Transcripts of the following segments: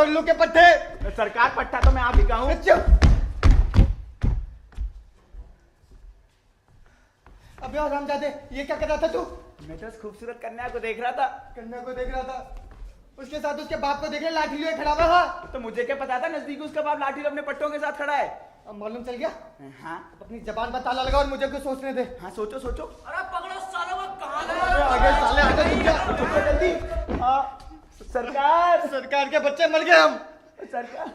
उल्लू के पट्टे। सरकार पट्टा तो मैं आप ही का हूँ। अबे हरामजादे, ये क्या कर रहा था तू? मैं तो उस खूबसूरत कन्या को देख रहा था। कन्या को देख रहा था, उसके साथ उसके बाप को देख रहे, लाठी लिए खड़ा हुआ। हाँ तो मुझे क्या पता था नजदीक उसका बाप लाठी अपने पट्टों के साथ खड़ा है। अब मालूम चल गया। हाँ अब अपनी जबान पर ताला लगा और मुझे कुछ सोचने दे। हाँ, सोचो सोचो। अरे पकड़ो सालों को, कहाँ अरे आगे साले, आगे रुक जा, रुको जल्दी। हाँ सरकार, सरकार के बच्चे मर गए हम। सरकार,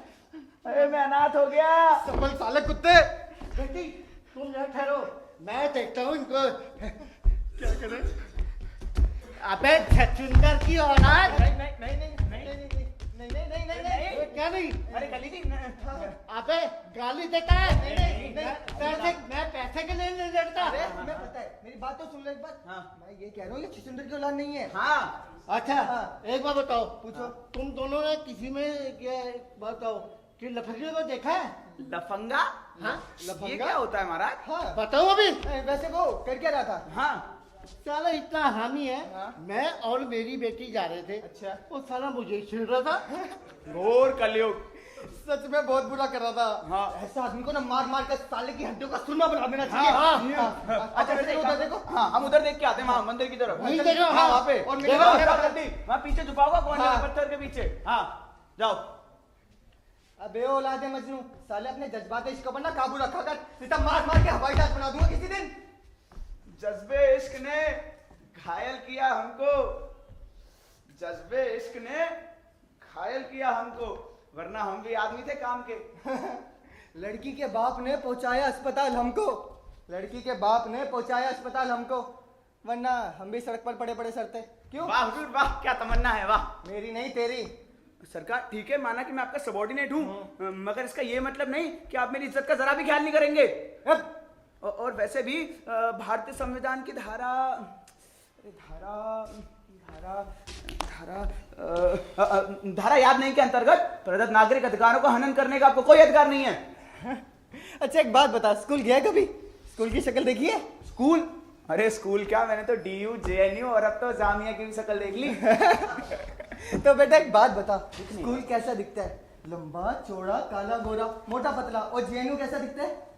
अरे मैं अनाथ हो गया। संभल साले कुत्ते। बेटी तुम यहाँ ठहरो, मैं देखता हूँ इनको। क्या करें? अबे छछूंदर की औलाद। नहीं नहीं नहीं नहीं नहीं नहीं नहीं नहीं नहीं नहीं नहीं। अबे क्या नहीं? अरे गली नहीं। अबे गाली देता है? नहीं, नहीं, नहीं। मैं पैसे के लिए नहीं देता। अरे तुम्हें पता है, मेरी बात तो सुन लो एक बार। हाँ। मैं ये कह रहा हूँ, ये छछूंदर की औलाद नहीं है। हाँ अच्छा हाँ। एक बात बताओ, पूछो। तुम दोनों ने किसी में ये बताओ कि लफंगे को देखा है? लफंगा। हाँ ये लफंगा? क्या होता है महाराज? हाँ बताओ अभी। वैसे वो कर क्या रहा था? हाँ साला इतना हामी है। हाँ। मैं और मेरी बेटी जा रहे थे। अच्छा। वो साला मुझे ही छेड़ रहा था। घोर कलयुग। सच में बहुत बुरा कर रहा था। हाँ। ऐसा आदमी को ना मार मार कर साले की हड्डियों का सुरमा बना देना चाहिए। हाँ, हाँ। अच्छा वैसे उधर देखो। हाँ, हम उधर देख के आते हैं, वहाँ मंदिर की तरफ। वहीं देख रहा हूँ, हाँ हाँ। वहाँ पे। और देखो, मेरे- देखो, जल्दी, वहाँ पीछे छुपा होगा कौन है, हाँ। पत्थर के पीछे। हाँ जाओ। अबे औलादे मजनू, साले अपने जज्बात इश्क पर ना काबू रखा कर, नहीं तो मार मार के हवाई जहाज बना दूंगा किसी दिन। जज्बे इश्क ने घायल किया हमको, जज्बे इश्क ने घायल किया हमको, वरना हम भी आदमी थे काम के। लड़की के बाप ने पहुंचाया अस्पताल हमको, लड़की के बाप ने पहुंचाया अस्पताल हमको, वरना हम भी सड़क पर पड़े पड़े सरते। क्यों? वाह हुजूर वाह, क्या तमन्ना है, वाह। मेरी नहीं तेरी। सरकार ठीक है, माना कि मैं आपका सबॉर्डिनेट हूँ, मगर इसका ये मतलब नहीं कि आप मेरी इज्जत का जरा भी ख्याल नहीं करेंगे। और वैसे भी भारतीय संविधान की धारा धारा धारा धारा धारा याद नहीं के अंतर्गत प्रदत्त नागरिक अधिकारों को हनन करने का आपको कोई अधिकार नहीं है। अच्छा एक बात बता, स्कूल गया है कभी? स्कूल की शक्ल देखी है? स्कूल? अरे स्कूल क्या, मैंने तो DU JNU और अब तो जामिया की भी शक्ल देख ली। तो बेटा एक बात बता, स्कूल कैसा दिखता है? लंबा चौड़ा काला गोरा मोटा पतला। और JNU कैसा दिखता है?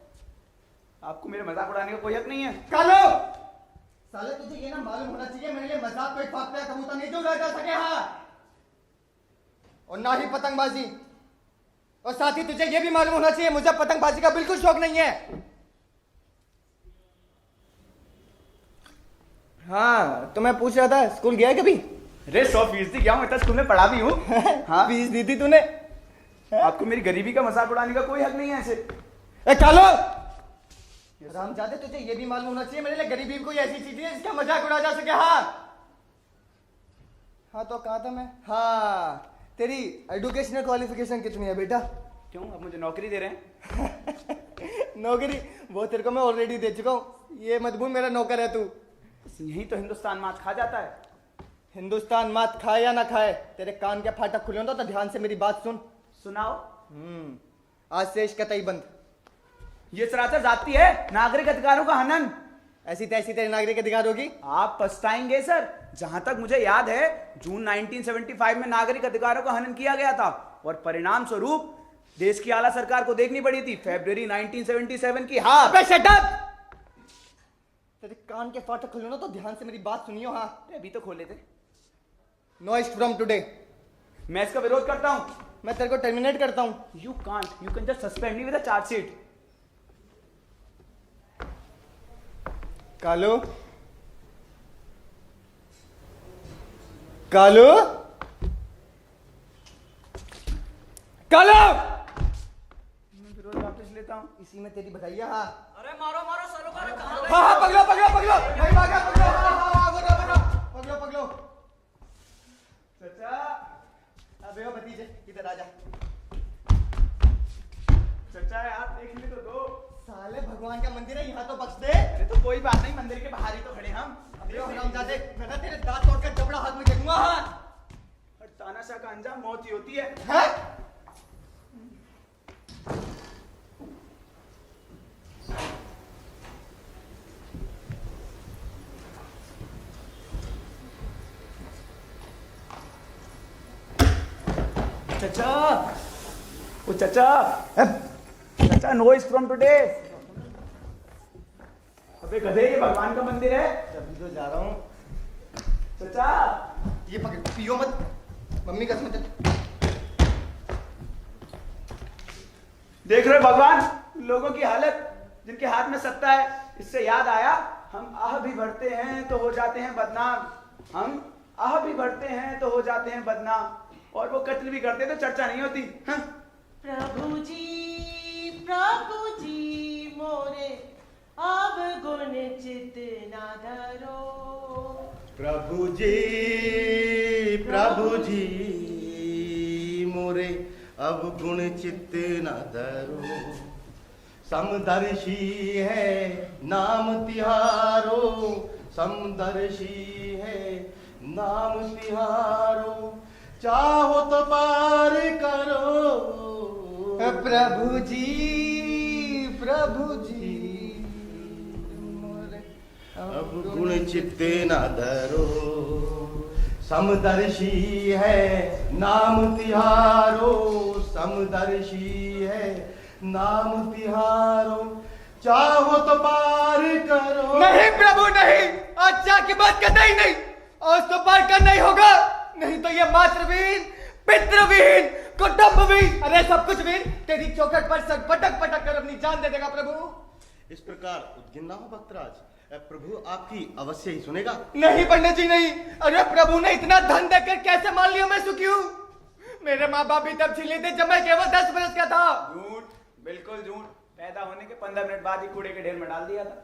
आपको मेरे मजाक उड़ाने का कोई हक नहीं है। कालो साले, तुझे ये ना मालूम होना चाहिए, मेरे लिए मजाक को एक फाक पे कबूतर नहीं उड़ाया जा सके। हाँ, और ना ही पतंगबाजी। और साथ ही तुझे ये भी मालूम होना चाहिए, मुझे पतंगबाजी का बिल्कुल शौक नहीं है। हाँ तो मैं पूछ रहा था, स्कूल गया है कभी? अरे 100% गया हूँ, इतना स्कूल में पढ़ा भी हूँ। हाँ, फीस दी थी तूने? आपको मेरी गरीबी का मजाक उड़ाने का कोई हक नहीं है ऐसे। ए कालो, रामजादे तुझे ये भी मालूम होना चाहिए, मेरे लिए गरीबी कोई ऐसी चीज है जिसका मजाक उड़ा जा सके। हाँ हाँ तो कहा था मैं? हाँ, तेरी एजुकेशनल क्वालिफिकेशन कितनी है बेटा? क्यों, आप मुझे नौकरी दे रहे हैं? नौकरी वो तेरे को मैं ऑलरेडी दे चुका हूँ, ये मजबूर मेरा नौकर है तू। यही तो हिंदुस्तान मात खा जाता है। हिंदुस्तान मात खाए या ना खाए, तेरे कान के फाटक खुले हो तो ध्यान से मेरी बात सुन। सुनाओ। आज से इश्क कतई बंद। ये सरासर जाती है नागरिक अधिकारों का हनन। ऐसी तैसी तेरे नागरिक अधिकार होगी। आप पछताएंगे सर। जहां तक मुझे याद है, जून 1975 में नागरिक अधिकारों का हनन किया गया था और परिणाम स्वरूप देश की आला सरकार को देखनी पड़ी थी फरवरी 1977 की हार। अबे शट अप! तेरे कान के फाटक खुले ना तो ध्यान से मेरी बात सुनियो। हाँ, अभी तो खोले थे। नो इश्क फ्रॉम टुडे। मैं इसका विरोध करता हूं। मैं तेरे को टर्मिनेट करता हूं। You can't, you can just suspend me with a chargesheet. Kalu, Kalu, Kalu! मैं विरोध वापस लेता हूं। इसी में तेरी बधाइयाँ। हाँ अरे मारो मारो सालों का, कहाँ गए? हाँ हाँ, पकड़ो पकड़ो पकड़ो, नहीं भागा, पकड़ो। हाँ हाँ हाँ, पकड़ो पकड़ो पकड़ो पकड़ो। चाचा, अबे ओ भतीजे, इधर आ जा। चाचा यार देखने तो दो। साले भगवान का मंदिर है, यहाँ तो बख्श दे। अरे तो कोई बात नहीं, मंदिर के बाहर ही तो खड़े हम। अबे ओ हरामजादे, मैं ना तेरे दांत तोड़कर जबड़ा हाथ में दे दूंगा। हाँ और तानाशाह का अंजाम मौत ही होती है। हैं? चाचा, ओ चाचा, चाचा नो इज फ्रॉम टुडे। अबे गधे, ये भगवान का मंदिर है। अभी तो जा रहा हूँ। चाचा, ये पकड़, पियो मत, मम्मी कसम चल। देख रहे हो भगवान लोगों की हालत, जिनके हाथ में सत्ता है। इससे याद आया, हम आह भी भरते हैं तो हो जाते हैं बदनाम, हम आह भी भरते हैं तो हो जाते हैं बदनाम, और वो कत्ल भी करते तो चर्चा नहीं होती। हाँ? प्रभु जी मोरे अब गुण चित ना धरो। प्रभु जी मोरे अब गुण चित्त न धरो, समदर्शी है नाम तिहारो, समदर्शी है नाम तिहारो, चाहो तो पार करो। प्रभु जी मोरे अब गुण चित्त न धरो, समदर्शी है नाम तिहारो, समदर्शी है नाम तिहारो, चाहो तो पार करो। नहीं प्रभु नहीं, अच्छा की बात कतई नहीं, और तो पार करना ही होगा, नहीं तो ये मातृवीन, पितृवीन, कुटुंबवीन, अरे सब कुछ वीन तेरी चौखट पर सर पटक पटक कर अपनी जान दे देगा प्रभु। इस प्रकार उद्गिन ना हो भक्तराज, प्रभु आपकी अवश्य ही सुनेगा। नहीं पंडित जी नहीं, अरे प्रभु ने इतना धन देकर कैसे मान लिया मैं सुखी हूँ? मेरे माँ बाप भी तब छिले थे जब मैं केवल 10 वर्ष का था। झूठ, बिल्कुल झूठ। पैदा होने के 15 मिनट बाद ही कूड़े के ढेर में डाल दिया था।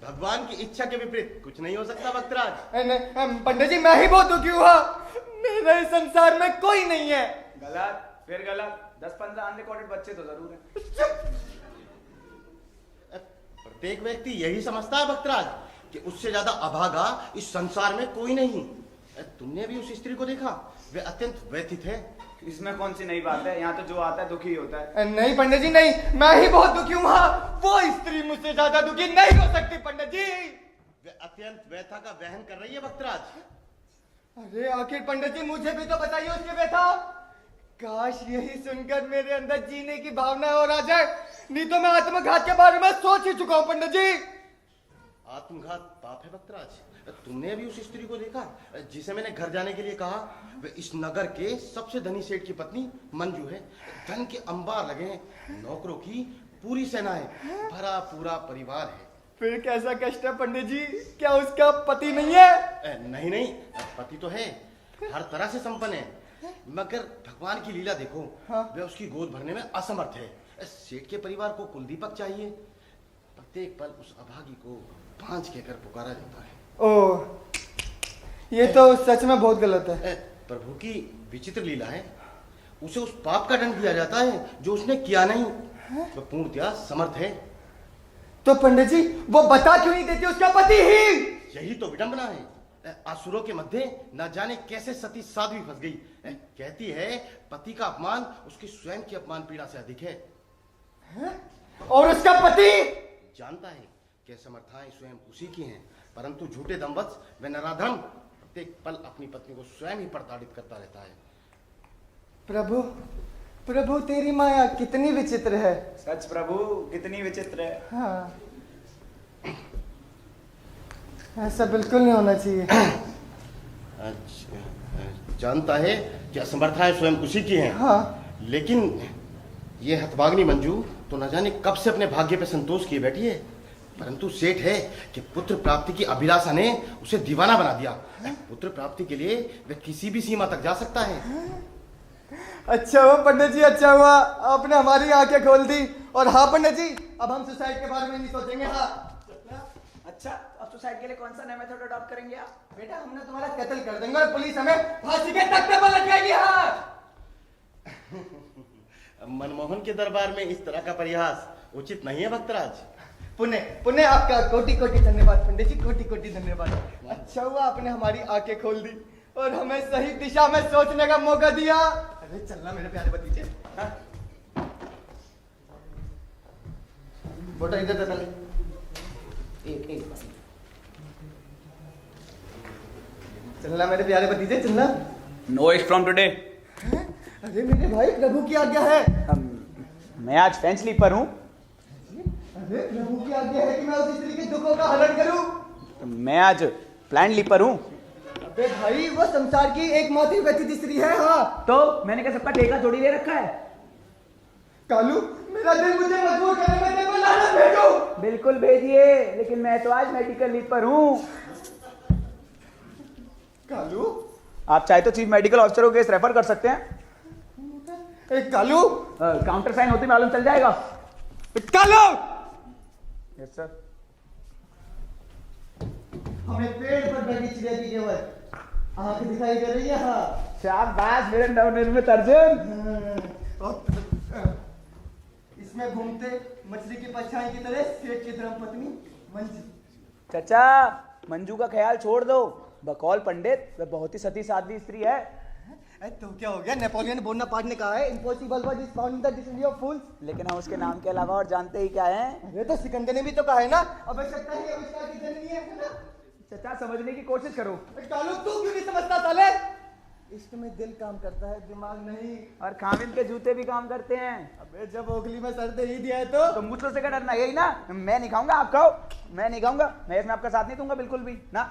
भगवान की इच्छा के विपरीत कुछ नहीं हो सकता भक्तराज। पंडित जी मैं ही बहुत दुखी हुआ, मेरे संसार में कोई नहीं है। गलत, फिर गलत। 10-15 अनरिकॉर्डेड बच्चे तो जरूर हैं। प्रत्येक व्यक्ति यही समझता है भक्तराज कि उससे ज्यादा अभागा इस संसार में कोई नहीं। तुमने भी उस स्त्री को देखा, वे अत्यंत व्यथित है। इसमें कौन सी नई बात है? यहाँ तो जो आता है दुखी होता है। नहीं पंडित जी नहीं, मैं ही बहुत दुखी हूँ। वो स्त्री मुझसे ज्यादा दुखी नहीं हो सकती पंडित जी। वे अत्यंत व्यथा का वहन कर रही है भक्तराज। अरे आखिर पंडित जी मुझे भी तो बताइए उसकी व्यथा। काश यही सुनकर मेरे अंदर जीने की भावना और आ जाए, नहीं तो मैं आत्मघात के बारे में सोच ही चुका हूँ पंडित जी। आत्मघात पाप है भक्तराज। तुमने अभी उस स्त्री को देखा जिसे मैंने घर जाने के लिए कहा? वे इस नगर के सबसे धनी सेठ की पत्नी मंजू है। धन के अंबार लगे हैं, नौकरों की पूरी सेना है, भरा पूरा परिवार है। फिर कैसा कष्ट है पंडित जी? क्या उसका पति नहीं है? नहीं नहीं, पति तो है, हर तरह से संपन्न है, मगर भगवान की लीला देखो। हाँ? वे उसकी गोद भरने में असमर्थ है। सेठ के परिवार को कुलदीपक चाहिए, प्रत्येक पल उस अभागी को भांज कहकर पुकारा जाता है। ओह, ये तो सच में बहुत गलत है। प्रभु की विचित्र लीला है, उसे उस पाप का दंड दिया जाता है जो उसने किया नहीं। वह पूर्णतया समर्थ है। तो पंडित जी वो बता क्यों नहीं देती उसका पति ही? यही तो विडंबना है। असुरों के मध्य न जाने कैसे सती साध्वी फंस गई। कहती है पति का अपमान उसकी स्वयं की अपमान पीड़ा से अधिक है। और उसका पति जानता है कि समर्थाएं स्वयं उसी की हैं, परंतु झूठे दंवत्स व नराधम प्रत्येक पल अपनी पत्नी को स्वयं ही प्रताड़ित करता रहता है। प्रभु प्रभु तेरी माया कितनी विचित्र है। सच प्रभु, कितनी विचित्र है। हाँ, ऐसा बिल्कुल नहीं होना चाहिए। अच्छा, जानता है कि असमर्थाएं स्वयं उसी की हैं। हाँ। लेकिन ये हतभागिनी मंजू तो न जाने कब से अपने भाग्य पे संतोष किए बैठी है, परंतु सेठ है कि पुत्र प्राप्ति की अभिलाषा ने उसे दीवाना बना दिया। पुत्र प्राप्ति के लिए वह किसी भी सीमा तक जा सकता है। अच्छा हुआ पंडित जी, अच्छा हुआ आपने हमारी आंखें खोल दी। और हाँ पंडित जी, अब हम सुसाइड के बारे में नहीं सोचेंगे। हाँ अच्छा, अब सुसाइड के लिए कौन सा नया मेथड अडॉप्ट करेंगे आप? बेटा हमने तुम्हारा कत्ल कर देंगे और पुलिस हमें फांसी के तख्ते पर लटकाएगी। हाँ मनमोहन के दरबार में इस तरह का परिहास उचित नहीं है भक्तराज। पुण्य पुण्य आपका कोटि कोटि धन्यवाद पंडित जी, कोटि कोटि धन्यवाद। अच्छा हुआ आपने हमारी आंखें खोल दी और हमें सही दिशा में सोचने का मौका दिया। अरे चलना मेरे प्यारे भतीजे। हाँ? फोटो इधर दे पहले। एक चलना मेरे प्यारे भतीजे, चलना। Know it from today. अरे मेरे भाई, प्रभु की आज्ञा है। मैं आज फेंच स्लीपर हूँ। अरे प्रभु की आज्ञा है कि मैं उस स्त्री के दुखों का हरण करूं। मैं आज प्लान लीपर हूँ। अबे भाई, वो संसार की एकमात्र व्यतीत स्त्री है। हाँ तो मैंने क्या सबका ठेका थोड़ी ले रखा है? कालू, मेरा दिल मुझे मजबूर करे, मैं तेरे को लानत भेजूं। बिल्कुल भेजिए, लेकिन मैं तो आज मेडिकल लीव पर हूँ। कालू, आप चाहे तो चीफ मेडिकल ऑफिसर को केस रेफर कर सकते हैं। कालू, काउंटर साइन होते मालूम चल जाएगा। Kalu, yes sir. हमें पेड़ पर बैठी चिड़िया की केवल आंख दिखाई दे रही है। हाँ शाबाश मेरे नवनिर्मित अर्जुन। इसमें घूमते मछली की परछाई की तरह सेठ की धर्मपत्नी मंजू। चाचा, मंजू का ख्याल छोड़ दो। बकौल पंडित वह बहुत ही सती साध्वी स्त्री है। तो क्या हो गया? नेपोलियन बोनापार्ट ने कहा है, impossible what is found in the dictionary of fools. लेकिन हम उसके नाम के अलावा और जानते ही क्या है? अरे तो सिकंदर ने भी तो कहा है ना, आवश्यकता ही आविष्कार की जननी है ना? चाचा समझने की कोशिश करो। कालू, तू क्यों नहीं समझता साले? इश्क में दिल काम करता है, दिमाग नहीं। और खामिद के जूते भी काम करते हैं। अबे जब ओखली में सर दे ही दिया है तो मुझको से क्या डरना? यही ना, मैं नहीं खाऊंगा, आप खाओ। मैं नहीं खाऊंगा, मैं इसमें आपका साथ नहीं दूंगा बिल्कुल भी ना।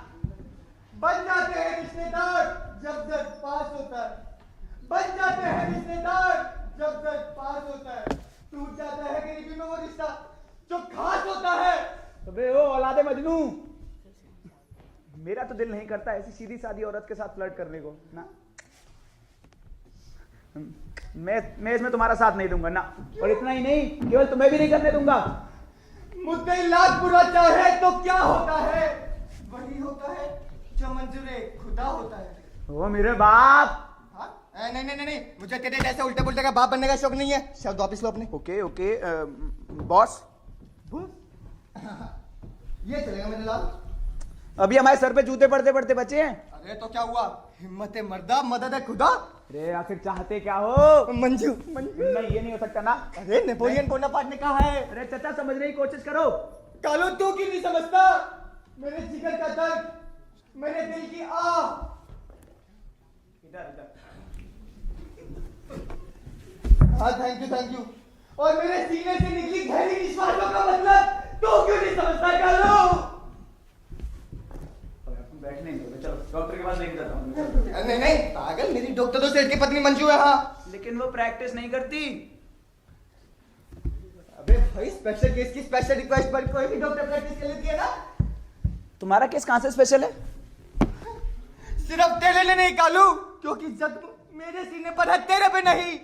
बन जाते हैं रिश्तेदार जब जब पास होता है। बन जाते हैं रिश्तेदार जब जब पास होता है। टूट जाता है गरीबी में वो रिश्ता जो खास होता है। अबे ओ औलादे मजनू, मेरा तो दिल नहीं करता ऐसी सीधी सादी औरत के साथ फ्लर्ट करने को ना। मैं इसमें तुम्हारा साथ नहीं दूंगा ना। और इतना ही नहीं, केवल तुम्हें भी नहीं करने दूंगा। मुद्दे लाख बुरा चाहे तो क्या होता है? वही होता है जो मंजूरे खुदा होता है। ओ मेरे बाप। हाँ? नहीं नहीं नहीं नहीं, मुझे तेरे जैसे उल्टे पुल्टे का बाप बनने का शौक नहीं है। शब्द वापिस लो अपने। ओके ओके बॉस, ये चलेगा मेरे लाल। अभी हमारे सर पे जूते पड़ते पड़ते बचे हैं। अरे तो क्या हुआ? हिम्मत मर्दा, मदद है खुदा। अरे आखिर चाहते क्या हो? मंजू, मंजू। नहीं ये नहीं हो सकता ना। अरे नेपोलियन बोनापार्ट ने कहा है। अरे चाचा समझने की कोशिश करो। कालू, तू क्यों नहीं समझता मेरे जिगर का दर्द, मेरे दिल की आह? इधर इधर। हाँ थैंक यू। और मेरे सीने से निकली गहरी निश्वासों का मतलब तू क्यों नहीं समझता कालू? बैठने नहीं दोगे, चलो डॉक्टर के पास लेके जाता हूँ। नहीं नहीं पागल, मेरी डॉक्टर तो सेठ की पत्नी मंजू है। हाँ लेकिन वो प्रैक्टिस नहीं करती। अबे भाई, स्पेशल केस की स्पेशल रिक्वेस्ट पर कोई भी डॉक्टर प्रैक्टिस कर लेती है ना। तुम्हारा केस कहाँ से स्पेशल है? सिर्फ तेरे लिए नहीं कालू, क्योंकि जख्म मेरे सीने पर है, तेरे पे नहीं।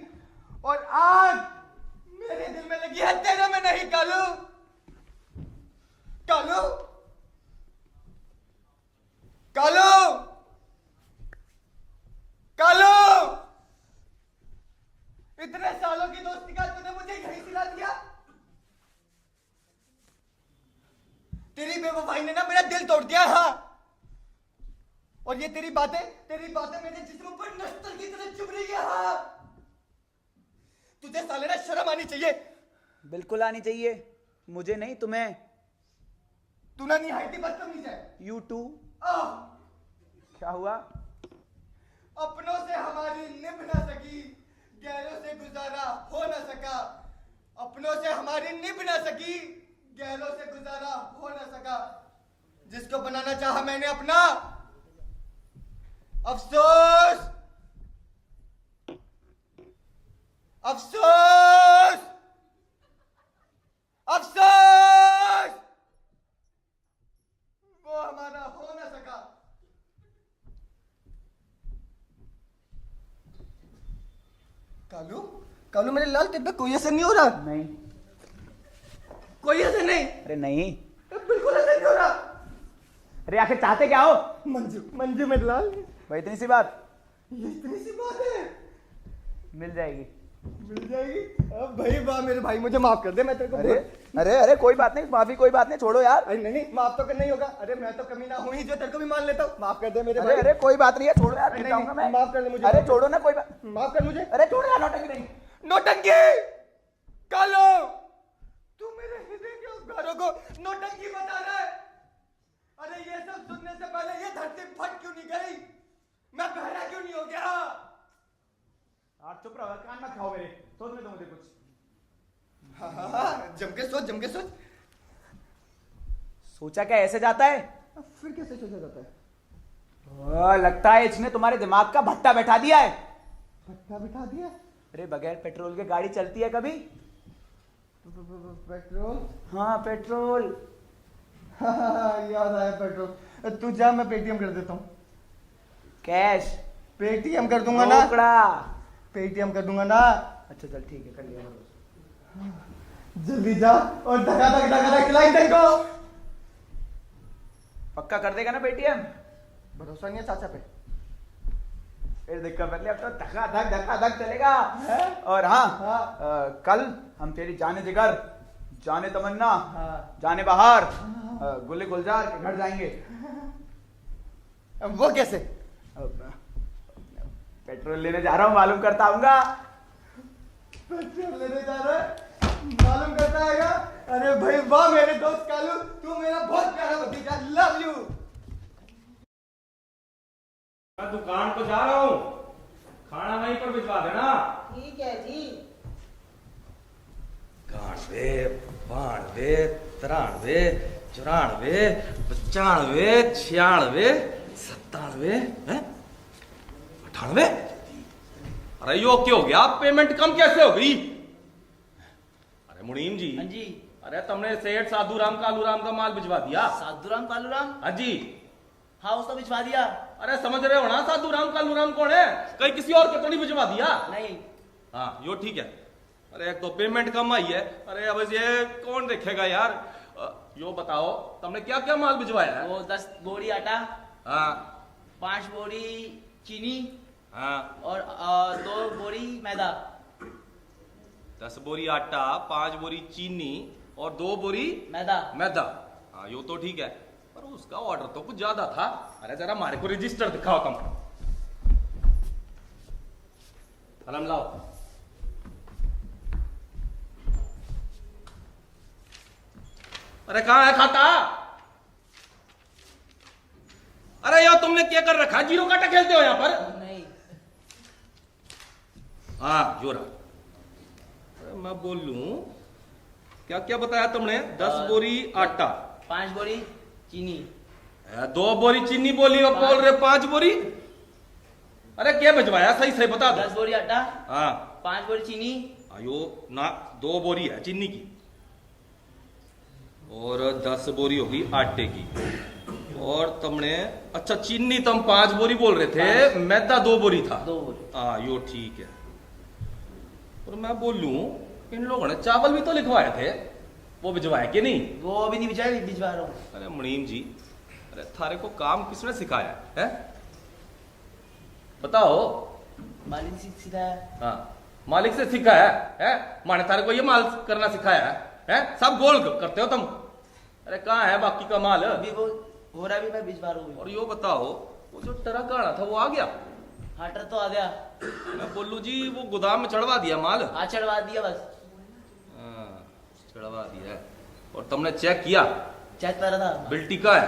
और आग मेरे दिल में लगी है, तेरे में नहीं कालू। कालू, कालू, कालू, इतने सालों की दोस्ती का तूने मुझे यही सिला दिया। तेरी बेवफाई ने ना मेरा दिल तोड़ दिया। हाँ, और ये तेरी बातें मेरे जिस्म पर नस्तर की तरह चुभ रही है। हाँ, तुझे साले ना शर्म आनी चाहिए। बिल्कुल आनी चाहिए, मुझे नहीं तुम्हें। तू ना निहायती बदतमीज है। You too. क्या हुआ? अपनों से हमारी निभ ना सकी, गैरों से गुजारा हो ना सका। अपनों से हमारी निभ ना सकी, गैरों से गुजारा हो ना सका। जिसको बनाना चाहा मैंने अपना, अफसोस, अफसोस, अफसोस, वो हमारा हो ना सका। कालू, कालू मेरे लाल, तेरे पे कोई असर नहीं हो रहा? नहीं। कोई असर नहीं? अरे नहीं, बिल्कुल असर नहीं हो रहा। अरे आखिर चाहते क्या हो? मंजू, मंजू मेरे लाल, भाई इतनी सी बात ये इतनी सी बात है। मिल जाएगी। मिल जाएगी? अब भाई वाह मेरे भाई, मुझे माफ कर दे, मैं तेरे को अरे अरे अरे कोई बात नहीं, माफी कोई बात नहीं, छोड़ो यार। अरे नहीं नहीं, माफ तो करना ही होगा। अरे मैं तो कमीना हूं ही जो तेरे को भी मान लेता हूँ। माफ कर दे मेरे अरे भाई। अरे कोई बात नहीं है, छोड़ो यार, नहीं, फिर जाऊंगा मैं। माफ कर दे मुझे। अरे छोड़ो ना, कोई बात। माफ कर मुझे। अरे छोड़ो यार, नौटंकी नहीं। नौटंकी कालो, तू मेरे हृदय के उद्गारों को नौटंकी बता रहा है। अरे ये सब सुनने से पहले ये धरती फट क्यों नहीं गई? मैं बहरा क्यों नहीं हो गया? जम के सोच, जम के सोच। सोचा क्या ऐसे जाता है? फिर कैसे सोचा जाता है? लगता है इसने तुम्हारे दिमाग का भट्टा बैठा दिया है। भट्टा बिठा दिया? अरे बगैर पेट्रोल के गाड़ी चलती है कभी? पेट्रोल? हाँ पेट्रोल। याद आया पेट्रोल। तू जा, मैं पेटीएम कर देता हूँ। कैश? पेटीएम कर दूंगा ना। रोकड़ा? पेटीएम कर दूंगा ना। अच्छा चल ठीक है, कर लिया। जल्दी जा और धका खिलाई को। पक्का कर देगा ना पेटीएम? भरोसा नहीं है चाचा पे? फिर दिक्कत पहले, अब तो धका धक चलेगा। और हाँ, कल हम तेरी जाने जिगर, जाने तमन्ना, जाने बहार, गुल्ले गुलजार के घर जाएंगे। वो कैसे? पेट्रोल लेने जा रहा हूँ, मालूम करता आऊंगा। पेट्रोल लेने जा रहा है, मालूम करता आएगा? अरे भाई वाह मेरे दोस्त कालू, तू मेरा बहुत प्यारा भतीजा, लव यू। मैं दुकान को जा रहा हूँ, खाना वहीं पर भिजवा देना। ठीक है जी। 91, 92, 93, 94, 95, 96, 97, 98। अरे यो क्या हो गया? पेमेंट कम कैसे हो गई? अरे मुनीम जी। हाँ जी। अरे तुमने सेठ साधु राम कालू राम का माल भिजवा दिया? साधुराम कालूराम? हाँ जी। हाँ उसको भिजवा दिया। अरे समझ रहे हो ना साधु राम कालू राम कौन है? कहीं किसी और को तो नहीं भिजवा दिया? नहीं। हाँ यो ठीक है। अरे एक तो पेमेंट कम आई है। अरे अब ये कौन देखेगा यार? यो बताओ तुमने क्या क्या माल भिजवाया है? वो 10 बोरी आटा, हाँ 5 बोरी चीनी हाँ। और 2 बोरी मैदा। 10 बोरी आटा, 5 बोरी चीनी और 2 बोरी मैदा। मैदा। हाँ यो तो ठीक है, पर उसका ऑर्डर तो कुछ ज्यादा था। अरे जरा हमारे को रजिस्टर दिखाओ तुम। कलम लाओ। अरे कहाँ है खाता? अरे यार तुमने क्या कर रखा? जीरो काटा खेलते हो यहाँ पर? नहीं। हाँ जोरा। अरे मैं बोल लूं, क्या क्या बताया तुमने? 10 बोरी आटा, 5 बोरी चीनी। 2 बोरी चीनी बोली और बोल रहे 5 बोरी? अरे क्या भिजवाया? सही सही बता दो। 10 बोरी आटा, हाँ 5 बोरी चीनी। आयो ना, 2 बोरी है चीनी की और 10 बोरी होगी आटे की। और तुमने, अच्छा चीनी तुम 5 बोरी बोल रहे थे, मैदा 2 बोरी था। 2 बोरी। हाँ यो ठीक है। और मैं बोल लूं, इन लोगों ने चावल भी तो लिखवाए थे, वो भिजवाए कि नहीं? वो अभी नहीं भिजवाया, भिजवा रहा हूँ। अरे मुनीम जी, अरे थारे को काम किसने सिखाया है? बताओ। मालिक से सिखाया। हाँ मालिक से सिखाया है? माने थारे को ये माल करना सिखाया है? सब गोल करते हो तुम। अरे कहाँ है बाकी का माल? अभी वो हो रहा, भी मैं भिजवा रहा हूँ। और यो बताओ, वो जो ट्रक आना था वो आ गया? हाटर तो आ गया। मैं बोलू जी, वो गोदाम में चढ़वा दिया माल? आज चढ़वा दिया बस। हाँ, चढ़वा दिया है। और तुमने चेक किया? चेक कर रहा था। बिल्टी का है?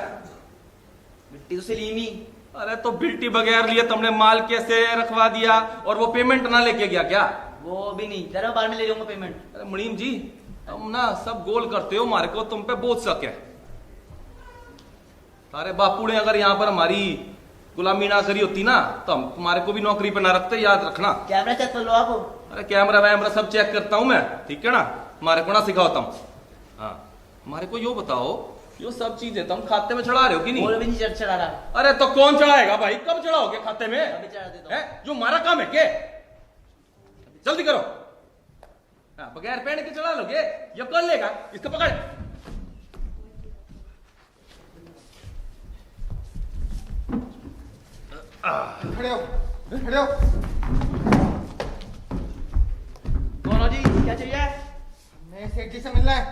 मिट्टी तो सलीमी। अरे तो बिल्टी बगैर लिए तुमने माल कैसे रखवा दिया? और वो पेमेंट ना लेके गया क्या? वो भी नहीं, जरा बाद में ले जाऊंगा पेमेंट। अरे मुनीम जी, तुम ना सब गोल करते हो, मारे को तुम पे बोझ सके। तारे बापू ने अगर यहाँ पर हमारी गुलामी ना करी होती ना, तो हम तुम्हारे को भी नौकरी पे ना रखते, याद रखना। कैमरा चेक कर लो आप। अरे कैमरा वैमरा सब चेक करता हूं मैं, ठीक है ना? हमारे को ना सिखाओ तुम। हाँ हमारे को यो बताओ, यो सब चीजें तुम खाते में चढ़ा रहे हो कि नहीं? वो भी नहीं चढ़ा रहा। अरे तो कौन चढ़ाएगा भाई? कब चढ़ाओगे खाते में? अभी चढ़ा देता हूँ। जो हमारा काम है के? जल्दी करो। हाँ, बगैर पहन के चढ़ा लोगे? ये कौन लेगा? इसको पकड़। खड़े हो, खड़े हो। कौन हो जी? क्या चाहिए? हमें सेठ जी से मिलना है।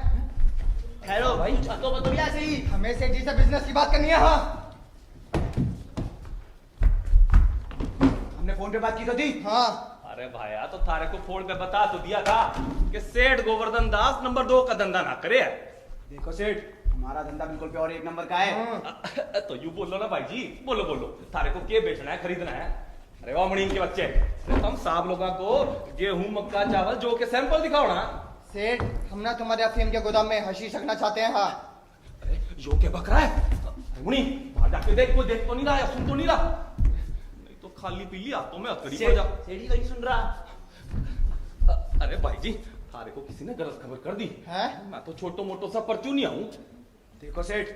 ठहरो भाई, छतो बतो भी ऐसे ही। हमें सेठ जी से बिजनेस की बात करनी है। हाँ हमने फोन पे बात की तो थी। हाँ। अरे भाया, तो थारे को फोन पे बता तो दिया था कि सेठ गोवर्धन दास नंबर 2 का धंधा ना करे। देखो सेठ, हमारा धंधा बिल्कुल प्योर 1 नंबर का है। तो यू बोलो ना भाई जी, बोलो बोलो, थारे को क्या बेचना है, खरीदना है? अरे वाह मणिन के बच्चे, तुम साहब लोगों को गेहूं मक्का चावल जो के सैंपल दिखाओ ना। सेठ हम ना तुम्हारे अफीम के गोदाम में हशीश रखना चाहते हैं। हाँ अरे यो क्या बक रहा है? मुनी बाहर जाके देख, कोई देख तो नहीं रहा या सुन तो नहीं रहा? नहीं तो खाली पी लिया तो मैं करीब हो जा। सेठी कहीं सुन रहा। अरे भाई जी, थारे को किसी ने गलत खबर कर दी हैं? मैं तो छोटो मोटो सा परचूनिया हूँ। देखो सेठ,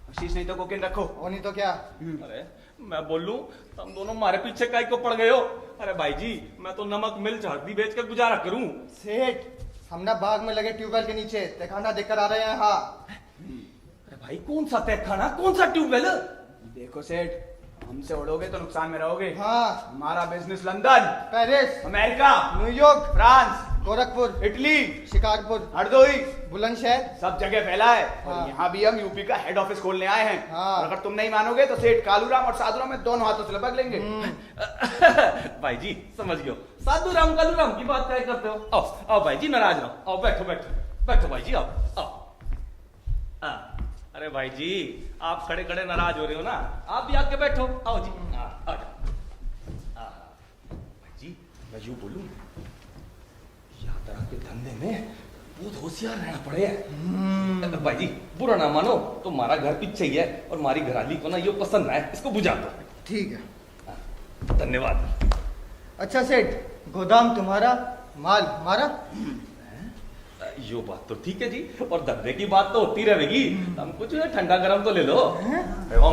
हशीश नहीं तो कोकेन रखो। वो नहीं तो क्या। अरे मैं बोलूं तुम दोनों मारे पीछे काहे को पड़ गए हो? अरे भाई जी, मैं तो नमक मिर्च हल्दी बेच कर गुजारा करूं। सेठ हम ना बाग में लगे ट्यूबवेल के नीचे तहखाना देखकर आ रहे हैं। हाँ अरे भाई कौन सा तहखाना, कौन सा ट्यूबवेल? देखो सेठ, हमसे उड़ोगे तो नुकसान में रहोगे। हाँ हमारा business London, Paris, America, New York, France, Gorakhpur, Italy, Shikarpur, Hardoi, Bulandshahr. सब जगह फैला है। हाँ। और यहाँ भी हम यूपी का हेड ऑफिस खोलने आए हैं। हाँ। और अगर तुम नहीं मानोगे तो सेठ कालूराम और साधुराम में दोनों हाथों से लपक लेंगे। भाई जी समझ गयो, साधु राम कालू राम की बात क्या करते हो? आओ आओ भाई जी, नाराज ना हो। आओ बैठो बैठो बैठो भाई जी, आओ आओ। अरे भाई जी, आप खड़े खड़े नाराज हो रहे हो ना, आप भी आके बैठो। आओ जी, आ जाओ। भाई जी मैं यूं बोलूं, यात्रा के धंधे में बहुत होशियार रहना पड़ेगा। भाई जी बुरा ना मानो, तो हमारा घर पीछे ही है और हमारी घराली को ना ये पसंद है, इसको बुझा दो। ठीक है, धन्यवाद। अच्छा सेठ, गोदाम तुम्हारा, माल हमारा। यो बात तो ठीक है जी, और धंधे की बात तो होती रहेगी। हम कुछ ठंडा गरम तो ले लो।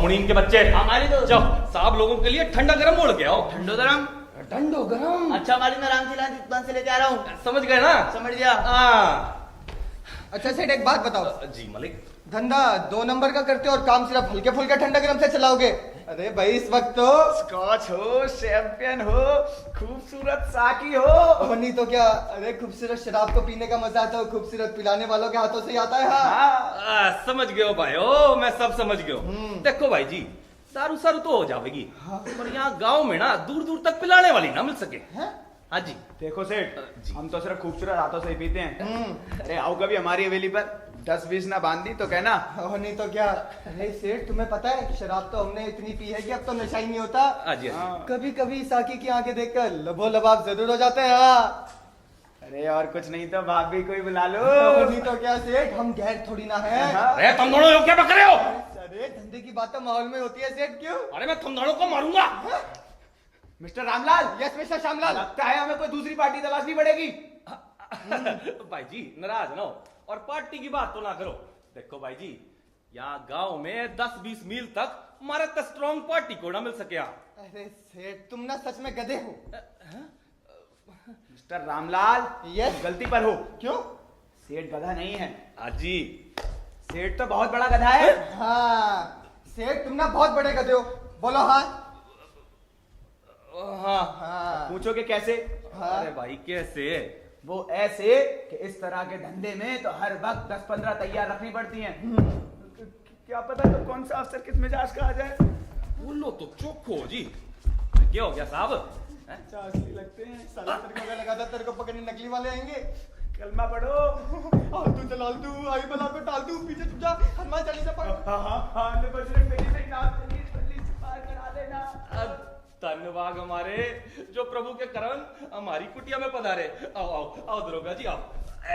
मुनीम के बच्चे हमारी तो जाओ, साहब लोगों के लिए ठंडा गरम ओढ़ के आओ। ठंडो दरम। ठंडो गरम, अच्छा मालिक, मैं राम से दुकान से लेके आ रहा हूँ। समझ गए ना? समझ गया। अच्छा सेठ एक बात बताओ, जी मालिक। धंधा 2 नंबर का करते हो और काम सिर्फ हल्के फुल्के ठंडा गरम से चलाओगे? अरे भाई इस वक्त तो स्कॉच हो, शैंपियन हो, खूबसूरत साकी हो। और नहीं तो क्या। अरे खूबसूरत शराब को पीने का मजा तो खूबसूरत पिलाने वालों के हाथों से ही आता है। हाँ। समझ गए हो भाई, ओ मैं सब समझ गयो। देखो भाई जी, सारू सारू तो हो जाएगी, पर यहाँ गांव में ना दूर दूर तक पिलाने वाली ना मिल सके। हैं? हाँ जी। देखो सेठ, जी। हम तो सिर्फ खूबसूरत हाथों से ही पीते हैं। अरे आओ कभी हमारी हवेली पर, 10-20 ना बांधी तो कहना। और नहीं तो क्या। अरे सेठ तुम्हें पता है शराब तो हमने इतनी पी है कि अब तो नशा ही नहीं होता। हाँ जी, हाँ जी। कभी कभी साकी की आंखें देखकर लबो लबाब जरूर हो जाते हैं। हाँ। अरे और कुछ नहीं तो भाभी कोई बुला लो। और नहीं तो क्या सेठ, हम गैर थोड़ी ना है। अरे तुम दोनों लोग क्या बक रहे हो? अरे धंधे की बात तो माहौल में होती है सेठ। क्यों? अरे मैं तुम दोनों को मारूंगा। Mister Ramlal, yes mister Shyamlal. लगता है हमें कोई दूसरी पार्टी तलाशनी पड़ेगी। भाई जी नाराज ना हो और पार्टी की बात तो ना करो। देखो भाई जी, यहाँ गांव में 10-20 मील तक हमारे तो स्ट्रॉन्ग पार्टी को ना मिल सके। अरे सेठ तुम ना सच में गधे हो। Mister Ramlal, yes. गलती पर हो। क्यों? सेठ गधा नहीं है, जी सेठ तो बहुत बड़ा गधा है। हाँ सेठ तुम ना बहुत बड़े गधे हो। बोलो हाँ। हाँ। हाँ। पूछोगे कैसे? हाँ। अरे भाई कैसे? वो ऐसे कि इस तरह के धंधे में तो हर वक्त 10-15 तैयार रखनी पड़ती हैं। क्या पता तो कौन सा अफसर किस मिजाज का आ जाए। बोलो तो चौखो जी। क्या हो गया साहब? असली लगते हैं। साला तेरे को क्या लगा था तेरे को पकड़ने नकली वाले आएंगे? कलमा पढ़ो। आलतू चलालतू आई बला को टालतू पीछे छुप जा। हनुमान चालीसा पढ़। हाँ, बजरंग बली से नाम चलिए, जल्दी से पार करा देना। धन्यवाद हमारे जो प्रभु के करण हमारी कुटिया में पधारे। आओ आओ आओ दरोगा जी आओ।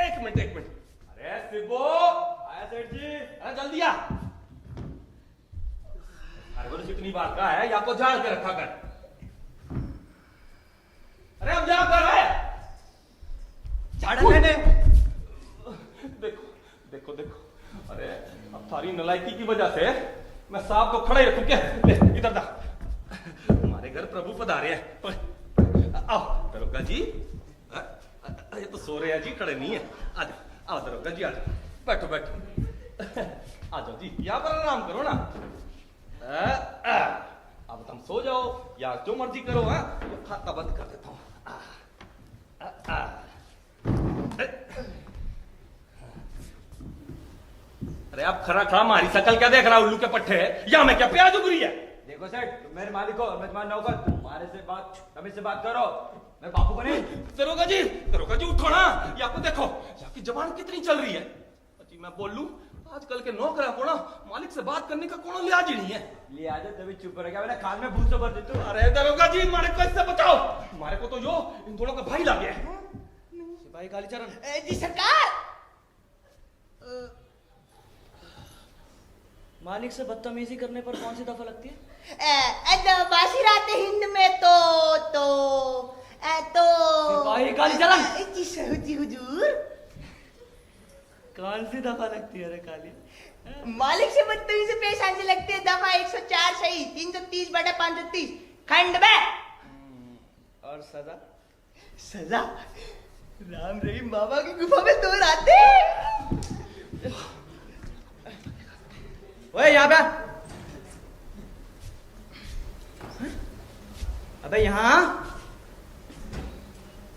एक मिनट। अरे शिवो आया सेठ जी, अरे जल्दी आ। अरे बोलो जितनी बार का है या तो झाड़ के रखा कर। अरे अब जा कर है झाड़ा मैंने। देखो। अरे अब थारी नलायकी की वजह से मैं साहब को खड़ा ही रखूं क्या? ले इधर जा। हमारे घर प्रभु पधारे हैं। आओ दरोगा जी। ये तो सो रहे हैं जी, खड़े नहीं है। आ जाओ, आओ दरोगा जी आ जाओ। बैठो आ जाओ जी, यहाँ पर आराम करो ना। अब तुम सो जाओ या जो मर्जी करो। हाँ खाता बंद कर देता हूँ। अरे आप खड़ा मारी शकल क्या देख रहा उल्लू के पट्टे? या मैं क्या प्याज उगरी है? देखो सेठ, तुम मेरे मालिक हो और मैं तुम्हारा नौकर। तुम्हारे से बात तमीज से बात करो। मैं बापू बने। दरोगा जी उठो ना। या को देखो यहाँ की जबान कितनी चल रही है। जी मैं बोल लूं, आजकल के नौकर को ना मालिक से बात करने का कोनो लिहाज ही नहीं है। लिहाज तभी चुप रह गया, मैंने खान में भूत से भर देते। अरे दरोगा जी हमारे को इससे बचाओ। हमारे को तो यो इन दोनों का भाई लग गया है। सिपाही कालीचरण। जी सरकार। मालिक से बदतमीजी करने पर कौन सी दफा लगती है? बाशिरात हिंद में तो सिपाही कालीचरण। जी जी हुजूर। कौन सी दफा लगती है रे काली? मालिक से बदतमीजी से पेश आने लगती है दफा 104 सही 330/530 खंड में। और सजा? सजा राम रहीम बाबा की गुफा में 2 रातें। ओए यहाँ पे। अबे यहाँ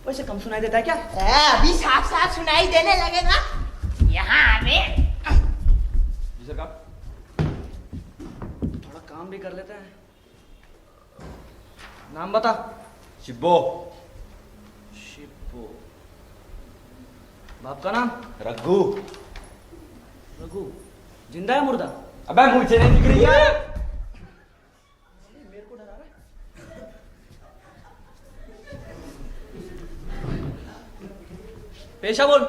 वैसे कम सुनाई देता है क्या? अभी साफ साफ सुनाई देने लगेगा। यहाँ हमें जी सरकार। थोड़ा काम भी कर लेते हैं। नाम बता। शिब्बो। शिप्पो। बाप का नाम? रघु। रघु। जिंदा है मुर्दा? अबे मुझे नहीं दिख रही है। मेरे को डरा रहा है। पेशा बोल।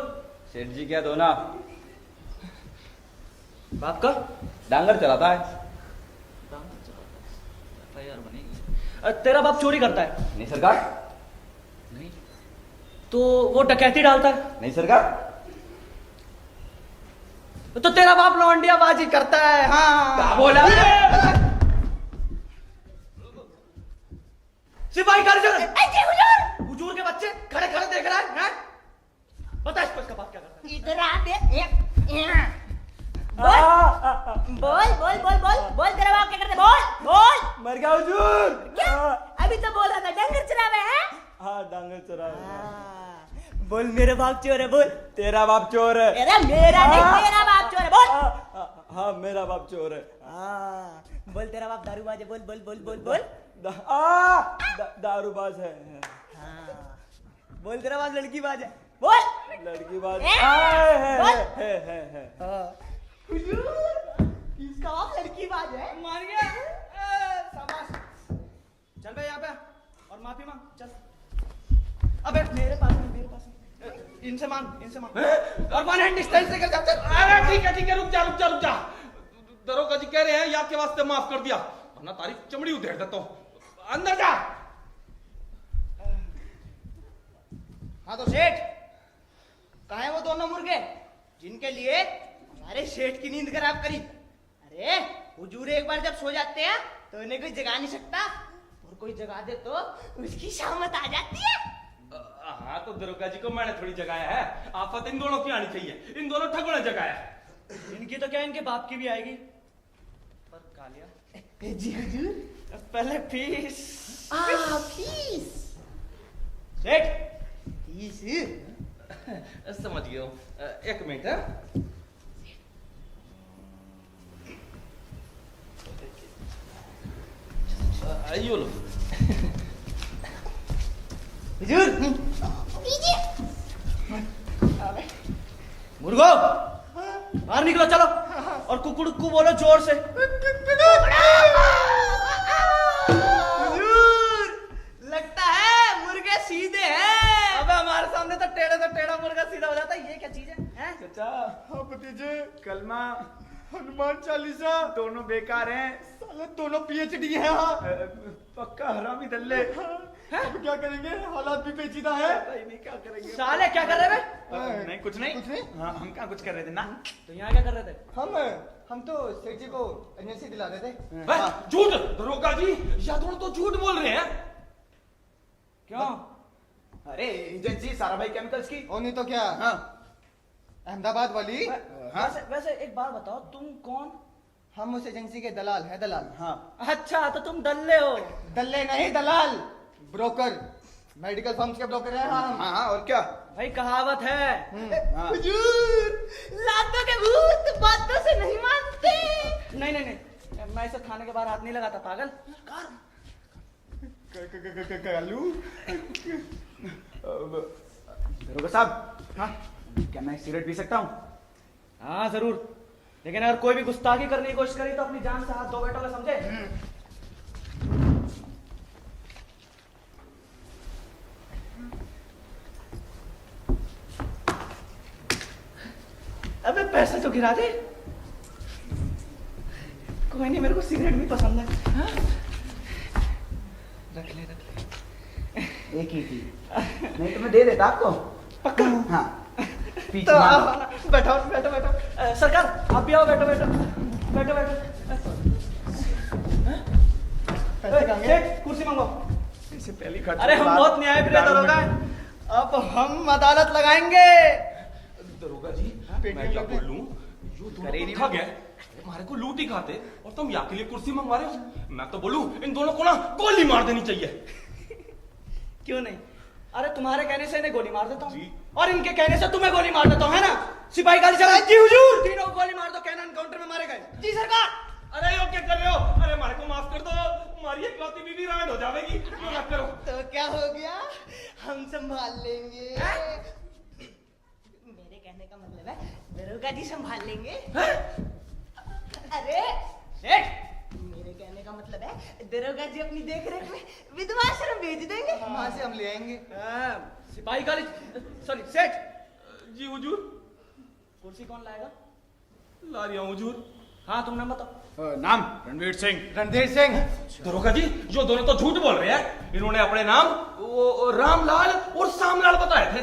सेठ जी क्या दो ना। बाप का? डांगर चलाता है। FIR बनेगी। तेरा बाप चोरी करता है? नहीं सरकार। नहीं। तो वो डकैती डालता है? नहीं सरकार। तो तेरा बाप लौंडियाबाजी करता है? हाँ। क्या बोला? सिपाही कालीचरण। हुजूर के बच्चे खड़े खड़े देख रहा है? बता इसका बाप क्या करता है? इधर आ दे। बोल बोल बोल बोल बोल तेरा बाप क्या करता है? बोल बोल। मर गया हुजूर। क्या? अभी तो बोल रहा था डंगर चरावे हैं। हाँ डांगर चरा। बोल मेरा बाप चोर है। बोल तेरा बाप चोर है। अरे मेरा नहीं तेरा बाप चोर है। बोल हाँ मेरा बाप चोर है। बोल तेरा बाप दारूबाज है। बोल बोल बोल बोल बोल। दारूबाज है। बोल तेरा बाप लड़कीबाज है। बोल लड़कीबाज है। है। किसका बाप लड़कीबाज है? मार गया। शाबाश। चल भाई यहाँ पे और माफी मांग। चल। अबे मेरे पास में इनसे मांग और 1 हैंड डिस्टेंस लेकर जा। अरे ठीक है रुक जा। दरोगा जी कह रहे हैं याद के वास्ते माफ कर दिया वरना तारी चमड़ी उधेड़ देता हूं। अंदर जा। हाँ तो सेठ कहाँ है वो दोनों मुर्गे जिनके लिए हमारे सेठ की नींद खराब करी? अरे हुजूर एक बार जब सो जाते हैं तो उन्हें कोई जगा नहीं सकता और कोई जगा दे तो उसकी शामत आ जाती है। हाँ तो दरोगा जी को मैंने थोड़ी जगाया है। आफत इन दोनों की आनी चाहिए। इन दोनों ठगों ने जगाया। इनकी तो क्या इनके बाप की भी आएगी। पर कालिया जी हुजूर। पहले फीस। फीस सेठ फीस समझ गया हूँ। 1 मिनट है। आइयो लो। हुजूर मुर्गो बाहर निकलो चलो और कुकुड़कू बोलो जोर से। हुजूर लगता है मुर्गे सीधे हैं। अबे हमारे सामने तो टेढ़ा मुर्गा सीधा हो जाता है। ये क्या चीज है? चाचा हाँ भतीजे कलमा हनुमान चालीसा दोनों बेकार हैं। साले दोनों PhD हैं। पक्का हरामी दल्ले। अब क्या करेंगे? हालात भी पेचीदा है। पता ही नहीं क्या करेंगे। साले क्या कर रहे थे? नहीं कुछ नहीं। हाँ हम कहाँ कुछ कर रहे थे ना। तो यहाँ क्या कर रहे थे? हम तो सेठ जी को एजेंसी दिला रहे थे। झूठ दरोगा जी या दोनों तो झूठ बोल रहे हैं। क्यों? अरे एजेंसी साराभाई केमिकल्स की। और नहीं तो क्या? हाँ अहमदाबाद वाली। वैसे एक बात बताओ तुम कौन? हम उस एजेंसी के दलाल हैं। दलाल। हाँ अच्छा तो तुम दल्ले हो। दल्ले नहीं दलाल। ब्रोकर मेडिकल फर्म्स के ब्रोकर हैं हम। हाँ और क्या। भाई कहावत है। हाँ। हुजूर लातों के भूत बातों से नहीं मानते। नहीं मैं इसे खाने के बाद हाथ नहीं लगाता पागल। कालू दरोगा साहब हाँ क्या मैं सिगरेट पी सकता हूँ? हाँ जरूर लेकिन अगर कोई भी गुस्ताखी करने की कोशिश करी तो अपनी जान से हाथ धो बैठोगे समझे? पैसे तो गिरा दे। कोई नहीं, मेरे को सिगरेट भी पसंद है। हाँ? रख ले। एक ही थी, नहीं तो मैं दे देता आपको। पक्का? हाँ पीछे तो मारो। आओ ना, बैठो। सरकार आप भी आओ, बैठो। सेठ, कुर्सी मंगवाओ। इससे पहली खर्च अरे हम बहुत न्यायप्रिय दरोगा हैं। अब हम अदालत लगाएंगे। दरोगा जी मैं क्या बोल लूं, यो दोनों करेरी तो ठग है, हमारे को लूट ही खाते और तुम यहाँ के लिए कुर्सी मंगवा रहे हो। मैं तो बोलूं इन दोनों को ना गोली मार देनी चाहिए। क्यों नहीं? अरे तुम्हारे कहने से इन्हें गोली मार देता जी। हूँ और इनके कहने से तुम्हें गोली मार देता हूँ, है ना? सिपाही गाड़ी चला। जी हुजूर। तीनों को गोली मार दो, कैनन एनकाउंटर में मारे गए। जी सरकार। अरे यो क्या कर रहे हो? अरे हमारे को माफ कर दो, हमारी इकलौती बीवी रांड हो जाएगी। यो मत करो। तो क्या हो गया, हम संभाल लेंगे। मेरे कहने का मतलब है दरोगा जी संभाल लेंगे। अरे सेठ, मेरे कहने का मतलब है दरोगा जी अपनी देखरेख में विधवा आश्रम भेज देंगे, वहां से हम ले आएंगे। सिपाही गाड़ी, सॉरी सेठ। जी हुजूर। कुर्सी कौन लाएगा? ला रहा हूं हुजूर। हाँ तुम नाम बताओ। नाम रणवीर सिंह। रणधीर सिंह। दरोगा जी जो दोनों तो झूठ बोल रहे हैं, इन्होंने अपने नाम वो रामलाल और सामलाल बताए थे।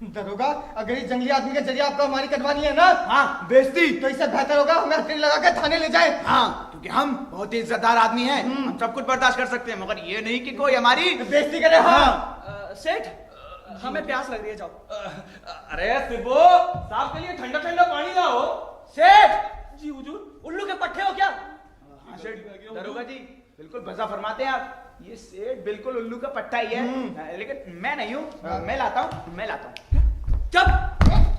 दरोगा, अगर इस जंगली आदमी के जरिए आपको हमारी कटवानी है ना, हाँ बेइज्जती। तो इससे बेहतर होगा हमें हथकड़ी लगा के थाने ले जाए। हाँ क्योंकि हम बहुत ही इज्जतदार आदमी हैं, हम सब कुछ बर्दाश्त कर सकते हैं, मगर ये नहीं कि कोई हमारी बेइज्जती करे। हाँ सेठ हमें प्यास लग रही है, जाओ। अरे सिबो साहब के लिए ठंडा ठंडा पानी लाओ। सेठ जी हुजूर। उल्लू के पट्टे हो क्या? हाँ सेठ, दरोगा जी बिल्कुल भजा फरमाते हैं आप। ये सेठ बिल्कुल उल्लू का पट्टा ही है, लेकिन मैं नहीं हूँ। मैं लाता हूँ। चुप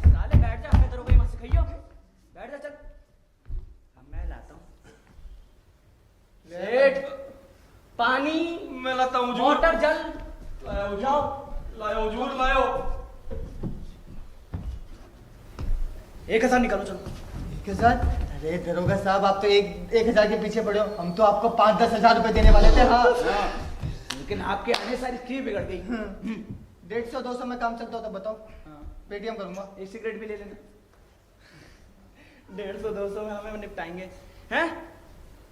साले, बैठ जा। हमें दरोगा मत सिखाइयो। बैठ जा, चल। मैं लाता हूँ। सेठ पानी, मैं लाता हूँ हुजूर। मोटर, जल लाया हुजूर। जाओ। लायो हुजूर लायो। 1000 निकालो, चलो। 1000? अरे दरोगा साहब, आप तो 1000 के पीछे पड़े हो, हम तो आपको 5-10 हजार रुपए देने वाले थे। हाँ लेकिन आपके आने सारी स्कीम बिगड़ गई। 150-200 में काम चलता हो तो बताओ, पेटीएम करूंगा। एक सिगरेट भी ले लेना। 150-200 में हमें निपटाएंगे, हैं?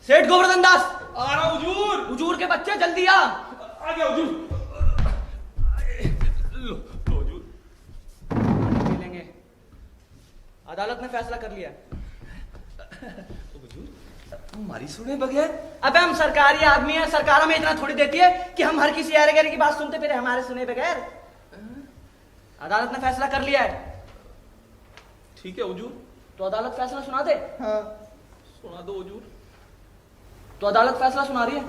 सेठ गोवर्धन दास। आ रहा हूँ हुजूर। हुजूर के बच्चे जल्दी आ। आ गया हुजूर। लो हुजूर। पी लेंगे। अदालत ने फैसला कर लिया। हमारी सुने बगैर? अबे हम सरकारी आदमी हैं, सरकार हमें इतना थोड़ी देती है कि हम हर किसी यार की बात सुनते फिर हमारे सुने बगैर। अदालत ने फैसला कर लिया है। ठीक है हुजूर। तो अदालत फैसला सुना दे। हाँ सुना दो हुजूर। तो अदालत फैसला सुना रही है।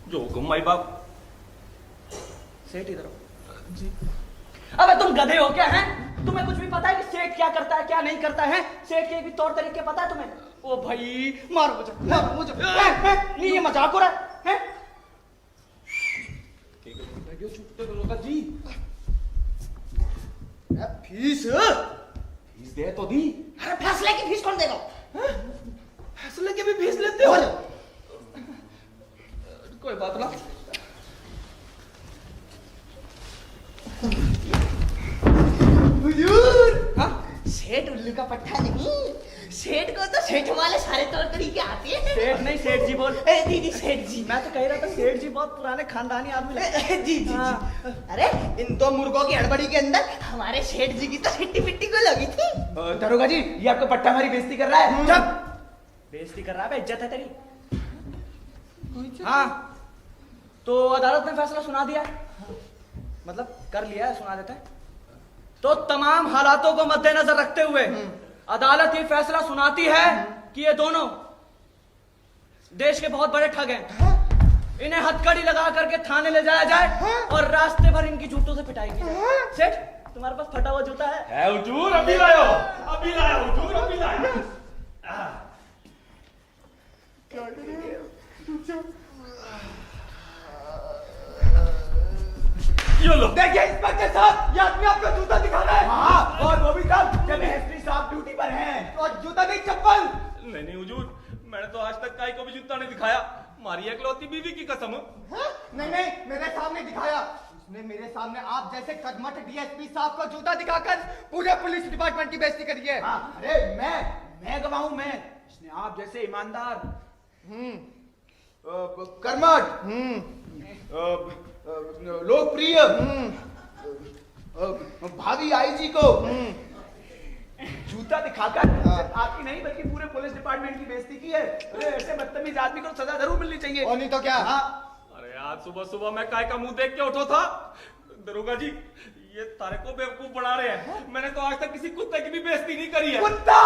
जो हुक्म माई बाप। सेठ इधर हो। जी। अबे तुम गधे हो क्या हैं? तुम्हें कुछ भी पता है कि सेठ क्या करता है क्या नहीं करता है? सेठ के भी तौर तरीके पता है तुम्हें? ओ भाई मारो मुझे। नहीं ये मजाक हो रहा है? दरोगा जी फीस फीस दे तो दी। अरे फैसले की फीस कौन देगा? फैसले की भी फीस लेते हो? कोई बात ना। हुजूर, हाँ? सेठ उल्लू का पट्टा नहीं, सेठ को तो सेठ वाले सारे तौर तरीके आते हैं। सेठ नहीं सेठ जी बोल। दीदी सेठ जी। मैं तो कह रहा था सेठ जी बहुत पुराने खानदानी आदमी लगते हैं। जी जी जी। अरे इन 2 मुर्गों की हड़बड़ी के अंदर हमारे सेठ जी की तो हिट्टी पिट्टी को लगी थी। दरोगा जी ये आपका पट्टा हमारी बेइज्जती कर रहा है। चुप। बेइज्जती कर रहा है, इज्जत है तेरी। हाँ तो अदालत ने फैसला सुना दिया है, मतलब कर लिया है, सुना देते हैं। तो तमाम हालातों को मद्देनजर रखते हुए अदालत ये फैसला सुनाती है कि ये दोनों देश के बहुत बड़े ठग हैं। इन्हें हथकड़ी लगा करके थाने ले जाया जाए और रास्ते भर इनकी जूतों से पिटाई की जाए। सेठ तुम्हारे पास फटा हुआ जूता है? हुजूर अभी लायो। अभी लायो हुजूर, अभी लायो। ये लो। देखिए इंस्पेक्टर साहब, ये आदमी आपका जूता दिखा रहा है। हाँ और वो भी तब जब एसपी साहब ड्यूटी पर हैं। और जूता नहीं चप्पल। नहीं हुजूर, मैंने तो आज तक काई को भी जूता नहीं दिखाया, मारी इकलौती बीवी की कसम। नहीं मेरे सामने दिखाया। उसने मेरे सामने आप जैसे कदमठ डीएसपी साहब को जूता दिखाकर पूरे पुलिस डिपार्टमेंट की बेइज्जती करी है। हाँ, अरे मैं गवाहूं मैं। इसने आप जैसे ईमानदार, कर्मठ, लोकप्रिय भावी आईजी को जूता दिखाकर सिर्फ आपकी नहीं बल्कि पूरे पुलिस डिपार्टमेंट की बेइज्जती की है। अरे ऐसे बदतमीज आदमी को सजा जरूर मिलनी चाहिए। और नहीं तो क्या। हाँ, अरे आज सुबह सुबह मैं काय का मुंह देख के उठो था। दरोगा जी, ये तारे को बेवकूफ बना रहे हैं। मैंने तो आज तक किसी कुत्ते की भी बेइज्जती नहीं करी है। कुत्ता!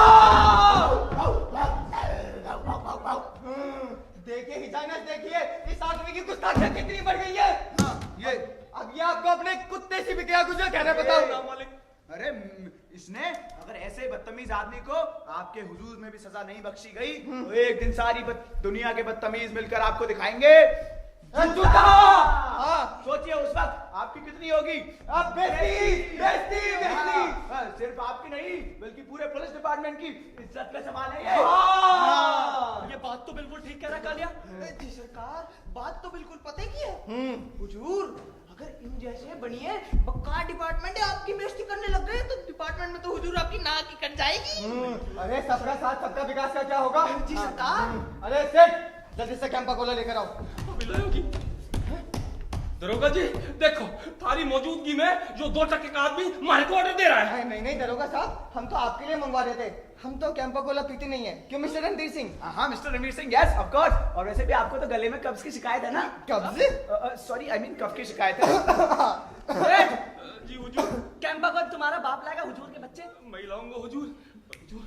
देखिए हिजाइनस, देखिए इस आदमी की गुस्ताखियां कितनी बढ़ गई है। ये अब ये आपको अपने कुत्ते से भी क्या गुजरा कहना बताओ। ना मालिक, अरे इसने अगर ऐसे बदतमीज आदमी को आपके हुजूर में भी सजा नहीं बख्शी गई तो एक दिन सारी दुनिया के बदतमीज मिलकर आपको दिखाएंगे जूता। सोचिए उस वक्त आपकी कितनी होगी। अब बेइज्जती बेइज्जती बेइज्जती। सिर्फ आपकी नहीं बल्कि पूरे पुलिस डिपार्टमेंट की इज्जत का सवाल है ये। ये बात तो बिल्कुल ठीक कह रहा कालिया। जी सरकार, बात तो बिल्कुल पते की है। हुजूर, अगर इन जैसे बनिए बक्का डिपार्टमेंट है आपकी बेइज्जती करने लग गए तो डिपार्टमेंट में तो हुजूर आपकी नाक ही कट जाएगी। अरे सबका साथ सबका विकास का क्या होगा। जी सरकार। अरे सेठ, जल्दी से कैंपा कोला लेकर आओ। बिल्कुल होगी। दरोगा जी देखो, थारी मौजूदगी में जो 2 टके का आदमी मारे को ऑर्डर दे रहा है। नहीं नहीं दरोगा साहब, हम तो आपके लिए मंगवा रहे थे। हम तो कैंपा कोला पीते नहीं है। क्यों मिस्टर रणधीर सिंह? हाँ mister Ranveer Singh, yes of course. और वैसे भी आपको तो गले में कब्ज की शिकायत है ना। कब्ज? सॉरी आई मीन कफ की शिकायत है। जी हुजूर, कैंपा को तुम्हारा बाप लाएगा हुजूर के बच्चे। मैं लाऊंगा हुजूर। पर हुजूर,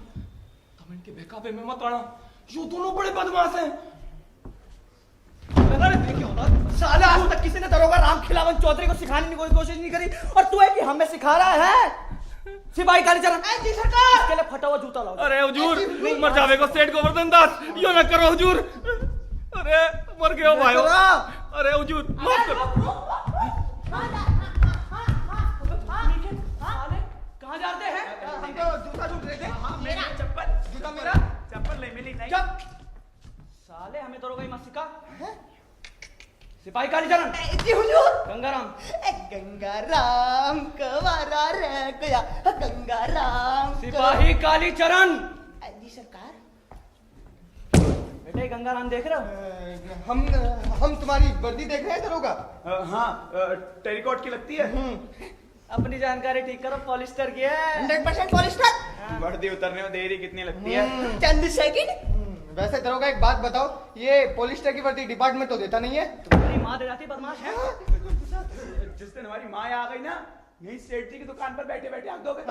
तुम इनके बेकाबे में मत आना। ये दोनों बड़े बदमाश हैं। अरे देखिए साला, आज तक किसी ने दरोगा राम खिलावन चौधरी को सिखाने की कोई कोशिश नहीं करी और तू है कि हमें सिखा रहा है। सिपाही कालीचरण, जी सरकार। इसके लिए फटा हुआ जूता लाओ। अरे हुजूर, मर जावे को सेठ गोवर्धन दास, यो न करो हुजूर। अरे मर गए हो भाई। अरे हुजूर माफ करो। कहाँ जाते हैं? हम तो जूता ढूंढ रहे थे। मेरा चप्पल, जूता मेरा। चप्पल नहीं मिली नहीं। साले हमें दरोगा ही मत सिखा। सिपाही कालीचरण, जी हुजूर। गंगाराम, गंगाराम कवारा रह गया, गंगाराम। सिपाही कालीचरण। जी सरकार। बेटे गंगाराम देख रहे हो? हम तुम्हारी वर्दी देख रहे हैं दरोगा। हाँ, टेरिकॉट की लगती है। अपनी जानकारी ठीक करो, पॉलिस्टर की है। 100% पॉलिस्टर। वर्दी उतरने में देरी कितनी लगती है? चंद सेकंड। वैसे दरोगा एक बात बताओ, ये पॉलिस्टर की वर्दी डिपार्टमेंट तो देता नहीं है। तुम्हारी माँ दे जाती बदमाश है। जिस दिन हमारी माँ आ गई ना, यही सेठ जी की दुकान पर बैठे बैठे आग दोगे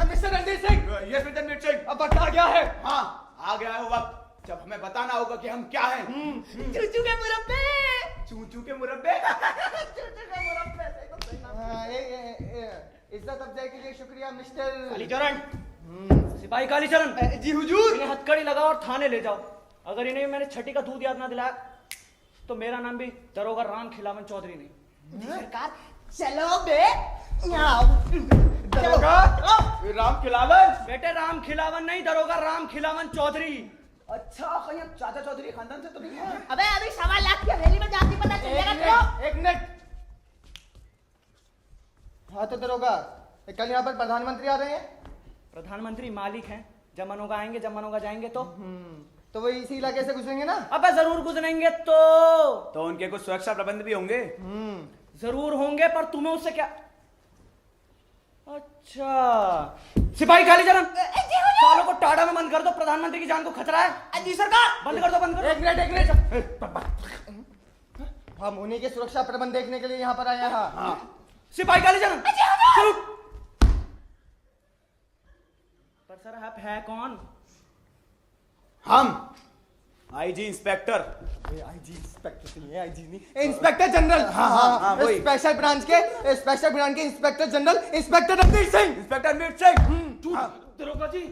mister Randhir Singh, yes mister Ranveer Singh. अब वक्त आ गया है। हाँ, आ गया है वो वक्त जब हमें बताना होगा कि हम क्या हैं। चूचू के मुरब्बे। चूचू के मुरब्बे। चूचू के मुरब्बे। इज्जत अफजाई के लिए शुक्रिया मिस्टर कालीचरण, सिपाही कालीचरण। जी हुजूर। इन्हें हथकड़ी लगाओ और थाने ले जाओ। अगर इन्हें मैंने छठी का दूध याद ना दिलाया तो मेरा नाम भी दरोगा राम खिलावन चौधरी नहीं। जी सरकार। चलो बे। दरोगा राम खिलावन। बेटे राम खिलावन नहीं, दरोगा राम खिलावन चौधरी। अच्छा, कहीं चाचा चौधरी खानदान से तो नहीं है? अबे अभी 1.25 लाख की हवेली में जाती पता चलेगा तो। एक मिनट। हाँ तो दरोगा, कल यहाँ पर प्रधानमंत्री आ रहे हैं। प्रधानमंत्री मालिक हैं, जब मनोगा आएंगे जब मनोगा जाएंगे तो वो इसी इलाके से गुजरेंगे ना। अबे जरूर गुजरेंगे तो उनके कुछ सुरक्षा प्रबंध भी होंगे। जरूर होंगे, पर तुम्हें उससे क्या। अच्छा सिपाही कालीचरण, सालों को टाड़ा में बंद कर दो, प्रधानमंत्री की जान को खतरा है। जी सरकार। बंद कर दो, बंद कर दो। एक मिनट। हम उन्हीं के सुरक्षा प्रबंध देखने के लिए यहाँ पर आए हैं। हाँ। सिपाही कालीचरण, चलो। पर सर आप है कौन? हम आईजी इंस्पेक्टर। आईजी इंस्पेक्टर नहीं है, आईजी नहीं, इंस्पेक्टर जनरल। हाँ, वही। स्पेशल ब्रांच के inspector general inspector Randhir Singh. Inspector Ranveer Singh. झूठ। दरोगा जी, ये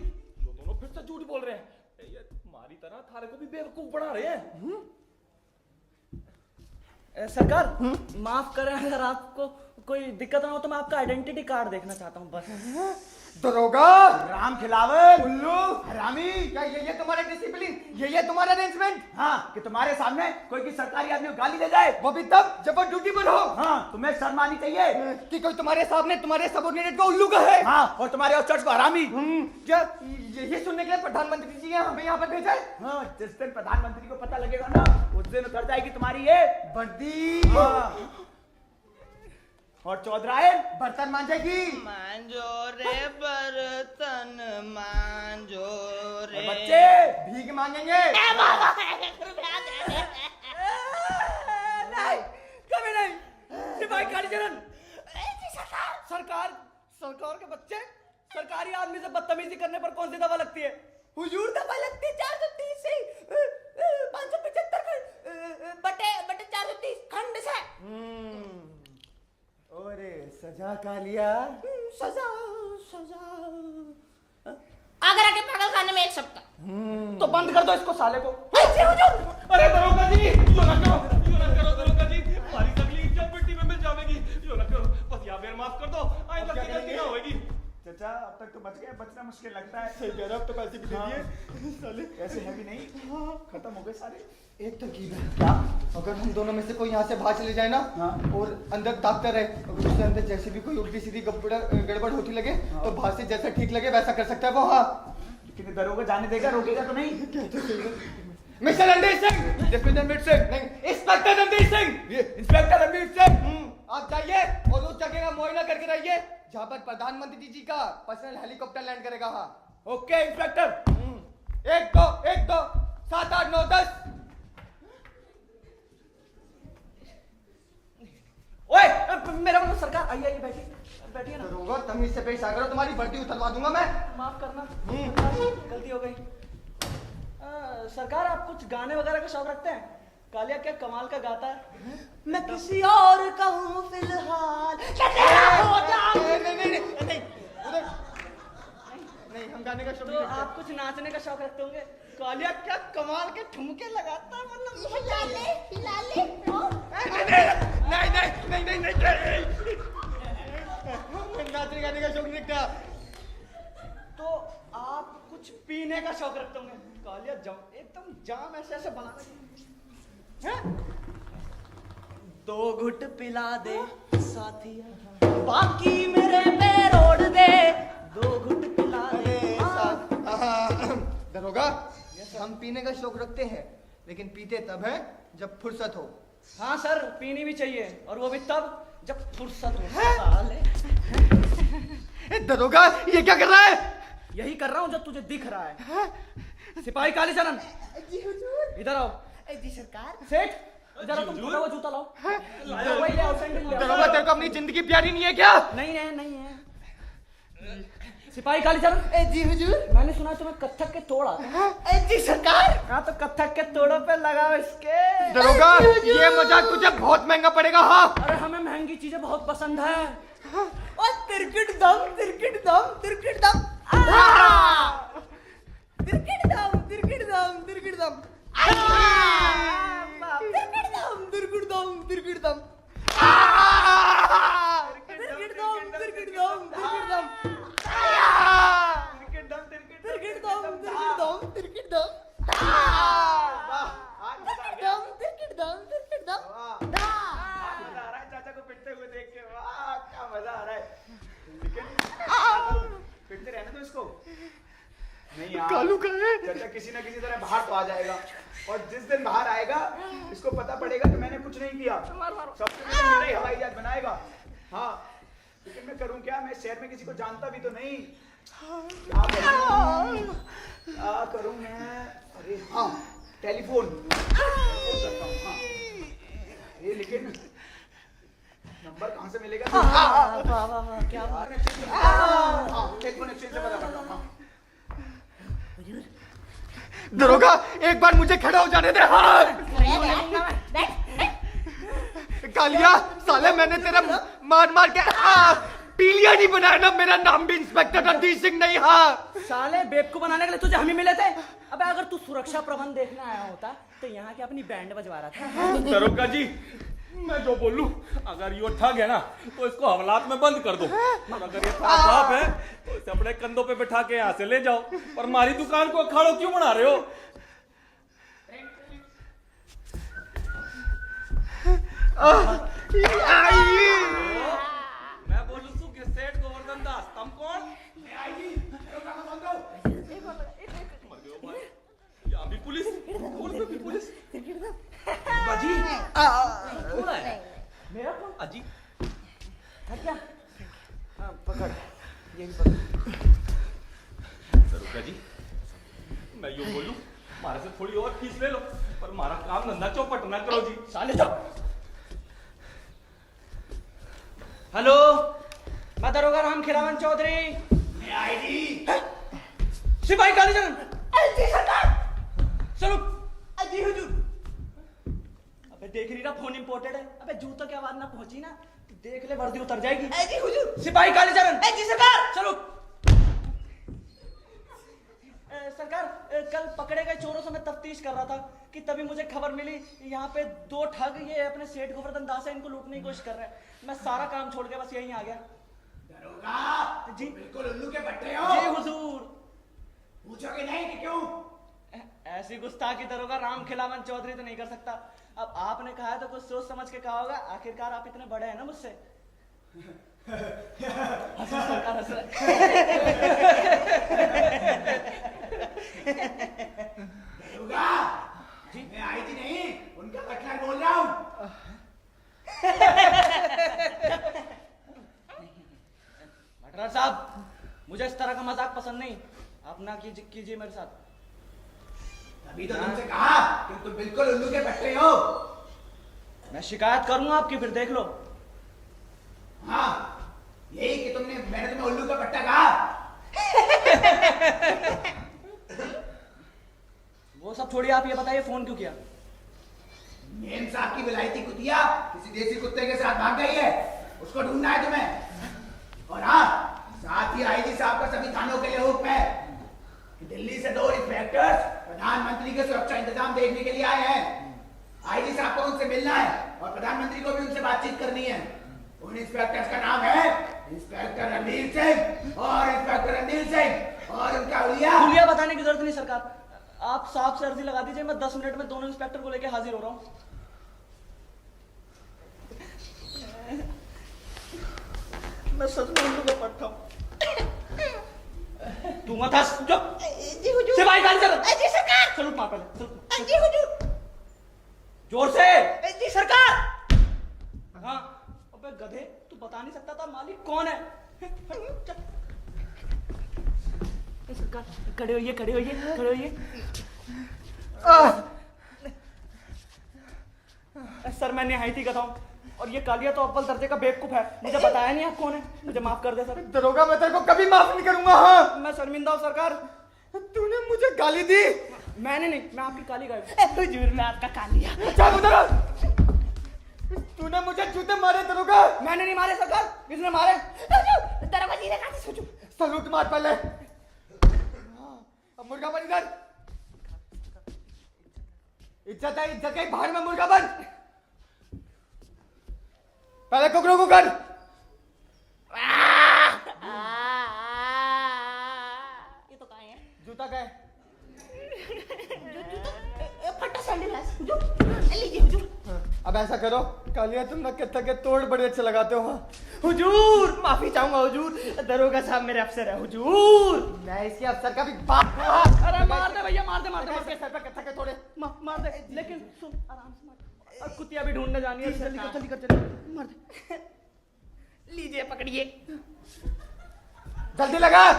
दोनों फिर से झूठ बोल रहे हैं। ये हमारी तरह थारे को भी बेवकूफ बना रहे हैं। सरकार माफ करें, अगर आपको कोई दिक्कत ना हो तो मैं आपका आइडेंटिटी कार्ड देखना चाहता हूँ बस। दरोगा, राम खिलावन, उल्लू, हरामी। क्या ये तुम्हारा डिसिप्लिन, ये तुम्हारा अरेंजमेंट? हाँ, कि तुम्हारे सामने कोई की सरकारी आदमी को गाली दे जाए, वो भी तब जब वो ड्यूटी पर हो। हाँ, तुम्हें शर्म आनी चाहिए कि कोई तुम्हारे सामने तुम्हारे सबऑर्डिनेट को उल्लू कहे। हाँ, और तुम्हारे और चर्च को हरामी। क्या ये सुनने के लिए प्रधानमंत्री जी हमें यहाँ पर भेजा है? हाँ, जिस दिन प्रधानमंत्री को पता लगेगा ना, उस दिन उतर जाएगी तुम्हारी ये वर्दी। हाँ। और चौधरायन बर्तन मांजेगी। मांजो रे बर्तन मांजो रे। बच्चे भीख मांगेंगे। नहीं, कभी नहीं। सिपाही कालीचरण, सरकार के बच्चे सरकारी आदमी से बदतमीजी करने पर कौन सी दवा लगती है? हुजूर दवा लगती है 430 से 575 बटे 430 खंड से। ओरे सजा कालिया। सजा आगरा के पागल खाने में 1 सप्ताह। तो बंद कर दो इसको साले को। अरे दरोगा जी, यो ना करो दरोगा जी, हमारी तकलीफ जब मिट्टी में मिल जाएगी। यो ना करो, बस या फिर माफ कर दो, आइंदा की गलती ना होगी। चाचा, अब तक तो बच गए, बचना मुश्किल लगता है। सही कह रहा, अब तो पैसे भी दे दिए। साले ऐसे है भी नहीं, खत्म हो गए सारे। एक तरकीब है। क्या? अगर हम दोनों में से कोई यहाँ से बाहर चले जाए ना, हाँ। और अंदर ताकता रहे, अगर उसके अंदर जैसे भी कोई उल्टी सीधी गड़बड़ होती लगे, हाँ। तो बाहर से जैसा ठीक लगे वैसा कर सकता है वो। हाँ, लेकिन दरोगा जाने देगा, रोकेगा तो नहीं? मिस्टर रणधीर सिंह, डिस्ट्रिक्ट रणधीर सिंह, नहीं इंस्पेक्टर रणधीर सिंह, ये इंस्पेक्टर रणधीर सिंह, आप जाइए और उस जगह का मुआयना करके रहिए जहाँ पर प्रधानमंत्री जी का पर्सनल हेलीकॉप्टर लैंड करेगा। हाँ, ओके इंस्पेक्टर। 1 2 7 8 9 10। ओए, मेरा मतलब सरकार, आइए बैठिए ना। दरोगा, तमीज से पेश आ करो, तुम्हारी वर्दी उतरवा दूंगा मैं। माफ करना, गलती हो गई। सरकार, आप कुछ गाने वगैरह का शौक रखते हैं? कालिया क्या कमाल का गाता है। मैं किसी और का हूँ फिलहाल। नहीं, हम गाने का शौक तो नहीं रखते। आप कुछ नाचने का शौक रखते होंगे। कालिया क्या कमाल के ठुमके लगाता है, मतलब नहीं, नाचने गाने का शौक नहीं रखता। तो आप कुछ पीने का शौक रखते होंगे। कालिया एकदम जाम ऐसे बना हैं? 2 घुट पिला दे साथिया, बाकी मेरे पे रोड दे। 2 घुट पिला दे। दरोगा, हम पीने का शौक रखते हैं, लेकिन पीते तब है जब फुर्सत हो। हाँ सर, पीनी भी चाहिए, और वो भी तब जब फुर्सत हो। साले, दरोगा, ये क्या कर रहा है? यही कर रहा हूँ जो तुझे दिख रहा है। सिपाही कालीचरण, जी हुजूर। इधर आओ। जी सरकार। सेठ, इधर आओ, तुम टूटा हुआ जूता लाओ। वही ले आओ, सैंडल ले आओ। दरोगा, तेरे को अपनी जिंदगी प्यारी नहीं है क्या? नहीं है। सिपाही कालीचरण, जी हुजूर। मैंने सुना है तुम्हें कत्थक के तोड़ आते हैं। जी सरकार। हाँ, तो कत्थक के तोड़ों पे लगाओ इसके। दरोगा, ये मजाक तुझे बहुत महंगा पड़ेगा। हाँ, अरे हमें महंगी चीजें बहुत पसंद है। और तिरकिट दम तिरकिट दम तिरकिट दम तिरकिट दम तिरकिट दम तिरकिट दम तिरकिट दम तिरकिट दम तिरकिट दम तिरकिट दम तिरकिट दम तिरकिट दम तिरकिट दम तिरकिट दम तिरकिट दम तिरकिट दम तिरकिट दम मजा आ रहा है चाचा को पिटते हुए देख के। वाह, क्या मजा आ रहा है। लेकिन पिटते रहने दो इसको। नहीं यार, कालू का है। चाचा किसी ना किसी तरह बाहर तो आ जाएगा, और जिस दिन बाहर आएगा इसको पता पड़ेगा कि मैंने कुछ नहीं किया, सबसे पहले मेरा ही हवाई जहाज बनाएगा। हाँ, लेकिन मैं करूं क्या? मैं शहर में किसी को जानता भी तो नहीं। क्या करूं मैं? अरे हाँ, टेलीफोन करता हूं। हाँ, ये लेकिन नंबर कहाँ से मिलेगा? क्या बात है। टेलीफोन एक्सचेंज से पता करता हूं। दरोगा, एक बार मुझे खड़ा हो जाने दे। हाँ, कालिया, साले मैंने तेरा मार मार के पीलिया नहीं बनाया ना। मेरा नाम भी इंस्पेक्टर रणधीर सिंह नहीं। हाँ, साले, बेवकूफ बनाने के लिए तुझे हम ही मिले थे। अबे अगर तू सुरक्षा प्रबंध देखने आया होता तो यहाँ के अपनी बैंड बजवा रहा था। दरोगा जी, मैं जो बोलूं, अगर ये ठग है ना तो इसको हवालात में बंद कर दो, और अगर ये ठग बाप है तो इसे अपने कंधों पे बिठा के यहाँ से ले जाओ। और हमारी दुकान को अखाड़ो क्यों बना रहे हो? मैं बोलूं तू कि सेठ गोवर्धन दास, तुम कौन? यहाँ भी पुलिस, और भी पुलिस। बाजी कौन है? मेरा फोन अजी है क्या? हाँ पकड़, यही पकड़। दरोगा जी, मैं यूं बोलूं, हमारे से थोड़ी और फीस ले लो, पर हमारा काम धंधा चौपट ना करो जी। साले जाओ। हेलो, मैं दरोगा राम खिलावन चौधरी। सिपाही कालीचरण। जी सरकार। चलो। जी हुजूर। अबे देख रही ना, फोन इंपोर्टेड है। अबे जूतों की आवाज ना पहुंची ना, देख ले वर्दी उतर जाएगी। जी हुजूर। सिपाही कालीचरण। जी सरकार। चलो। सरकार, कल पकड़े गए चोरों से मैं तफ्तीश कर रहा था कि तभी मुझे खबर मिली यहाँ पे 2 ठग ये अपने सेठ गोवर्धन दास है, इनको लूटने की कोशिश कर रहे हैं। मैं सारा काम छोड़ के बस यहीं आ गया। दरोगा जी बिल्कुल उल्लू के पट्टे हो। जी हुजूर। पूछोगे नहीं कि क्यों? ऐसी गुस्ताखी दरोगा राम खिलावन चौधरी तो नहीं कर सकता। अब आपने कहा है तो कुछ सोच समझ के कहा होगा, आखिरकार आप इतने बड़े हैं ना मुझसे। सरकार हंस रहा दरोगा जी, मैं आई थी नहीं, उनका बटलर बोल रहा हूँ। भटरा साहब, मुझे इस तरह का मजाक पसंद नहीं। आप ना कीजिए मेरे साथ। तभी तो तुमसे कहा कि तुम बिल्कुल उल्लू के पट्टे हो। मैं शिकायत करूंगा आपकी, फिर देख लो। हाँ, यही कि मैंने तुम्हें उल्लू का पट्टा कहा। वो सब छोड़िए, आप ये बताइए फोन क्यों किया? मेम साहब की विलायती कुतिया किसी देसी कुत्ते के साथ भाग गई है, उसको ढूंढना है तुम्हें। और हाँ, साथ ही आईजी साहब का सभी थानों के लिए हुक्म है कि दिल्ली से 2 इंस्पेक्टर्स प्रधानमंत्री के सुरक्षा इंतजाम देखने के लिए आए हैं। आईजी साहब को उनसे मिलना है और प्रधानमंत्री को भी उनसे बातचीत करनी है। उन इंस्पेक्टर्स का नाम है इंस्पेक्टर रणवीर सिंह और इंस्पेक्टर रणवीर सिंह और उनका हुलिया बताने की जरूरत नहीं सरकार। आप साहब से अर्जी लगा दीजिए, मैं 10 मिनट में दोनों इंस्पेक्टर को लेकर हाजिर हो रहा हूँ। मैं सच में उनको पट्टा हूँ। तू मत हंस, जो जी हुजूर। सिपाही कालीचरण। जी सरकार। सलूट मार पहले, सलूट। जी हुजूर। जोर से। जी सरकार। हाँ, अबे गधे, तू बता नहीं सकता था मालिक कौन है? चल। सरकार, खड़े होइए, खड़े होइए, खड़े होइए। सर, मैं निहायती गधा हूँ और ये कालिया तो अव्वल दर्जे का बेवकूफ है। मुझे बताया नहीं आप कौन है, मुझे माफ कर दे सर। दरोगा, मैं तेरे को कभी माफ नहीं करूंगा। हाँ, मैं शर्मिंदा हूँ सरकार। तूने मुझे गाली दी। मैंने नहीं, मैं आपकी काली गाय। हुजूर, मैं आपका कालिया। अच्छा उधर। तूने मुझे जूते मारे दरोगा। मैंने नहीं मारे सरकार, किसने मारे? दरोगा जी ने कहा था सोचो। सलूट मार पहले। अब मुर्गा बन इधर। इज्जत है, इज्जत है, बाहर में मुर्गा बन। पहले कुकरों को कर। ये तो कहाँ है? जूता का है। फटा सैंडल है हुजूर। लीजिए हुजूर। अब ऐसा करो, कालिया तुम ना कितना के तोड़ बड़े अच्छे लगाते हो। हुजूर, माफी चाहूंगा हुजूर। दरोगा साहब मेरे अफसर है हुजूर। मैं इसके अफसर का भी बाप। अरे मार दे भैया, मार दे, मार दे, मार दे। सर पे कितना के तोड़े। मार दे, लेकिन सुन, आराम से मार। अब कुतिया भी ढूंढने जानी है, जल्दी कर, जल्दी कर, जल्दी मार दे। लीजिए पकड़िए। जल्दी लगा।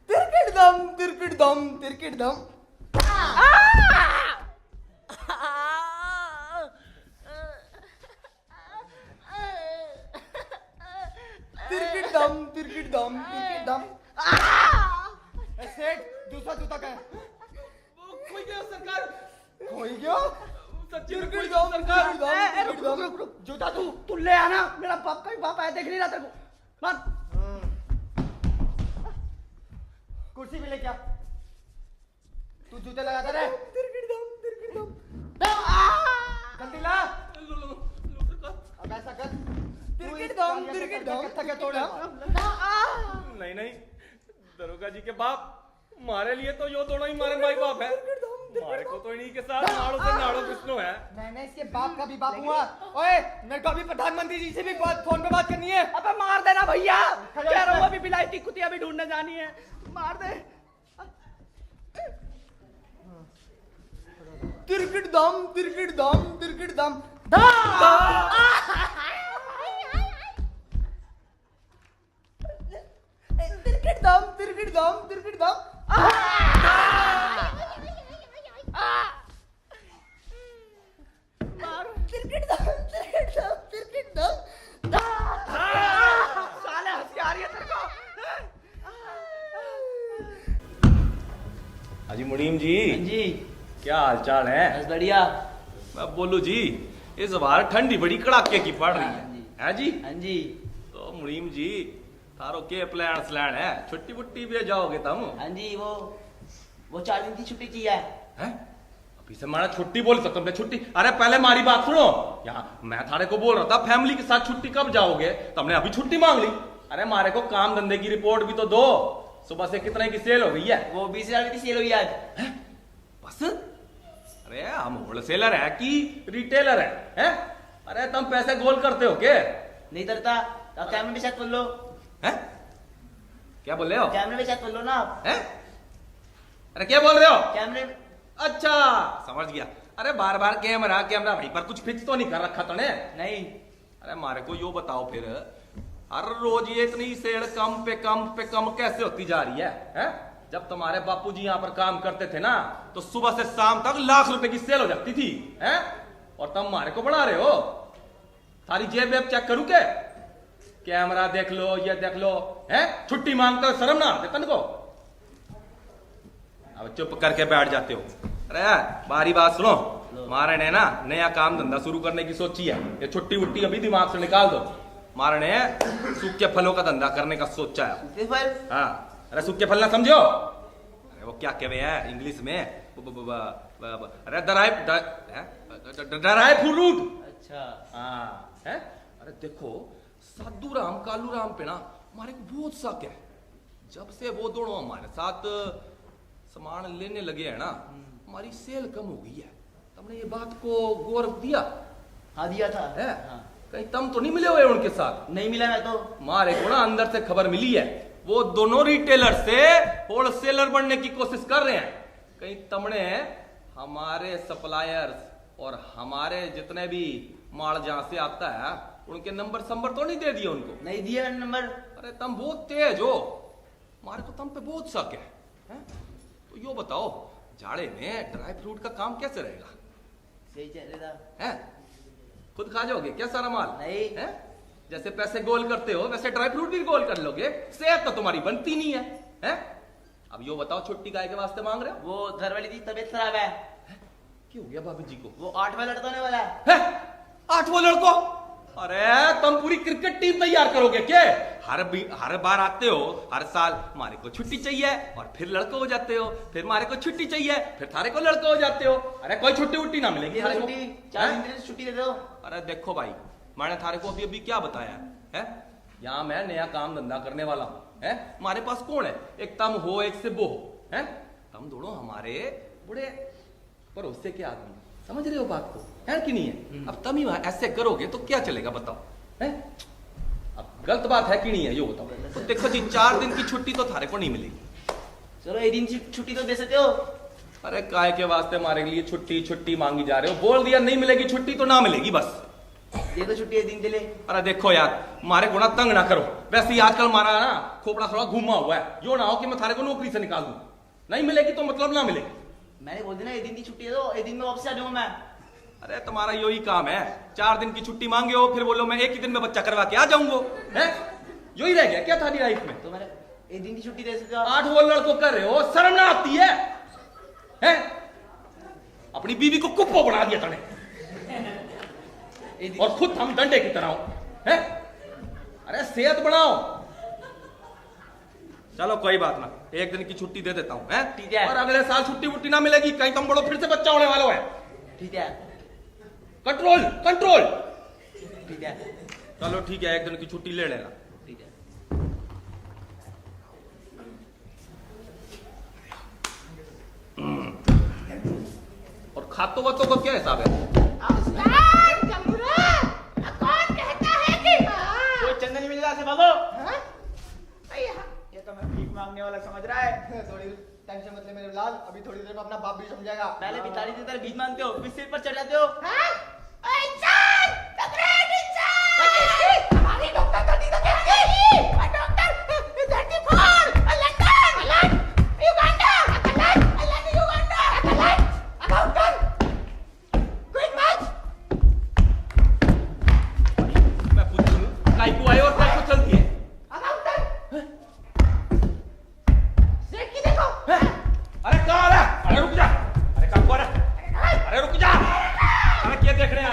तिरकिट दम, तिरकिट दम, तिरकिट दम। तिरकिट दम, तिरकिट दम, तिरकिट दम। सेठ, दूसरा जूता का है। कोई गया सरकार। खोई गया। सच्ची में तिरकिट कोई दम, सरकार। तिरकिट दम, तिरकिट दम। रुक। जूता तू। तू ले आना, मेरा बाप का भी बाप आया, देख नहीं रहा तेरे को। मार। कुर्सी भी ले क्या? तू जूते लगाता रहे। तिरकिट दम, तिरकिट दम। जल्दी ला। थके तोड़े नहीं नहीं, दरोगा जी के बाप, मारे लिए तो यो दोनों ही मारे माई बाप है। मारे को तो इन्हीं के साथ नाड़ो से नाड़ो विष्णु है। मैंने इसके बाप का भी बाप हुआ। ओए, मेरे को अभी प्रधानमंत्री जी से भी फोन पे बात करनी है। अबे मार देना भैया, कह रहा हूँ अभी बिलायती कुतिया भी ढूंढने जानी है, मार दे। तिरकिट दम, तिरकिट दम, तिरकिट दम। तिरकिट दम, तिरकिट दम, तिरकिट दम। तिरकिट दम, तिरकिट दम, तिरकिट दम। साले हंसी आ रही है तेरे को। हाजी मुनीम जी, जी क्या हाल चाल है? बस बढ़िया। मैं बोलू जी, इस बार ठंडी बड़ी कड़ाके की पड़ रही है जी? हाँ जी तो मुनीम जी, तारो के प्लान स्लैन है? छुट्टी बुट्टी पे जाओगे तुम? हाँ जी, वो 4 दिन की छुट्टी चाहिए। हैं? अभी से मारा छुट्टी बोल सकता तुमने छुट्टी? अरे पहले हमारी बात सुनो। यहाँ मैं थारे को बोल रहा था फैमिली के साथ छुट्टी कब जाओगे, तुमने अभी छुट्टी मांग ली। अरे मारे को काम धंधे की रिपोर्ट भी तो दो। सुबह से कितने की सेल हो गई है? वो 20,000 की सेल हुई आज। बस? अरे हम होलसेलर है कि रिटेलर है? अरे तुम पैसे गोल करते हो क्या? नहीं करता तो आप कैमरे में चेक कर लो। हैं? क्या बोल रहे हो? कैमरे में चेक कर लो ना आप। हैं? अरे क्या बोल रहे हो? कैमरे में। अच्छा समझ गया। अरे बार बार कैमरा कैमरा भाई पर कुछ फिक्स तो नहीं कर रखा तूने? नहीं। अरे मारे को यो बताओ फिर, हर रोज ये इतनी सेल कम पे कम पे कम कैसे होती जा रही है? हैं? जब तुम्हारे बापूजी यहाँ पर काम करते थे ना, तो सुबह से शाम तक लाख रुपए की सेल हो जाती थी। हैं? और तुम मारे को बढ़ा रहे हो। सारी जेब वेब चेक करूं क्या? कैमरा देख लो, ये देख लो। हैं? छुट्टी मांगते हो, शर्म ना आते तुमको? अब चुप करके बैठ जाते हो। अरे बारी बात सुनो, मारे ने ना नया काम धंधा शुरू करने की सोची है। ये छुट्टी उट्टी अभी दिमाग से निकाल दो। मारे ने सूखे फलों का धंधा करने का सोचा है। हाँ, अरे सूखे फल ना समझो? अरे वो क्या कहवे है इंग्लिश में? अरे ड्राई फ्रूट। अच्छा। हाँ है? अरे देखो साधु राम कालू राम पे ना हमारे को बहुत शक है। जब से वो दोनों हमारे साथ सामान लेने लगे हैं ना, हमारी सेल कम हो गई है। तुमने ये बात को गौर दिया? हाँ दिया था। है? हाँ। कहीं तुम तो नहीं मिले हुए उनके साथ? नहीं मिला मैं तो। हमारे को ना अंदर से खबर मिली है, वो दोनों रिटेलर से होलसेलर बनने की कोशिश कर रहे हैं। कहीं तुमने हमारे सप्लायर्स और हमारे जितने भी माल जहां से आता है उनके नंबर तो नहीं दे दिए उनको? नहीं दिया नंबर। अरे तुम बहुत तेज हो, हमारे को तुम पे बहुत शक है? तो यो बताओ, जाड़े में ड्राई फ्रूट का काम कैसे रहेगा? सही चल रहा था। हैं? खुद खा जाओगे क्या सारा माल? नहीं। हैं? जैसे पैसे गोल करते हो वैसे ड्राई फ्रूट भी गोल कर लोगे। सेहत तो तुम्हारी बनती नहीं है। हैं? अब यो बताओ, छुट्टी काहे के वास्ते मांग रहे हो? वो घर वाली की तबीयत खराब है। क्यों हो गया भाभी जी को? वो 8वां लड़का होने वाला है। हैं? 8वां लड़को? अरे तुम पूरी क्रिकेट टीम तैयार करोगे क्या? हर बार आते हो, हर साल हमारे को छुट्टी चाहिए और फिर लड़को हो जाते हो, फिर हमारे को छुट्टी चाहिए फिर थारे को लड़को हो जाते हो। अरे कोई छुट्टी उट्टी ना मिलेगी थारे को? 4 दिन की छुट्टी दे दो। अरे देखो भाई, मैंने थारे को अभी क्या बताया है? यहाँ मैं नया काम धंधा करने वाला हूँ। हमारे पास कौन है? एक तुम हो, एक सिब्बो हो। हैं? तुम दोनों हमारे बड़े भरोसे के आदमी, समझ रहे हो बात को? है कि नहीं है? अब तुम ही ऐसे करोगे तो क्या चलेगा बताओ? हैं? अब गलत बात है कि नहीं है, यो बताओ। तो देखो जी, 4 दिन की छुट्टी तो थारे को नहीं मिलेगी। चलो 1 दिन की छुट्टी तो दे सकते हो। अरे काय के वास्ते हमारे लिए छुट्टी मांगी जा रहे हो? बोल दिया नहीं मिलेगी छुट्टी तो ना मिलेगी बस। दे दो छुट्टी 1 दिन के लिए। अरे देखो यार, हमारे को ना तंग ना करो। वैसे ही आजकल हमारा ना खोपड़ा थोड़ा घूमा हुआ है। यो ना हो कि मैं थारे को नौकरी से निकाल दूं। नहीं मिलेगी तो मतलब ना मिलेगी। मैंने बोल दिया ना 1 दिन की छुट्टी दे दो, 1 दिन में वापस आ जाऊंगा मैं। अरे तुम्हारा यही काम है, 4 दिन की छुट्टी मांगे हो फिर बोलो मैं 1 ही दिन में बच्चा करवा के आ जाऊंगा। हैं? यही रह गया क्या थारी लाइफ में? तो मैंने 1 दिन की छुट्टी दे सकते हो। 8 वो लड़को कर रहे हो, शर्म ना आती है? हैं? अपनी बीवी को कुप्पो बना दिया तूने और खुद हम डंडे की तरह हो। हैं? अरे सेहत बनाओ। चलो कोई बात ना, 1 दिन की छुट्टी दे देता हूँ। ठीक है। और अगले साल छुट्टी वुट्टी ना मिलेगी, कहीं तुम बड़ो फिर से बच्चा होने वाला है। ठीक है। Control control. ठीक है। चलो ठीक है, एक दिन की छुट्टी ले लेना। ठीक है। और खातों वातों का क्या हिसाब है? कोई चंदा नहीं मिल रहा से भागो। ये तो मैं भीख मांगने वाला समझ रहा है। थोड़ी टेंशन मत ले मेरे लाल, अभी थोड़ी देर में अपना बाप भी समझेगा। पहले भिखारी की तरह भीख मांगते हो, फिर सिर पर चढ़ जाते हो। मैं पूछूं काई को आए और काई को चल दिए? अरे कहाँ आ रहा है? अरे रुक जा। अरे कहाँ को आ रहा है? अरे रुक जा। अरे क्या देख रहे हैं?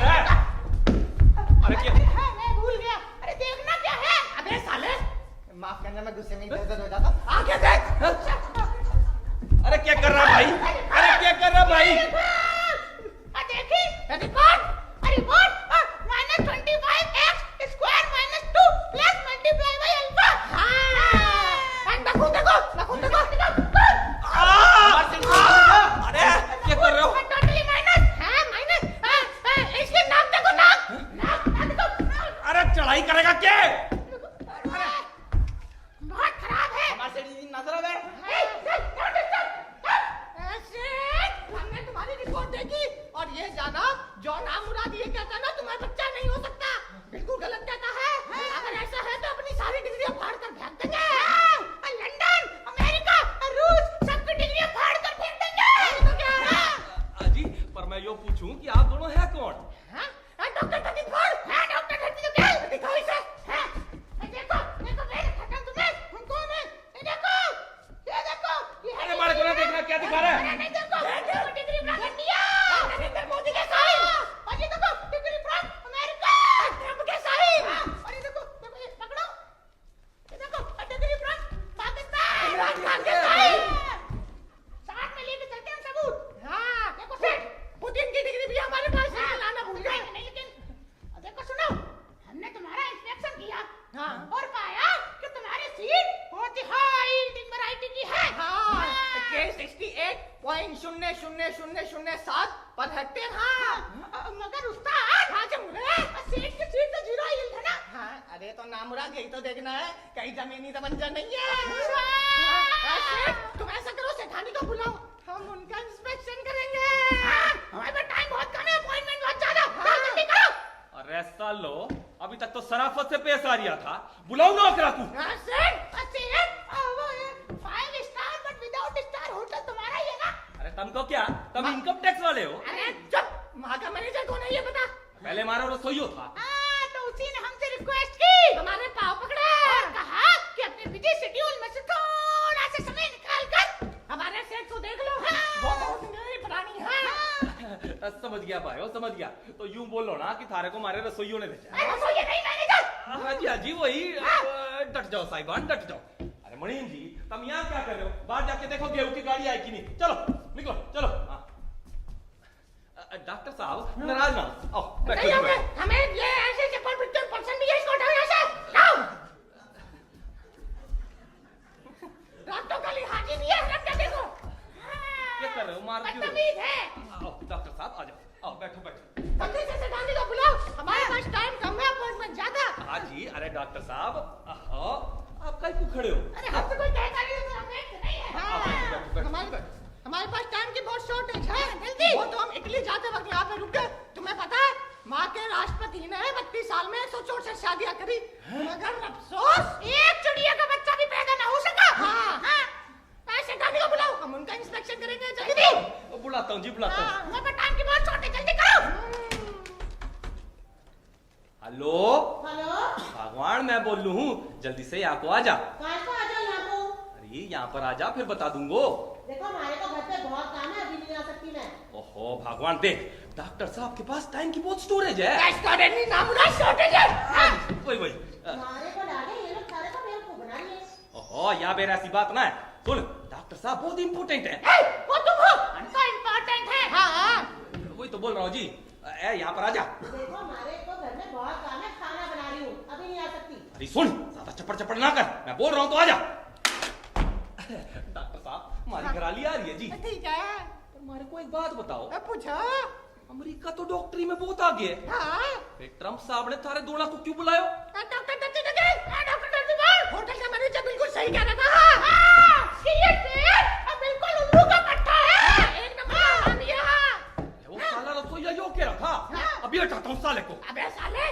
अरे क्या? माफ करना, मैं गुस्से में इधर हो जाता। आगे देख। अरे क्या कर रहा है भाई? अरे क्या कर रहा है भाई? अरे क्या कर रहे हो? अरे चढ़ाई करेगा क्या? हमारे से नजर आ गए। हमने तुम्हारी रिपोर्ट देखी और ये जाना जो नाम मुराद ये कहता ना तुम्हारा बच्चा नहीं हो सकता, बिल्कुल गलत कहता है। अगर ऐसा है तो अपनी सारी डिग्रियां फाड़ कर फेंक देंगे। लंदन, अमेरिका, रूस सबकी डिग्रियां फाड़ कर फेंक देंगे। तो क्या है? अजी पर मैं यो पूछूं कि आप दोनों हैं कौन? हाँ? डॉक्टर तकिन फोड़ है, डॉक्टर तकिन क्या दिखाओ इसे। हाँ? देखो देखो मेरे खत्म तुम्हें हम कौन है? ये देखो ये अरे मारे को ना देखना क्या दिखा रहा है? नहीं देखो डिग्री प्राप्त किया नरेंद्र मोदी के साइन, और ये देखो डिग्री प्राप्त अमेरिका ट्रंप के साइन, और ये देखो ये पकड़ो, ये देखो डिग्री प्राप्त पाकिस्तान इमरान खान के साइन। साथ में लेके चलते हैं सबूत। हाँ देखो सेठ, पुतिन की डिग्री भी हमारे पास है, लाना भूल गए। नहीं लेकिन देखो सुनो, हमने तुम्हारा इंस्पेक्शन किया और पाया कि तुम्हारी सीट बहुत ही हाई वैरायटी की है। K68.00007 per hectare. हाँ मगर उस्ताद सीट की सीट तो 0 हिल है ना। हाँ अरे तो नामुराद यही तो देखना है, कहीं जमीनी तो बंजर नहीं है। तुम ऐसा करो सेठानी को बुलाओ, हम उनका इंस्पेक्शन करेंगे। हमारे पास टाइम बहुत कम है, अपॉइंटमेंट बहुत ज्यादा, जल्दी करो। अरे सालो अभी तक तो सराफत से पेश आ रहा था, बुलाऊंगा ओकरा को। 5 star but without star hotel तुम्हारा ही है ना? अरे तुमको क्या, तुम इनकम टैक्स वाले हो? अरे चुप, वहाँ का मैनेजर कौन है ये बता। पहले हमारा रसोइयो था। तो उसी ने हमसे रिक्वेस्ट की, हमारे पाँव पकड़े और कहा कि अपने बिजी शेड्यूल में से थोड़ा सा समय निकाल कर हमारे सेठ को देख लो। वो बहुत नई पुरानी है। समझ गया भाई, वो समझ गया। तो यूं बोलो ना कि थारे को हमारे रसोइयों ने भेजा। रसोई नहीं मैनेजर। हाँ जी हाँ जी वही। डट जाओ साहिबान डट जाओ। अरे मणिन जी तुम यहाँ क्या कर रहे हो? बाहर जाके देखो गेहूं की गाड़ी आई कि नहीं। चलो निकलो चलो। डॉक्टर साहब नाराज ना आओ, बैठो बैठो। हमें ये ऐसे चप्पल पिक्चर पसंद नहीं है, इसको हटाओ यहाँ से। आओ। रातों का लिहाज ही नहीं है, रख के देखो। क्या कर रहे हो? मार क्यों? बदतमीज है। आओ डॉक्टर साहब आ जाओ, आओ बैठो बैठो। जल्दी से सेठानी को बुलाओ, हमारे पास टाइम कम है, अपॉइंटमेंट ज्यादा। हाँ जी। अरे डॉक्टर साहब आप कहीं क्यों खड़े हो? अरे हमसे कोई कहता नहीं है, हमें नहीं है। हाँ, हमारे पास टाइम की बहुत शॉर्टेज है, जल्दी। वो तो हम इटली जाते वक्त यहाँ पे रुक गए। तुम्हें पता है माँ के राष्ट्रपति ने 32 साल में 164 शादियां करी, मगर अफसोस एक चिड़िया का बच्चा भी पैदा ना हो सका। हाँ ऐसे गाड़ी को बुलाओ, हम उनका इंस्पेक्शन करेंगे, जल्दी। बुलाता हूँ जी बुलाता हूँ। हमारे पास टाइम की बहुत शॉर्टेज, जल्दी करो। हेलो हेलो भगवान मैं बोल लू हूँ, जल्दी से यहाँ को आ जा। कहाँ को आ जाओ यहाँ को? अरे यहाँ पर आ जा फिर बता दूंगो। देखो हमारे को घर पे बहुत काम है, अभी नहीं आ सकती मैं। ओहो भगवान देख, डॉक्टर साहब के पास टाइम की बहुत स्टोरेज है। शॉर्टेज है। वही वही। हमारे को डाले ये लोग सारे को बेवकूफ बना लिए। ओहो यहाँ बेर ऐसी बात ना है। सुन डॉक्टर साहब बहुत इम्पोर्टेंट है। वो तुम हो, उनका इम्पोर्टेंट है। हाँ वही तो बोल रहा हूँ जी। यहाँ पर आ जा। देखो हमारे को घर में बहुत काम है, खाना बना रही हूँ। अरे सुन, ज्यादा चपड़ चपड़ ना कर, मैं बोल रहा हूं तो आजा। डॉक्टर साहब, हमारी घराली आ रही है जी। ठीक है, पर हमारे को एक बात बताओ, पूछो। अमेरिका तो डॉक्टरी में बहुत आगे है, हाँ, फिर ट्रम्प साहब ने थारे दोनों को क्यों बुलायो? डॉक्टर होटल का मैनेजर बिल्कुल सही कह रहा था। हाँ, ये शेर बिल्कुल उल्लू का पट्टा है, एक नंबर आदमी है। वो साला रसोईया यो कह रहा था, अभी हटाता हूँ साले को। अबे साले,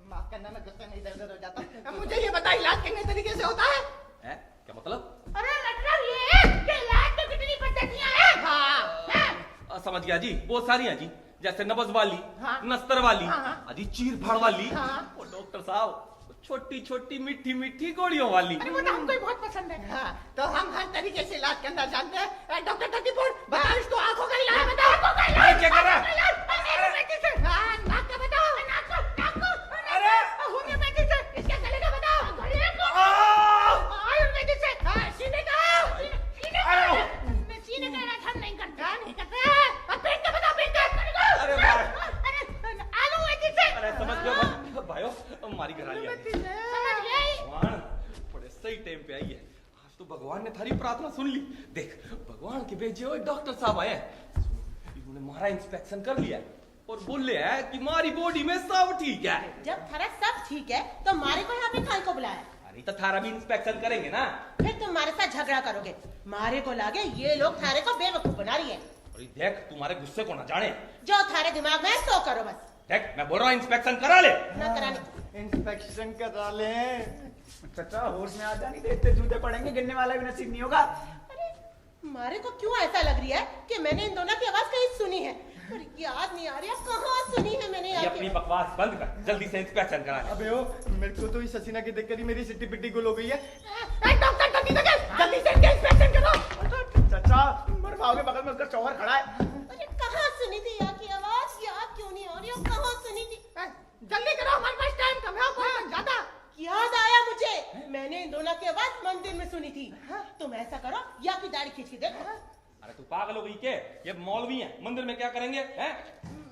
माफ करना, मैं गुस्से में इधर-उधर हो जाता हूँ। अब मुझे ये बता, इलाज कितने तरीके से होता है? हैं? क्या मतलब? अरे मतलब ये कि इलाज की कितनी पद्धतियां हैं? हाँ, समझ गया जी, बहुत सारी हैं जी, जैसे नब्ज वाली, हाँ। नस्तर वाली, हाँ। अजी चीर फाड़ वाली, हाँ। और डॉक्टर साहब छोटी छोटी मीठी मीठी गोलियों वाली। अरे वो तो हमको ही बहुत पसंद है। हाँ, तो हम हर तरीके से इलाज करना जानते हैं। डॉक्टर तकीपुर, बताओ इसको आंखों का इलाज बताओ। आंखों का इलाज क्या कर रहा है? होम्योपैथी से। हाँ, नाक का बताओ। नाक को। अरे! होम्योपैथी से। इसके गले का बताओ। गले को। आयुर्वेदिक से। हाँ, सीने का। सीने का। सीने का इलाज हम नहीं करते। नहीं करते। अब पेट का बताओ, पेट का। अरे वाह! अरे, आयुर्वेदिक से। अरे समझ गया भाइयों, हमारी घराली आ गई। समझ गई? भगवान बड़े सही टाइम पे आई है, आज तो भगवान ने थारी प्रार्थना सुन ली। देख, भगवान के भेजे हुए डॉक्टर साहब आए हैं, इन्होंने हमारा इंस्पेक्शन कर लिया है और बोले है कि हमारी बॉडी में सब ठीक है। जब थारा सब ठीक है तो मारे को यहाँ पे खान को बुलाया? अरे तो थारा भी इंस्पेक्शन करेंगे ना। फिर तुम हमारे साथ झगड़ा करोगे। मारे को लागे ये लोग थारे को बेवकूफ बना रही है। अरे देख, तुम्हारे गुस्से को ना जाने। जो थारे दिमाग में है सो करो बस। देख, मैं बोल रहा हूँ इंस्पेक्शन करा ले। ना करानी। इंस्पेक्शन करा लें। चाचा होश में आ जानी देते, जूते पड़ेंगे, गिरने वाला भी नसीब नहीं होगा। अरे मारे को क्यों ऐसा लग रही है कि मैंने इन दोनों की आवाज कहीं सुनी है, पर याद नहीं आ रही है कहाँ सुनी है मैंने ये यार अपनी बकवास बंद कर, जल्दी से इंस्पेक्शन करा ले। अबे ओ, मेरे को तो इस हसीना की देखकर ही मेरी सिट्टी पिट्टी गुल हो गई है। डॉक्टर जल्दी से इनका इंस्पेक्शन करो। चाचा मर पाओगे, बगल में उसका शौहर खड़ा है। अरे कहाँ सुनी थी यहाँ की आवाज, याद क्यों नहीं हो रही है, कहाँ सुनी थी? जल्दी करो, हमारे पास टाइम कम है, बहुत ज्यादा। याद आया मुझे, मैंने इन दोनों की आवाज मंदिर में सुनी थी। तुम ऐसा करो, या की दाढ़ी खींच के देखो। अरे तू पागल हो गई के? ये मौलवी है, मंदिर में क्या करेंगे हैं?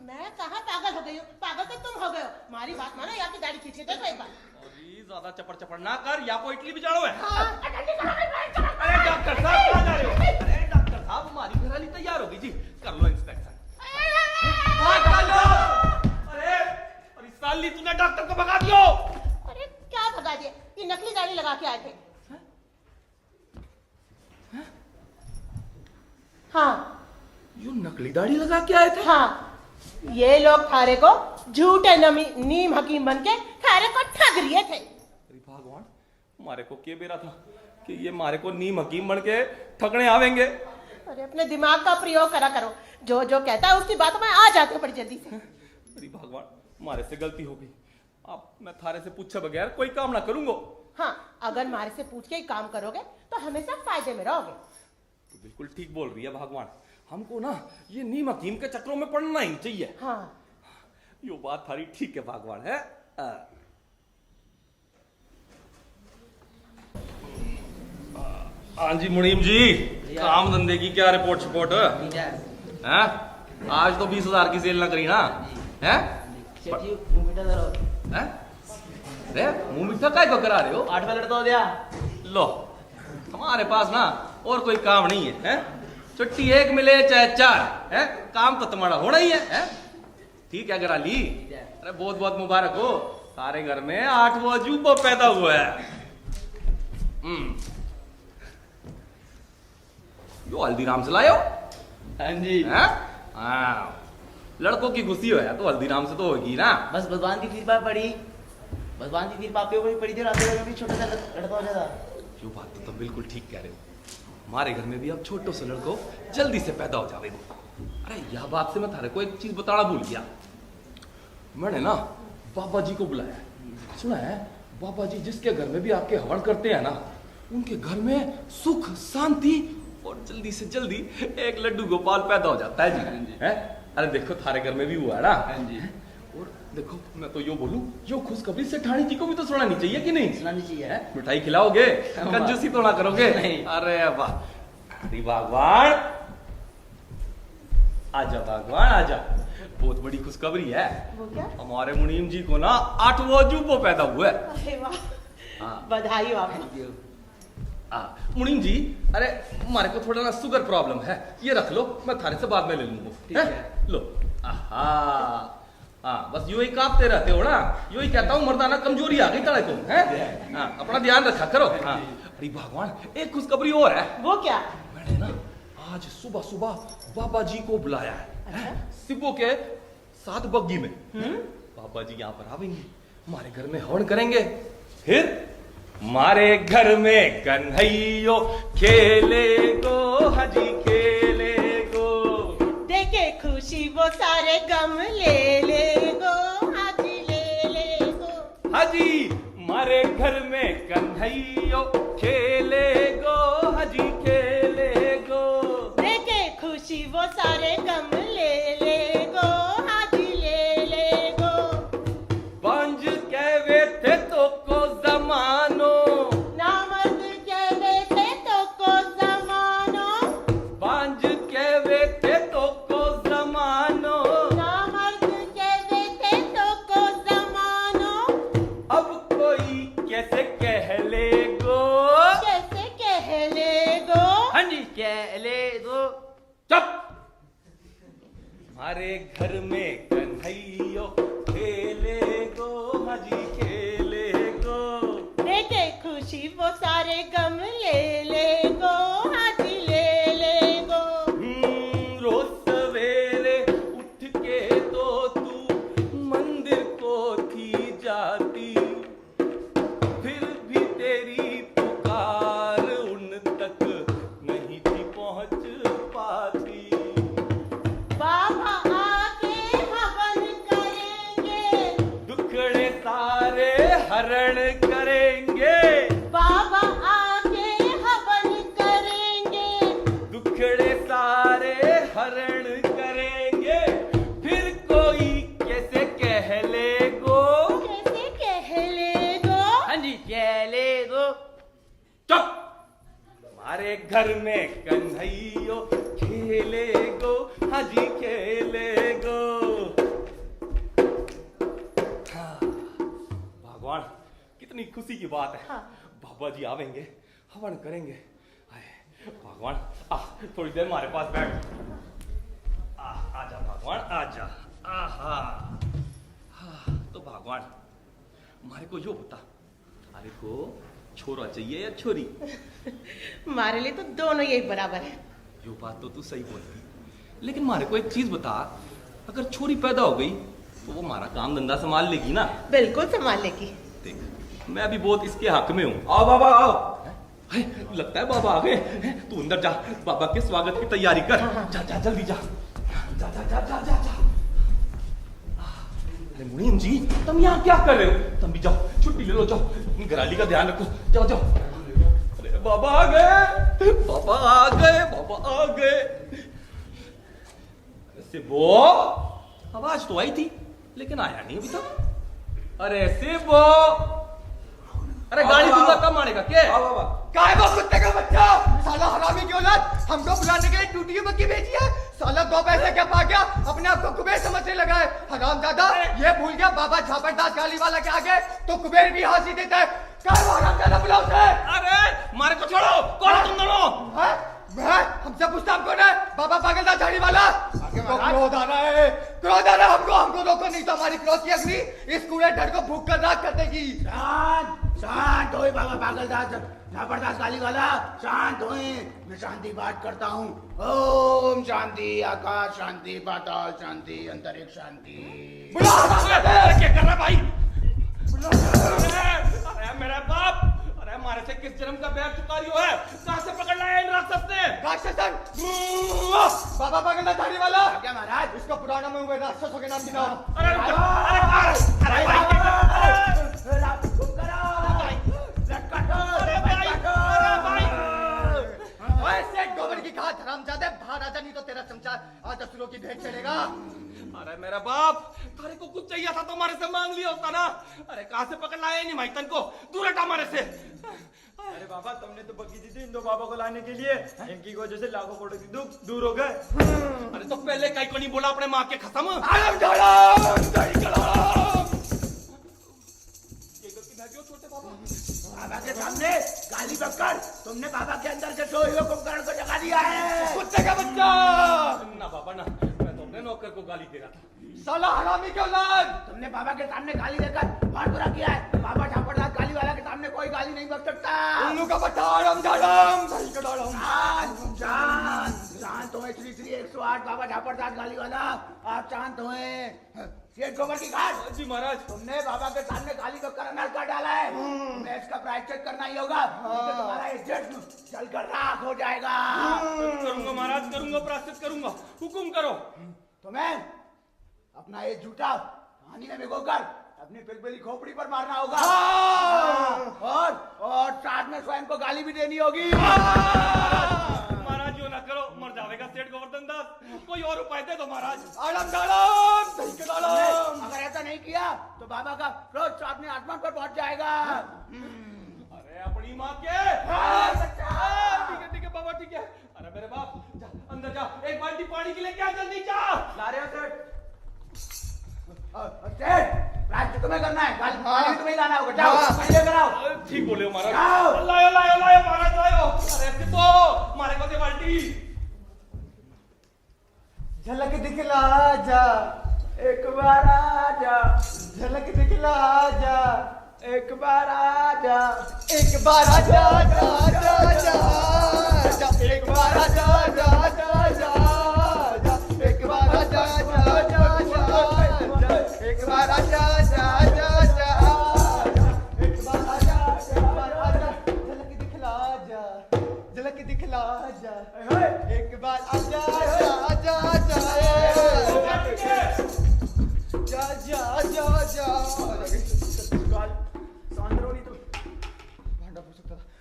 मैं कहाँ पागल हो गई हूँ, पागल तो तुम हो गए हो। हमारी बात मानो, या की दाढ़ी खींच के देखो एक बार। अरे ज्यादा चपड़ चपड़ ना कर, या को इडली भी जाड़ो है। जल्दी करो। अरे डॉक्टर साहब कहाँ जा रहे हो? अरे डॉक्टर साहब, हमारी घराली तैयार हो गई जी, कर लो इंस्पेक्शन। अरे साली, तूने डॉक्टर को भगा दियो। अरे क्या भगा दिया, ये नकली दाढ़ी लगा के आए थे। हाँ यो नकली दाढ़ी लगा के आए थे? हाँ, ये लोग थारे को झूठे नीम हकीम बन के थारे को ठग रहे थे। अरे भगवान, हमारे को क्या बेरा था कि ये हमारे को नीम हकीम बन के ठगने आवेंगे। अरे अपने दिमाग का प्रयोग करा करो, जो जो कहता है उसकी बात में आ जाते हो बड़ी जल्दी से। अरे भगवान, हमारे से गलती हो गई, अब मैं थारे से पूछे बगैर कोई काम ना करूंगा। हाँ, अगर हमारे से पूछ के ही काम करोगे तो हमेशा फायदे में रहोगे। तो बिल्कुल ठीक बोल रही है भगवान, हमको ना ये नीम हकीम के चक्रों में पड़ना ही चाहिए। हाँ, यो बात थारी ठीक है भगवान है। हाँ जी मुनीम जी, काम धंधे की क्या रिपोर्ट शिपोर्ट है? आज तो 20,000 की सेल ना करी ना है? अरे मुंह मीठा काय को करा रहे हो? 8 मिनट तो दिया। लो, हमारे पास ना और कोई काम नहीं है, हैं? छुट्टी एक मिले चाहे 4 है, काम तो तुम्हारा होना ही है? ठीक है घराली, अरे बहुत बहुत मुबारक हो, सारे घर में 8वां अजूबा पैदा हुआ है। यो हल्दीराम से लायो? हाँ जी। हाँ, लड़कों की खुशी हो तो हल्दीराम से तो होगी ना। बस भगवान की कृपा पड़ी, भगवान की कृपा पे पड़ी थी, रात में भी छोटा सा लड़का हो जाता। यो बात तो तुम बिल्कुल ठीक कह रहे हो, हमारे घर में भी अब छोटो से लड़को जल्दी से पैदा हो जावे। अरे यह बात से मैं थारे को एक चीज बताना भूल गया, मैंने ना बाबा जी को बुलाया। सुना है बाबा जी जिसके घर में भी आके हवन करते हैं ना, उनके घर में सुख शांति और जल्दी से जल्दी एक लड्डू गोपाल पैदा हो जाता है जी। है? अरे देखो थारे घर में भी हुआ है ना। और देखो मैं तो यो बोलूं, यो खुशखबरी से ठाणी जी को भी तो सुनानी चाहिए कि नहीं? सुनानी चाहिए। मिठाई खिलाओगे, कंजूसी तो ना करोगे? नहीं। अरे वाह, अरे भगवान आजा, भगवान आजा, बहुत बड़ी खुशखबरी है। वो क्या? हमारे मुनीम जी को ना 8वां अजूबा पैदा हुआ है। अरे वाह, हाँ। बधाई हो आपको। मुनीम जी, अरे हमारे को थोड़ा ना शुगर प्रॉब्लम है, ये रख लो, मैं थारे से बाद में ले लूंगा। ठीक है। लो। हाँ, बस यूं ही कांपते रहते हो ना, यूं ही कहता हूँ मर्दाना कमजोरी आ गई तड़े को, हैं? हाँ, अपना ध्यान रखा करो। हाँ। अरे भगवान, एक खुशखबरी और है। वो क्या? मैंने ना आज सुबह सुबह बाबा जी को बुलाया है, सिब्बो के साथ बग्गी में। बाबा जी यहाँ पर आवेंगे, हमारे घर में हवन करेंगे, फिर हमारे घर में कन्हैयो खेले गो, हाजी खेले गो। देखे खुशी वो सारे गम ले गो, हाजी ले गो। हाजी हमारे घर में कन्हैयो खेले गो, हाजी खेले गो। देखे खुशी वो सारे गम ले गो, हाजी ले गो। बंज कहवे थे तो को जमानो, नामर्द कहवे थे तो को जमानो, बंज कहवे थे तो को जमानो। नामर्द कहवे थे तो को जमानो। अब कोई कैसे कह ले गो। कैसे कह ले गो? हाँ जी, कह ले दो। चुप। हमारे घर में कन्हैयो खेले गो, हाजी खेले गो। देखे खुशी वो सारे गम ले गो, हाजी ले गो। रोज सवेरे उठ के तो तू मंदिर को थी जाती, फिर भी तेरी पुकार उन तक नहीं थी पहुंच पाती। बाबा आके हवन करेंगे, दुखड़े सारे हरण करेंगे, बाबा आके हवन करेंगे। दुखड़े सारे हरण करेंगे, फिर कोई कैसे कह ले गो। कैसे कह ले गो? हाँ जी, कह ले दो। चुप। हमारे घर में कन्हैयो खेले गो, हाजी खेले गो। हाँ, भगवान कितनी खुशी की बात है। हाँ। बाबा जी आवेंगे, हवन करेंगे। हाय, भगवान आ थोड़ी देर हमारे पास बैठ। आजा भगवान, आजा। आहा। हाँ, तो भगवान हमारे को जो बता, हमारे को छोरा चाहिए या छोरी? हमारे लिए तो दोनों यही बराबर है। यो बात तो तू सही बोलती, लेकिन हमारे को एक चीज बता, अगर छोरी पैदा हो गई तो वो हमारा काम धंधा संभाल लेगी ना? बिल्कुल संभाल लेगी। देख, मैं भी बहुत इसके हक में हूँ। आओ बाबा आओ। हाय, लगता है बाबा आ गए। तू अंदर जा, बाबा के स्वागत की तैयारी कर। जा जा जल्दी जा। जा जा जा जा जा जा। अरे मुनीम जी, तुम यहाँ क्या कर रहे हो? तुम भी जाओ, छुट्टी ले लो, जाओ, अपनी घराली का ध्यान रखो। जाओ जाओ। अरे बाबा आ गए, बाबा आ गए, बाबा आ गए। सिबो, आवाज तो आई थी लेकिन आया नहीं अभी तक। अरे सिबो, अरे गाड़ी दूंगा कब मारेगा क्या? क्या है वो कुत्ते का बच्चा? साला हरामी की औलाद, हमको बुलाने के लिए टूटी हुई मक्की भेजी है। साला 2 पैसे क्या पा गया, अपने आप को कुबेर समझने लगा है। हरामजादा, ये भूल गया बाबा झापड़दास गाली वाला के आगे तो कुबेर भी हंसी देता है। क्या है वो हरामजादा, बुलाओ उसे। अरे मारे को छोड़ो, कौन है तुम दोनों? हैं? मैं हमसे पूछता हम कौन है? बाबा पागलदास झाड़ी वाला। हमको क्रोध आ रहा है, क्रोध आ रहा है हमको रोको, नहीं तो हमारी क्रोध की अग्नि इस कूड़े ढड़ को भूख कर राख कर देगी। शांत होए बाबा पागलदास झापड़दास गाली वाला, शांत होए। मैं शांति पाठ करता हूँ। ओम शांति, आकाश शांति, पाताल शांति, अंतरिक्ष शांति। अरे क्या कर रहा है भाई? अरे मेरा बाप, अरे हमारे से किस जन्म का बैर चुका रही हो है? कहाँ से पकड़ लाया इन राक्षस ने? राक्षसन, बाबा पागलदास झाड़ी वाला। क्या महाराज? इसका पुराना में हुए राक्षसों के नाम गिनाओ। अरे सेठ गोबर की खाद, हरामजादे, बाहर आजा नहीं तो तेरा चमचा आज असुरों की भेंट चलेगा। अरे मेरा बाप, तारे को कुछ चाहिए था तो हमारे से मांग लिया होता ना। अरे कहाँ से पकड़ लाया नहीं भाई, तन को दूर हटा हमारे से। अरे बाबा, तुमने तो बग्गी दी थी इन 2 बाबा को लाने के लिए, इनकी वजह से लाखों करोड़ की दुख दूर हो गए। अरे तो पहले कहीं को नहीं बोला अपने माँ के खत्म। आलम झाड़ा, ये गलती ना जो छोटे बाबा के सामने गाली बककर तुमने बाबा के अंदर के सोए हुए कुंभकर्ण को जगा दिया है। कुत्ते का बच्चा, ना बाबा ना, मैं तो अपने नौकर को गाली दे रहा था। साला हरामी की औलाद, तुमने बाबा के सामने गाली देकर बहुत बुरा किया है। बाबा झापड़दार गाली वाला के सामने कोई गाली नहीं बक सकता। उल्लू का बच्चा, आड़म झाड़म, सही का दाड़म। शांत हुए श्री श्री 108 बाबा झापड़दार गाली वाला, आप शांत हुए। सेठ गोबर की घाट, जी महाराज। तुमने बाबा के सामने गाली बककर अनार काट डाला है। तुम्हें इसका प्रायश्चित करना ही होगा, नहीं तो तुम्हारा इज्जत जलकर राख हो जाएगा। करूंगा महाराज, करूंगा, प्रायश्चित करूंगा, हुकुम करो। तुम्हें अपना ये जूता पानी में भिगोकर अपनी पिलपिली खोपड़ी पर मारना होगा। और साथ में स्वयं को गाली भी देनी होगी। महाराज यो ना करो, मर जाएगा सेठ गोवर्धन दास। कोई और उपाय दे दो महाराज। आड़म झाड़म, सही का दाड़म। अगर ऐसा नहीं किया तो बाबा का क्रोध साथ में आसमान पर पहुंच जाएगा। अरे अपनी माँ के ठीक है बाबा, ठीक है। अरे मेरे बाप, जा अंदर जा, एक बाल्टी पानी की लेके आ, जल्दी जा। ला रहे हो सेठ? सेठ, राज तुम्हें करना है, पानी तुम्हें लाना होगा। जाओ पानी लेकर आओ। ठीक बोले हो महाराज। जाओ। लायो लायो लायो महाराज, लायो। अरे ऐसे तो मारे को दे बाल्टी। झलक दिखला जा, एक बार आजा, झलक दिखला जा, एक बार आजा, एक बार आजा, जा जा जा जा, एक बार आजा, जा जा जा जा, एक बार आजा, जा जा जा, एक बार आजा, जा जा जा, एक बार आजा, झलक दिखला जा, झलक दिखला जा, एक बार आजा, जा जा जा, जा जा जा।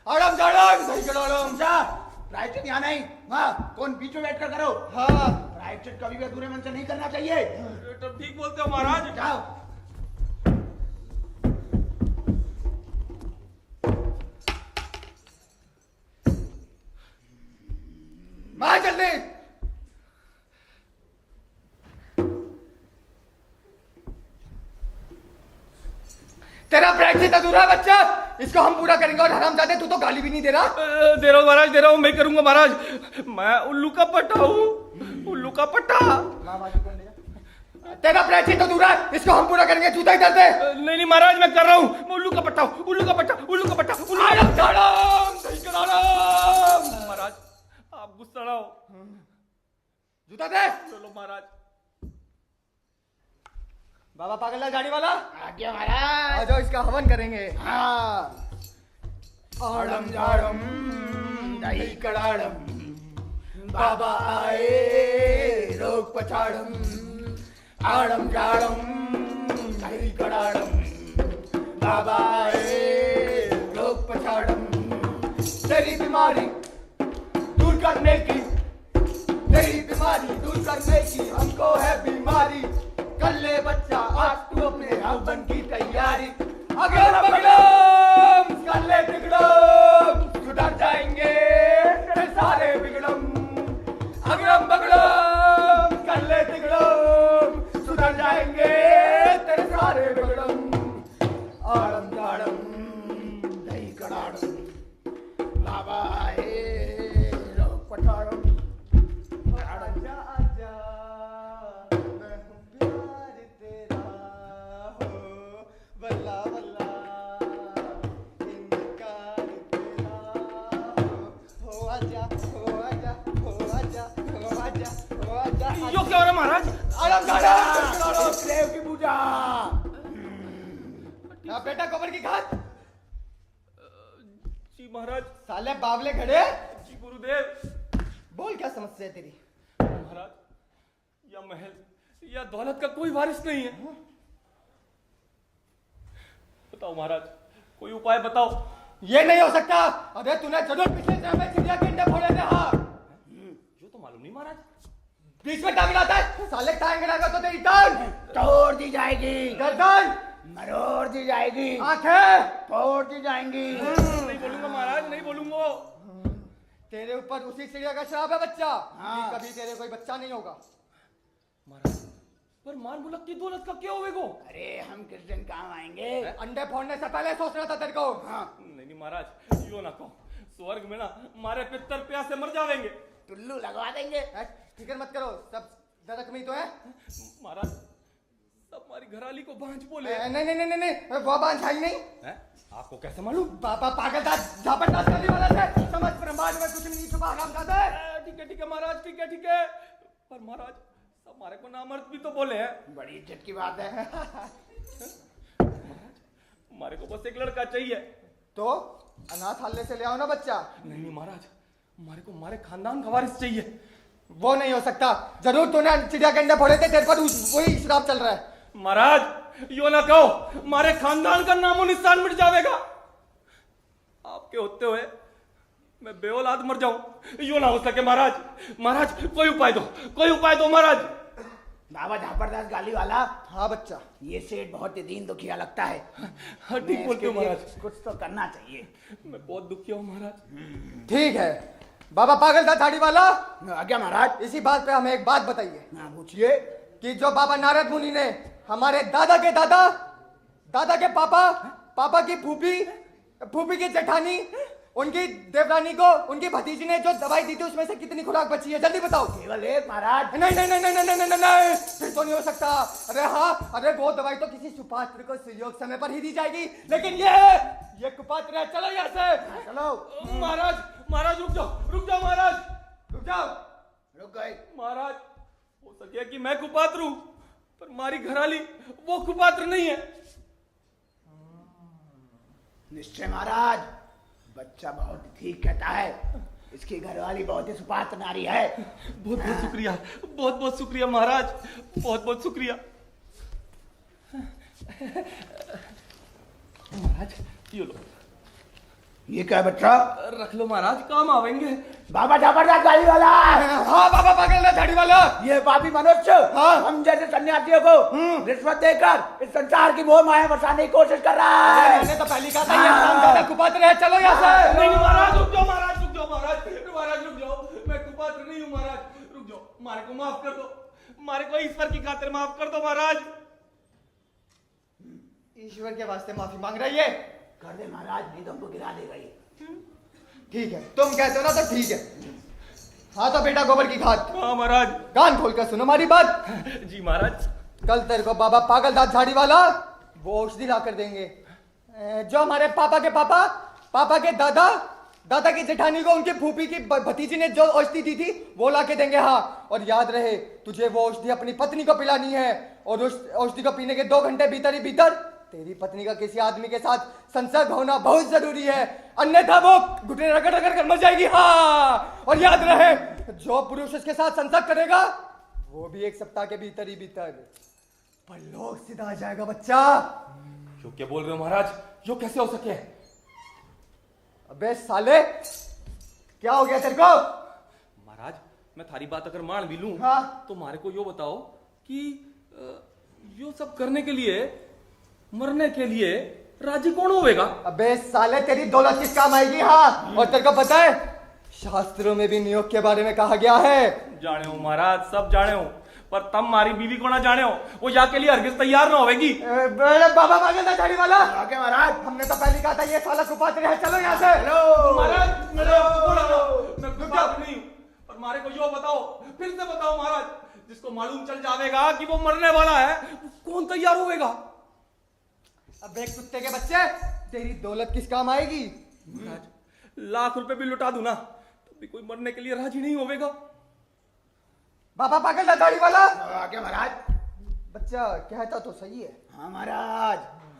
आड़म झाड़म, सही का दाड़म। प्रायश्चित यहाँ नहीं, हाँ कौन बीच में बैठकर करो। हाँ, प्रायश्चित कभी भी अधूरे मन से नहीं करना चाहिए। तो ठीक बोलते हो महाराज। जाओ। मार जल्दी। तेरा प्रायश्चित अधूरा है बच्चा, इसको हम पूरा करेंगे। और हरामजादे तू तो गाली भी नहीं दे रहा। दे रहा हूँ महाराज, दे रहा हूँ, मैं करूंगा महाराज। मैं उल्लू का पट्टा हूँ, उल्लू का पट्टा। तेरा प्रायश्चित अधूरा है, इसको हम पूरा करेंगे। जूता इधर दे। नहीं नहीं महाराज, मैं कर रहा हूँ। मैं उल्लू का पट्टा हूँ, उल्लू का पट्टा, उल्लू का पट्टा, उल्लू का आड़म झाड़म, सही का दाड़म। महाराज आप गुस्सा ना हो। जूता दे। चलो महाराज। बाबा पागल गाड़ी वाला, आज्ञा महाराज। आ जाओ, इसका हवन करेंगे। हाँ। आड़म झाड़म दही कड़ाड़म, बाबा आए रोग पछाड़म। आड़म झाड़म दही कड़ाड़म, बाबा आए रोग पछाड़म। तेरी बीमारी दूर करने की, तेरी बीमारी दूर करने की हमको है बीमारी। कर ले बच्चा आज तू अपने हवन की तैयारी। अगर बिगड़म कर ले बिगड़म, सुधर जाएंगे तेरे सारे बिगड़म। अगर बिगड़म कर ले बिगड़म, सुधर जाएंगे तेरे सारे बिगड़म। आड़म झाड़म दही कड़ाड़म, बाबा आए रोग पठाड़म। आजा आजा, मैं हूँ प्यार तेरा, हो बल्ला बल्ला, इनकार तेरा, हो आजा, हो आजा, हो आजा, हो आजा, हो आजा। यो क्या हो रहा है महाराज? आड़म झाड़म, देव की पूजा। बेटा गोबर की घाट। जी महाराज। साले बावले खड़े, जी गुरुदेव। बोल क्या समस्या है तेरी? महाराज, या महल या दौलत का कोई वारिस नहीं है। बताओ महाराज, कोई उपाय बताओ। ये नहीं हो सकता। अबे तूने जरूर पिछले जन्म में चिड़िया के अंडे फोड़े थे। हाँ, जो तो मालूम नहीं महाराज। बीच में टांग लाता है। साले टांग गिराएगा तो तेरी टांग तोड़ दी जाएगी, गर्दन मरोड़ दी जाएगी, आंखें तोड़ दी जाएंगी। नहीं बोलूंगा महाराज, नहीं बोलूंगा। तेरे ऊपर उसी चिड़िया का श्राप है बच्चा। हाँ। कि कभी तेरे कोई बच्चा नहीं होगा। महाराज, पर मान मुलक की दौलत का क्या होवेगो? अरे हम किस दिन काम आएंगे? अंडे फोड़ने से पहले सोचना था तेरे को। हाँ, नहीं महाराज, यो ना कहो। स्वर्ग में ना मारे पितर प्यास से मर जावेंगे। टुल्लू लगवा देंगे। फिक्र मत करो, सब नरक में ही तो है। महाराज, सब हमारी घराली को भांज बोले। नहीं नहीं नहीं नहीं, वो बांझ आई नहीं। हैं? आपको कैसे मालूम? पापा पागलदास झापटदास करने वाला है। समझ ब्रह्मांड में कुछ भी नहीं छुपा, हरामजादा है। ठीक है महाराज, ठीक है। पर महाराज, सब हमारे को नामर्द भी तो बोले हैं। बड़ी इज्जत की बात है। हमारे को बस एक लड़का चाहिए। तो अनाथालय से ले आओ ना बच्चा। नहीं महाराज, हमारे को हमारे खानदान का वारिस चाहिए। वो नहीं हो सकता। जरूर तूने चिड़िया के अंडे फोड़े थे, तेरे पर वही श्राप चल रहा है। महाराज, यो ना कहो, हमारे खानदान का नामो निशान मिट जाएगा। आपके होते हुए मैं बेऔलाद मर जाऊं, यो ना हो सके महाराज। महाराज, कोई उपाय दो महाराज। बाबा झापरदास गाली वाला, हाँ बच्चा, ये सेठ बहुत ही दीन दुखिया लगता है। हाँ, ठीक बोलते हो महाराज। कुछ तो करना चाहिए। मैं बहुत दुखी हूँ महाराज। ठीक है बाबा पागलदास झाड़ी वाला, आज्ञा महाराज। इसी बात पे हमें एक बात बताइए हाँ, पूछिए। कि जो बाबा नारद मुनि ने हमारे दादा के पापा की फूफी की जेठानी, उनकी देवरानी को उनकी भतीजी ने जो दवाई दी थी, उसमें से कितनी खुराक बची है? जल्दी बताओ। केवल एक महाराज। नहीं नहीं नहीं नहीं नहीं नहीं नहीं नहीं, फिर तो नहीं हो सकता। अरे हाँ, अरे वो दवाई तो किसी सुपात्र को सुयोग समय पर ही दी जाएगी, लेकिन ये कुपात्र है। चलो यहाँ से, चलो। महाराज रुक जाओ महाराज, रुक जाओ। रुक गए। महाराज, हो सके कि मैं कुपात्र हूं, पर हमारी घराली वो कुपात्र नहीं है। निश्चय महाराज, बच्चा बहुत ठीक कहता है। इसकी घरवाली बहुत ही सुपात्र नारी है। बहुत बहुत शुक्रिया महाराज, बहुत शुक्रिया। महाराज, ये लो, ये क्या बच्चा? रख लो महाराज, काम आवेंगे। बाबा जबरदस्त गाली वाला। हाँ बाबा पागलदास झाड़ी वाला। ये पापी मनुष्य हाँ। हम जैसे सन्यासियों को रिश्वत देकर इस संसार की मोह माया बसाने की कोशिश कर रहा है। मैंने तो पहली कहा था ये हरामजादा कुपात्र है। चलो यहाँ से। नहीं महाराज, रुक जाओ महाराज, रुक जाओ। मैं कुपात्र नहीं हूँ महाराज, रुक जाओ। हमारे को माफ कर दो, हमारे को ईश्वर की खातिर माफ कर दो महाराज। ईश्वर के वास्ते माफी मांग रही है। कर दे महाराज, नहीं तो हमको गिरा देगा ये। ठीक है, तुम कहते हो ना तो ठीक है। हाँ तो बेटा गोबर की खाद, हाँ महाराज। कान खोल कर सुनो हमारी बात। जी महाराज। कल तेरे को बाबा पागलदास झाड़ी वाला वो औषधि ला कर देंगे, जो हमारे पापा के दादा की जेठानी को उनकी फूफी की भतीजी ने जो औषधि दी थी वो ला के देंगे। हाँ, और याद रहे, तुझे वो औषधि अपनी पत्नी को पिलानी है, और उस औषधि को पीने के 2 घंटे भीतर तेरी पत्नी का किसी आदमी के साथ संसर्ग होना बहुत जरूरी है, अन्यथा वो घुटने रगड़ कर मर जाएगी। हाँ, और याद रहे, जो पुरुष उसके साथ संसर्ग करेगा वो भी 1 सप्ताह के भीतर परलोक सीधा आ जाएगा। बच्चा, जो क्या बोल रहे हो महाराज? जो कैसे हो सके? अबे साले, क्या हो गया तेरे को? महाराज, मैं थारी बात अगर मान भी लूं, हाँ। तो हमारे को यो बताओ कि यो सब करने के लिए, मरने के लिए राजी कौन होवेगा? अबे साले, तेरी दौलत किस काम आएगी? हाँ, और तेरे को पता है शास्त्रों में भी नियोग के बारे में कहा गया है। जाने हो महाराज, सब जाने हो, पर तब हमारी बीवी को ना जाने हो, वो या के लिए हरगिज तैयार ना होगी। बाबा पागलदास झाड़ी वाला, आगे महाराज। हमने तो पहले कहा था ये साला कुपात्र है। चलो यहाँ से। महाराज, मैं कुपात्र नहीं हूं, पर हमारे को यो बताओ, फिर से बताओ महाराज, जिसको मालूम चल जाएगा कि वो मरने वाला है, कौन तैयार होगा? अबे कुत्ते के बच्चे, तेरी दौलत किस काम आएगी? महाराज, लाख रुपए भी लुटा दूं ना, तो भी कोई मरने के लिए राजी नहीं होगा। बाबा पागलदास झाड़ी वाला। आगे महाराज। बच्चा कहता तो सही है। हाँ महाराज,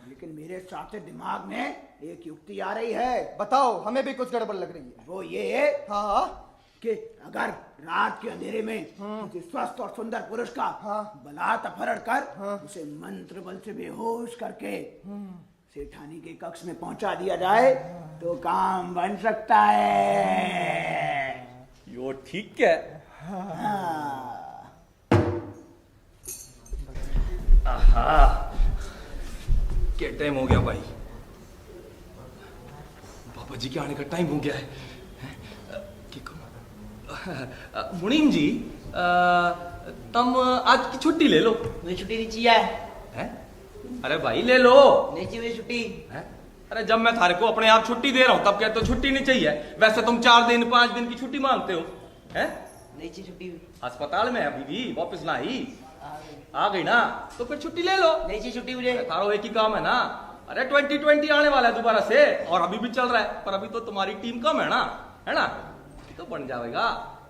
लेकिन मेरे साथ से दिमाग में एक युक्ति आ रही है। बताओ, हमें भी कुछ गड़बड़ लग रही है। वो ये हाँ, कि अगर रात के अंधेरे में किसी स्वस्थ और सुंदर पुरुष का बलात् अपहरण कर उसे मंत्र बल से बेहोश करके सेठानी के कक्ष में पहुंचा दिया जाए तो काम बन सकता है। यो ठीक है। आहा, क्या टाइम हो गया भाई? बाबा जी के आने का टाइम हो गया है। क्या करूं? मुनीम जी तुम आज की छुट्टी ले लो। मुझे छुट्टी नहीं चाहिए। हैं? अरे भाई ले लो। नहीं चाहिए मुझे छुट्टी। हैं? अरे जब मैं थारे को अपने आप छुट्टी दे रहा हूं तब कहते हो छुट्टी नहीं चाहिए। वैसे तुम 4 दिन 5 दिन की छुट्टी मांगते हो। हैं? नहीं चाहिए छुट्टी। अस्पताल में है अभी भी, वापस ना आई। आ गई। आ गई ना तो फिर छुट्टी ले लो। नहीं चाहिए छुट्टी मुझे। थारो एक ही काम है ना। अरे 2020 आने वाला है दोबारा से और अभी भी चल रहा है, पर अभी तो तुम्हारी टीम कम है ना, तो बन जाएगा।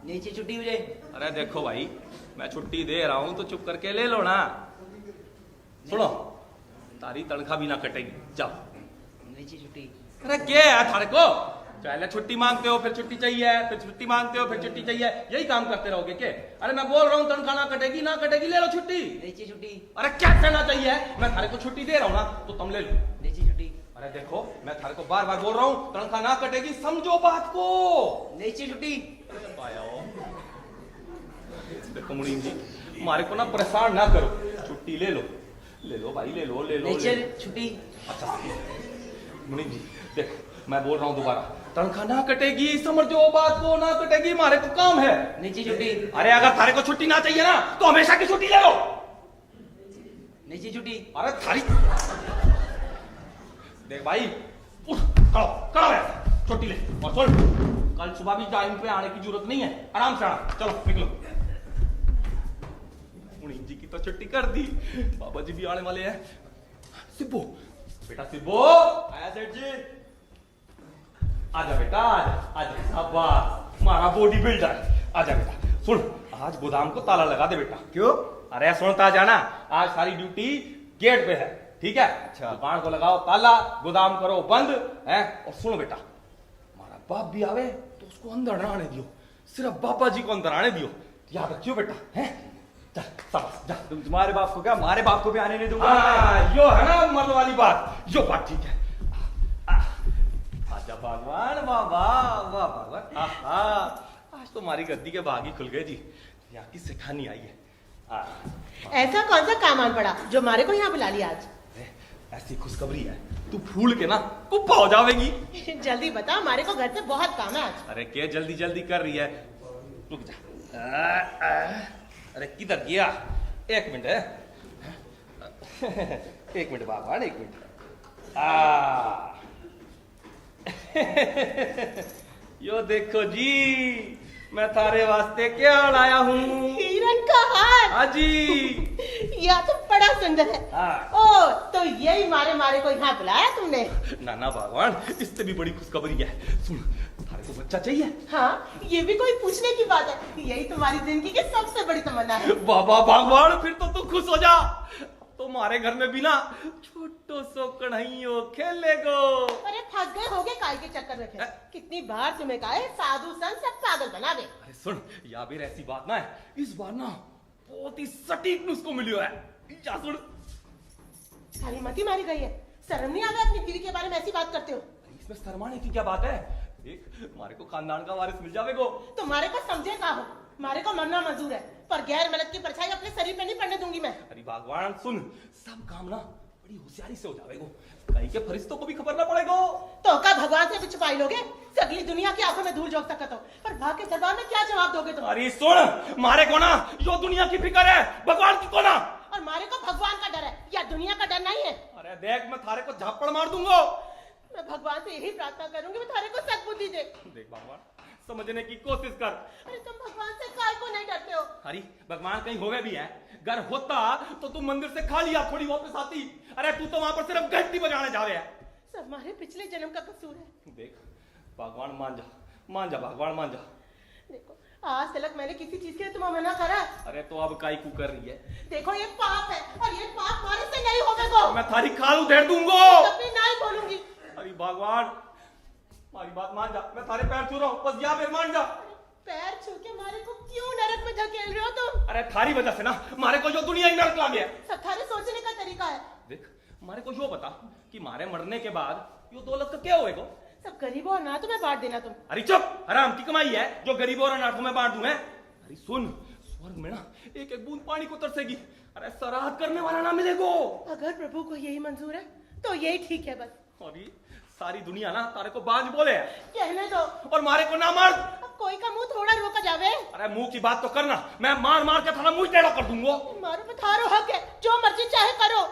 नहीं चाहिए छुट्टी मुझे। अरे देखो भाई मैं छुट्टी दे रहा हूं तो चुप करके ले लो ना। सुनो तारी तनख्वाह भी ना कटेगी, जाओ। नहीं चाहिए छुट्टी। अरे क्या है थारे को, पहले छुट्टी मांगते हो फिर छुट्टी चाहिए, फिर छुट्टी मांगते हो फिर छुट्टी चाहिए, यही काम करते रहोगे क्या? अरे मैं बोल रहा हूँ तनख्वाह ना कटेगी ले लो छुट्टी। नहीं चाहिए छुट्टी। अरे क्या कहना चाहिए, मैं थारे को छुट्टी दे रहा हूँ ना तो तुम ले लो। नहीं चाहिए छुट्टी। अरे देखो मैं थारे को बार बार बोल रहा हूँ तनख्वाह ना कटेगी, समझो बात को। नहीं चाहिए छुट्टी। आया हो। देखो मुनीम जी हमारे को ना परेशान ना करो, छुट्टी ले लो भाई ले लो। नहीं चाहिए छुट्टी। अच्छा मुनीम जी देखो मैं बोल रहा हूँ दोबारा, तनख्वाह ना कटेगी, समझो बात को, ना कटेगी, हमारे को काम है। नहीं चाहिए छुट्टी। अरे अगर थारे को छुट्टी ना चाहिए ना तो हमेशा की छुट्टी ले लो। नहीं चाहिए छुट्टी। अरे थारी देख भाई उठ खड़ा है, छुट्टी ले। और सुन कल सुबह भी टाइम पे आने की जरूरत नहीं है, आराम से आना, चलो निकलो। मुनीम जी की तो छुट्टी कर दी, बाबा जी भी आने वाले हैं। सिब्बो बेटा सिब्बो आया सेठ जी, आजा बेटा आजा। अब हमारा बॉडी बिल्डर आजा बेटा। सुन आज गोदाम को ताला लगा दे बेटा। क्यों? अरे सुनता जाना, आज सारी ड्यूटी गेट पे है, ठीक है? अच्छा। दुकान को लगाओ ताला, गोदाम करो बंद है। और सुनो बेटा हमारा बाप भी आवे तो उसको अंदर ना आने दियो, सिर्फ बाबा जी को अंदर आने दियो, याद रखियो बेटा। है चल शाबाश जा। तुम्हारे बाप को क्या, हमारे बाप को भी आने नहीं दूंगा। यो है ना मर्द वाली बात, यो बात ठीक है। आजा भगवान, वाह वाह वाह भगवान। आज तो हमारी गद्दी के भाग ही खुल गए जी, यहाँ की सिखानी आई है। ऐसा कौन सा काम आन पड़ा जो हमारे को यहाँ बुला लिया आज? ऐसी खुशखबरी है तू फूल के ना कुप्पा हो जाएगी। जल्दी बता, हमारे को घर से बहुत काम है आज। अरे क्या जल्दी जल्दी कर रही है, रुक जा। अरे किधर गया, एक मिनट है। एक मिनट भगवान, एक मिनट। यो देखो जी मैं थारे वास्ते क्या लाया हूँ, हिरन का हार। हाँ जी। यह तो बड़ा सुंदर है। हाँ। ओ तो यही मारे को यहाँ बुलाया तुमने? नाना भगवान इससे भी बड़ी खुशखबरी है, सुन थारे को बच्चा चाहिए। हाँ ये भी कोई पूछने की बात है, यही तुम्हारी जिंदगी की सबसे बड़ी तमन्ना है। बाबा भगवान फिर तो तू खुश हो जा, तुम्हारे घर में भी ना छोटो सो कढ़ाइयो खेलेगो। अरे फंस गए होगे काय के चक्कर में फिर। कितनी बार तुम्हें कहा है साधु संत सब पागल बना दे। अरे सुन या भी ऐसी बात ना है, इस बार ना बहुत ही सटीक नुस्खो मिलियो है, जा सुन। सारी मती मारी गई है, शर्म नहीं आ रहा अपनी बीवी के बारे में ऐसी बात करते हो? इसमें शर्माने की क्या बात है, देख हमारे को खानदान का वारिस मिल जाएगो। तुम्हारे को समझे का हो, हमारे को मरना मंजूर है, पर गैर मर्द की परछाई अपने शरीर पे नहीं पड़ने दूंगी मैं। अरे भगवान सुन, सब काम ना बड़ी होशियारी से हो जाएगो, कहीं के फरिश्तों को भी खबर ना पड़ेगो। तो का भगवान से भी छुपाई लोगे? सगली दुनिया की आंखों में धूल झोंक सकता हो, पर भाग के दरबार में क्या जवाब दोगे तुम? अरे सुन मारे को ना यो दुनिया की फिक्र है, भगवान की को ना। और मारे को भगवान का डर है या दुनिया का डर नहीं है? अरे देख मैं थारे को झापड़ मार दूंगा। मैं भगवान से यही प्रार्थना करूंगी, मैं थारे को सद्बुद्धि दे। देख भगवान समझने की कोशिश कर। अरे तुम भगवान से काय को नहीं डरते हो? अरे भगवान कहीं होवे भी है, घर होता तो तू मंदिर से खाली हाथ थोड़ी वापस आती। अरे तू तो वहां पर सिर्फ घंटी बजाने जा रहे है। सब हमारे पिछले जन्म का कसूर है। देख भगवान मान जा भगवान मान जा। देखो आज तक मैंने किसी चीज के लिए तुम्हें मना करा? अरे तो अब काई कू कर रही है? देखो ये पाप है और ये पाप मारे से नहीं होगा। मैं थारी खाल उधेड़ दूंगा। कभी नहीं बोलूंगी। अरे भगवान हमारी बात मान जा, मैं थारे पैर छू रहा हूँ, बस या फिर मान जा। पैर छू के मारे को क्यों नरक में धकेल रहे हो तुम? अरे थारी वजह से ना मारे को जो दुनिया ही नरक लागे है। सब थारे सोचने का तरीका है। देख मारे को यो बता कि मारे मरने के बाद यो दौलत का क्या होएगा? सब गरीबों और अनाथों में बांट देना तुम। अरे चुप, हराम की कमाई है जो गरीबों और अनाथों में बांट दूं मैं। अरे सुन स्वर्ग में ना एक एक बूंद पानी को तरसेगी, अरे सराहत करने वाला ना मिलेगो। अगर प्रभु को यही मंजूर है तो यही ठीक है बस। अरे सारी दुनिया ना तारे को बांझ बोले है कहने दो, और मारे को ना मर्द। अब कोई का मुंह थोड़ा रोका जावे। अरे मुंह की बात तो करना, मैं मार मार के थारा मुंह टेढ़ा कर दूंगा। मारो पे थारो हक है, जो मर्जी चाहे करो।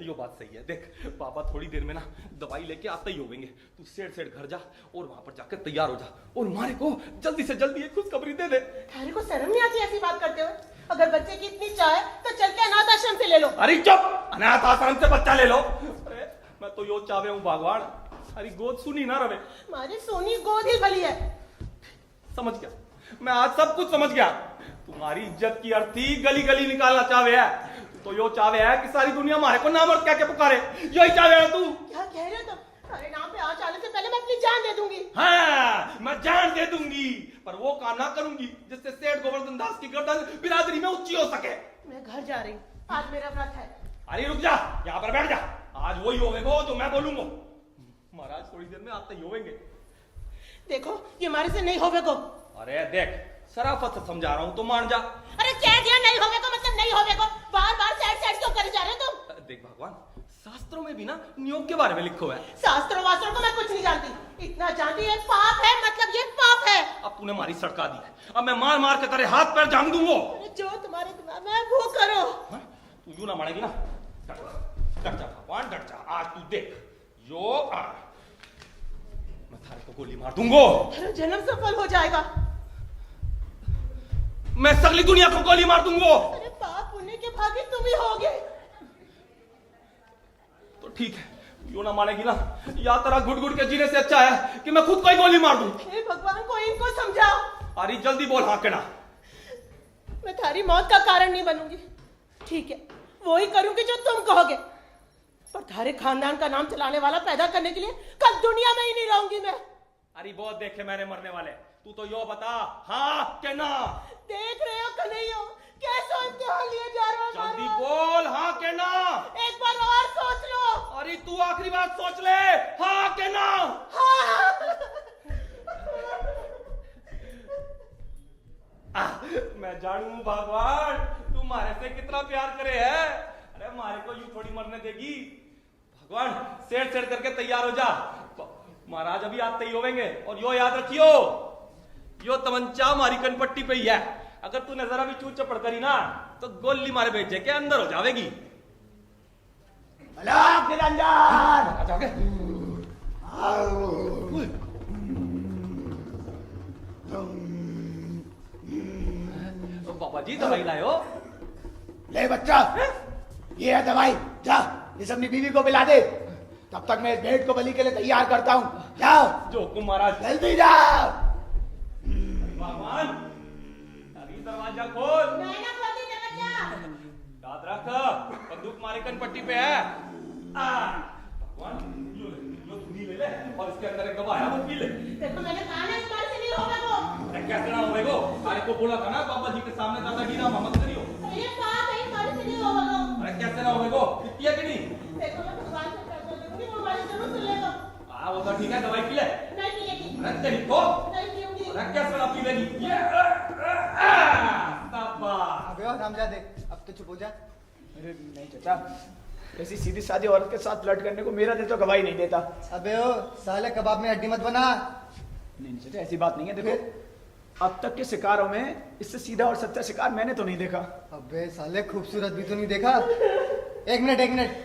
यो बात सही है। देख पापा थोड़ी देर में ना दवाई लेके आते ही होंगे, तू सेठ सेठ घर जा और वहां पर जाकर तैयार हो जा और मारे को जल्दी से जल्दी एक खुशखबरी दे दे। थारे को शर्म नहीं आती ऐसी बात करते हुए? अगर बच्चे की इतनी चाह है तो चल के अनाथ आश्रम से ले लो। अरे चुप, अनाथ आश्रम से बच्चा ले लो। अरे मैं तो यो चाहे हूँ भगवान, अरे गोद सुनी ना रवे। मारी सोनी गोद ही भली है। समझ गया, मैं आज सब कुछ समझ गया। तुम्हारी इज्जत की अर्थी गली गली निकालना चाहे है, तो यो चाहे है कि सारी दुनिया मारे को नामर्द क्या क्या पुकारे, यही चाहे है तू। क्या कह रहे हो तुम? अरे नाम पे आ चाले से पहले मैं अपनी जान दे दूंगी। हाँ मैं जान दे दूंगी, पर वो काम ना करूंगी जिससे सेठ गोवर्धन दास की गर्दन बिरादरी में ऊंची हो सके। मैं घर जा रही हूँ, आज मेरा व्रत है। अरे रुक जा, यहाँ पर बैठ जा। आज वही होवेगो जो मैं बोलूंगा। महाराज थोड़ी देर में आते ही होवेंगे। देखो ये हमारे से नहीं होवे को। अरे देख शराफत से समझा रहा हूँ तो मान जा। अरे कह दिया नहीं होवे को मतलब नहीं होवे को, बार बार साइड साइड क्यों करे जा रहे हो तुम? देख भगवान, शास्त्रों में भी ना नियोग के बारे में लिखो है। शास्त्रों वास्त्रों को मैं कुछ नहीं जानती, इतना जानती है पाप है, मतलब ये पाप है। अब तूने मारी सड़का दी है, अब मैं मार मार के तेरे हाथ पैर जाम दूंगा। अरे जो तुम्हारे दिमाग में है वो करो। तू यूं ना मानेगी ना, डट जा भगवान डट जा। आज तू देख यो मैं थारे को गोली मार दूंगा। अरे जन्म सफल हो जाएगा। मैं सगली दुनिया को गोली मार दूंगा। अरे पाप पुण्य के भागी तुम ही होगे। तो ठीक है, यूं ना मानेगी ना, या तेरा घुट घुट के जीने से अच्छा है कि मैं खुद को ही गोली मार दूं। हे भगवान को इनको समझाओ। अरे जल्दी बोल हाँ के ना। मैं थारी मौत का कारण नहीं बनूंगी, ठीक है वो ही करूंगी जो तुम कहोगे, पर थारे खानदान का नाम चलाने वाला पैदा करने के लिए कल दुनिया में ही नहीं रहूंगी मैं। अरे बहुत देखे मैंने मरने वाले, तू तो यो बता हाँ के ना। देख रहे हो कन्हैया कैसा इम्तिहान लिए जा रहा हो जल्दी हमारा? बोल हाँ के ना। एक बार और सोच लो। अरे तू आखिरी बात सोच ले, हाँ के ना। हाँ। मैं जानू भगवान तू मारे से कितना प्यार करे है। अरे मारे को यूं थोड़ी मरने देगी। भगवान सेठ सेठ करके तैयार हो जा, महाराज अभी आते ही होवेंगे। और यो याद रखियो, यो तमंचा मारी कनपट्टी पे ही है, अगर तूने जरा भी चूत चपड़ करी ना तो गोली मारे भेजे के अंदर हो जावेगी। अलग निरंजन आ जाओगे? तो बाबा जी दवाई लायो। ले बच्चा, ये है दवाई, जा इस अपनी बीवी को पिला दे, तब तक मैं इस भेंट को बलि के लिए तैयार करता हूँ। जाओ जो हुकुम महाराज। जल्दी जाओ। भगवान अभी दरवाजा खोल। मैं ना खोलती दरवाजा। याद रख बंदूक मारे कनपट्टी पे है। भगवान यो धुनी ले ले और इसके अंदर एक दवा है वो पी ले। देखो मैंने कहा ना इस बार से नहीं होगा वो। अरे कैसे ना होएगो, अरे को बोला था ना पापा जी के सामने दादागिरी ना मत करियो। ये बात है इस बार से नहीं होगा वो। अरे कैसे ना होएगो, किया कि नहीं? देखो मैं भगवान से प्रार्थना करूंगी वो हमारी जरूर सुन लेगा। वो तो ठीक है, दवाई पी ले। नहीं पिएगी। अरे तेरी को नहीं पीऊंगी। अरे कैसे ना पी लेगी? ये शाबाश। अबे और रामजादे अब तो चुप हो जा। अरे नहीं चाचा, ऐसी सीधी सादी औरत के साथ फ्लर्ट करने को मेरा दिल तो गवाही नहीं देता। अबे ओ साले कबाब में हड्डी मत बना। नहीं चाचा ऐसी बात नहीं है। देखो अब तक के शिकारों में इससे सीधा और सच्चा शिकार मैंने तो नहीं देखा। अबे साले खूबसूरत भी तो नहीं देखा। एक मिनट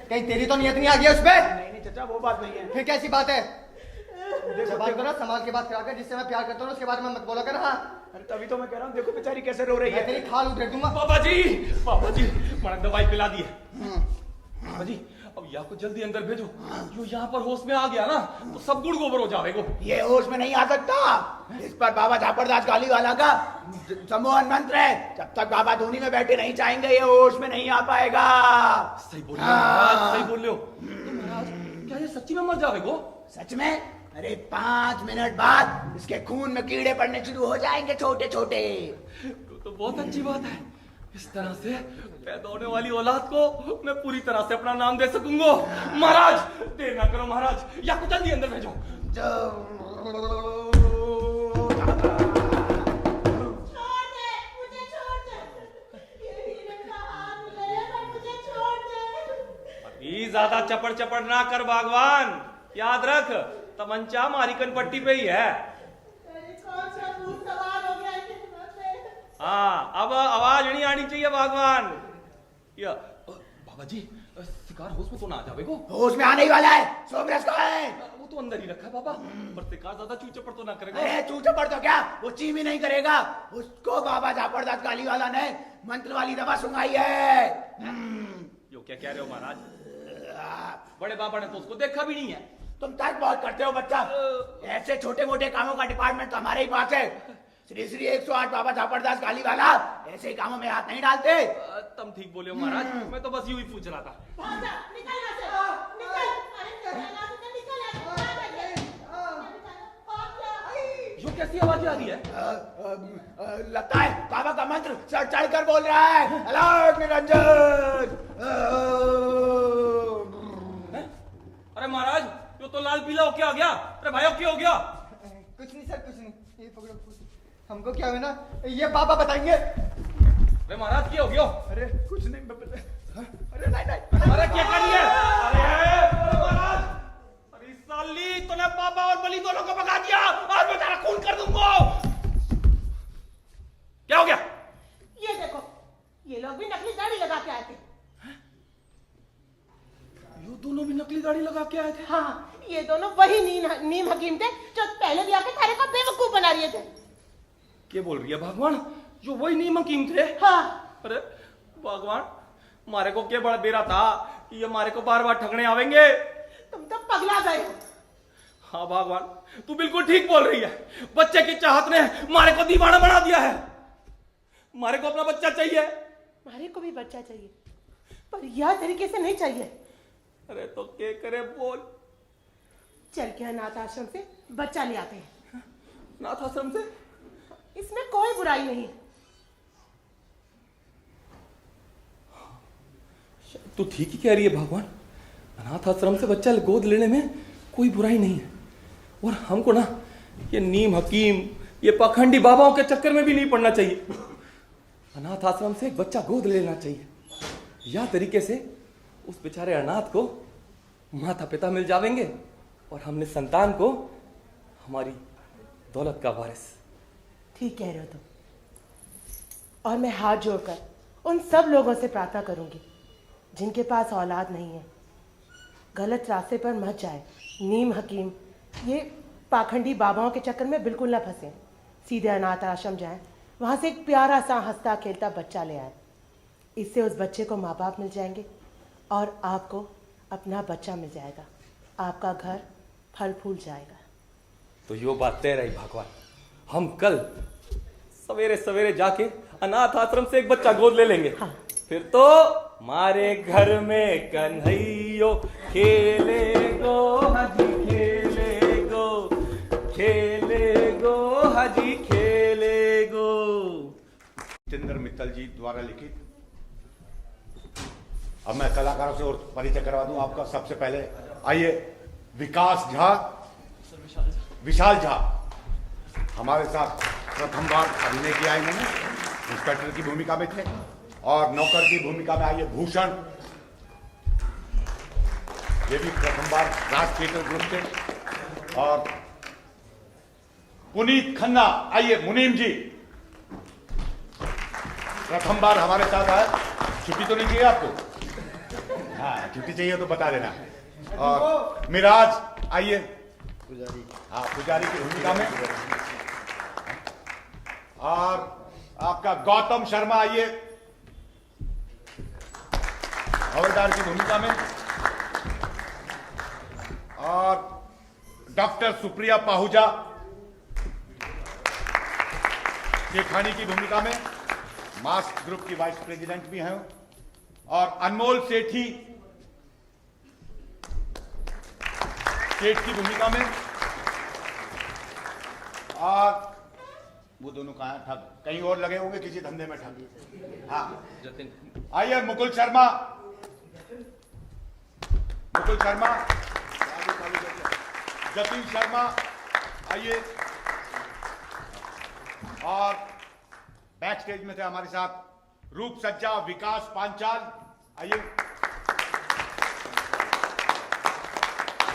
कहीं तेरी तो नियत नहीं आ गया उसपे? नहीं चाचा वो बात नहीं है। फिर कैसी बात है? जब बात करो संभाल के बात करा कर, जिससे मैं प्यार करता हूँ उसके बारे में मत बोला कर। हाँ अरे तभी तो मैं कह रहा हूँ, देखो बेचारी कैसे रो रही मैं है। तेरी खाल उधेड़ दूंगा। पापा जी मैंने दवाई पिला दी है। पापा जी अब या को जल्दी अंदर भेजो, जो यहाँ पर होश में आ गया ना तो सब गुड़ गोबर हो जाएगा। ये होश में नहीं आ सकता, इस पर बाबा झापड़दास गाली वाला का सम्मोहन मंत्र है। जब तक बाबा धोनी में बैठे नहीं चाहेंगे ये होश में नहीं आ पाएगा। सही बोल रहे हो महाराज, सही बोल रहे हो। तो महाराज क्या ये सच्ची में मर जाएगा? सच में? अरे 5 मिनट बाद इसके खून में कीड़े पड़ने शुरू हो जाएंगे छोटे छोटे। तो बहुत अच्छी बात है, इस तरह से पैदा होने वाली औलाद को मैं पूरी तरह से अपना नाम दे सकूंगा। महाराज देर ना करो महाराज, या को जल्दी अंदर भेजो। छोड़ दे, मुझे छोड़ दे। ये हीरे का हाथ ले पर मुझे छोड़ दे। अभी ज्यादा चपड़ चपड़ ना कर भगवान, याद रख तमंचा हमारी कनपट्टी पे ही है। अरे कौन सा भूत सवार हो गया है किस्मत में? हाँ, अब आवाज नहीं आनी चाहिए भगवान। या बाबा जी, शिकार होश में तो ना आ जावे को। होश में आने ही वाला है, सोमरस का है। वो तो अंदर ही रखा है बाबा, पर शिकार ज्यादा चूचे पर तो ना करेगा। अरे चूचे पर तो क्या, वो ची भी नहीं करेगा। उसको बाबा झापड़दास काली वाला ने मंत्र वाली दवा सुनाई है। यो क्या कह रहे हो महाराज? बड़े बाबा ने तो उसको देखा भी नहीं है। तुम तर्क बहुत करते हो बच्चा। ऐसे छोटे मोटे कामों का डिपार्टमेंट तो हमारे ही पास है। श्री श्री 108 बाबा झापड़दास काली वाला ऐसे कामों में हाथ नहीं डालते। तुम ठीक बोले हो महाराज, मैं तो बस यूं ही पूछ रहा था। भाग जा, निकल यहाँ से, निकल। अरे यहाँ से निकल यहाँ से, भाग जा। यो कैसी आवाज आ रही है? लगता है बाबा का मंत्र सर चढ़कर बोल रहा है। अलर्ट निरंजन। अरे महाराज, यो तो लाल पीला होके आ गया। अरे भाइयों क्या हो गया? कुछ नहीं सर, कुछ नहीं। ये पकड़ो, हमको क्या हुआ ना, ये बाबा बताएंगे। अरे महाराज क्या हो गया? अरे कुछ नहीं, अरे नहीं। अरे क्या करिए? अरे महाराज, अरे साली तूने बाबा और बली दोनों को भगा दिया और मैं तेरा खून कर दूंगा। क्या हो गया? ये देखो, ये लोग भी नकली दाढ़ी लगा के आए थे। यो दोनों भी नकली दाढ़ी लगा के आए थे? हाँ, ये दोनों वही नीम हकीम थे जो पहले भी आके थारे को बेवकूफ बना रहे थे। क्या बोल रही है भगवान? जो वही नीम हकीम थे? हाँ। अरे भगवान, मारे को क्या बड़ा बेरा था कि ये मारे को बार बार ठगने आवेंगे। तुम तो पगला गए हो। हाँ भगवान, तू बिल्कुल ठीक बोल रही है। बच्चे की चाहत ने मारे को दीवाना बना दिया है। मारे को अपना बच्चा चाहिए। मारे को भी बच्चा चाहिए, पर यह तरीके से नहीं चाहिए। अरे तो क्या करे बोल? चल के अनाथ आश्रम से बच्चा ले आते हैं। नाथ आश्रम से? इसमें कोई बुराई नहीं है। तू ठीक ही कह रही है भगवान। अनाथ आश्रम से बच्चा गोद लेने में कोई बुराई नहीं है। और हमको ना ये नीम हकीम, ये पाखंडी बाबाओं के चक्कर में भी नहीं पड़ना चाहिए। अनाथ आश्रम से एक बच्चा गोद लेना चाहिए। या तरीके से उस बेचारे अनाथ को माता पिता मिल जाएंगे और हमने संतान को हमारी दौलत का वारिस। ठीक कह रहे हो तुम। और मैं हाथ जोड़कर उन सब लोगों से प्रार्थना करूंगी जिनके पास औलाद नहीं है, गलत रास्ते पर मत जाए। नीम हकीम, ये पाखंडी बाबाओं के चक्कर में बिल्कुल ना फंसे। सीधे अनाथ आश्रम जाएं, वहां से एक प्यारा सा हंसता खेलता बच्चा ले आए। इससे उस बच्चे को माँ बाप मिल जाएंगे और आपको अपना बच्चा मिल जाएगा। आपका घर फल फूल जाएगा। तो यो बात तय रही भगवान। हम कल सवेरे सवेरे जाके अनाथ आश्रम से एक बच्चा गोद ले लेंगे। हाँ। फिर तो मारे घर में कन्हैयो खेलेगो हजी खेलेगो, खेलेगो हजी खेलेगो। जितेंद्र मित्तल जी द्वारा लिखित। अब मैं कलाकारों से और परिचय करवा दूं आपका। सबसे पहले आइए, विकास झा, विशाल झा हमारे साथ प्रथम बार अभिनय किया इन्होंने। इंस्पेक्टर की भूमिका में थे। और नौकर की भूमिका में आइए भूषण, ये भी प्रथम बार राज थिएटर ग्रुप से। और पुनीत खन्ना, आइए मुनीम जी, प्रथम बार हमारे साथ आए। छुट्टी तो नहीं चाहिए आपको? हाँ, छुट्टी चाहिए तो बता देना। और मिराज, आइए, पुजारी। हाँ, पुजारी की भूमिका में। और आपका गौतम शर्मा, आइए, हवलदार की भूमिका में। और डॉक्टर सुप्रिया पाहुजा शेखानी की भूमिका में, मास्क ग्रुप की वाइस प्रेसिडेंट भी हैं। और अनमोल सेठी सेठ की भूमिका में। और वो दोनों कहाँ हैं? ठग कहीं और लगे होंगे किसी धंधे में, ठग। हाँ, आइए मुकुल शर्मा, मुकुल शर्मा, जतिन शर्मा, आइए। और बैक स्टेज में थे हमारे साथ रूप सज्जा विकास पांचाल, आइए।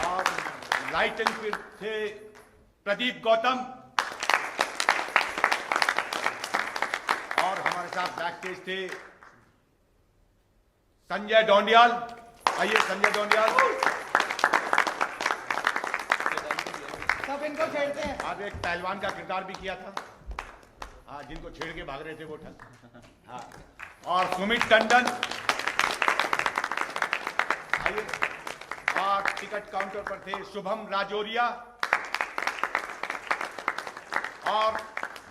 और राइट एनफील्ड थे प्रदीप गौतम, और हमारे साथ बैक स्टेज थे संजय डोंडियाल। आइए संजय डोंडियाल। सब इनको छेड़ते हैं। आप एक पहलवान का किरदार भी किया था, हाँ, जिनको छेड़ के भाग रहे थे वो ठग, हाँ। और सुमित टंडन, आइए। और टिकट काउंटर पर थे शुभम राजौरिया और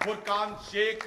फुरकान शेख।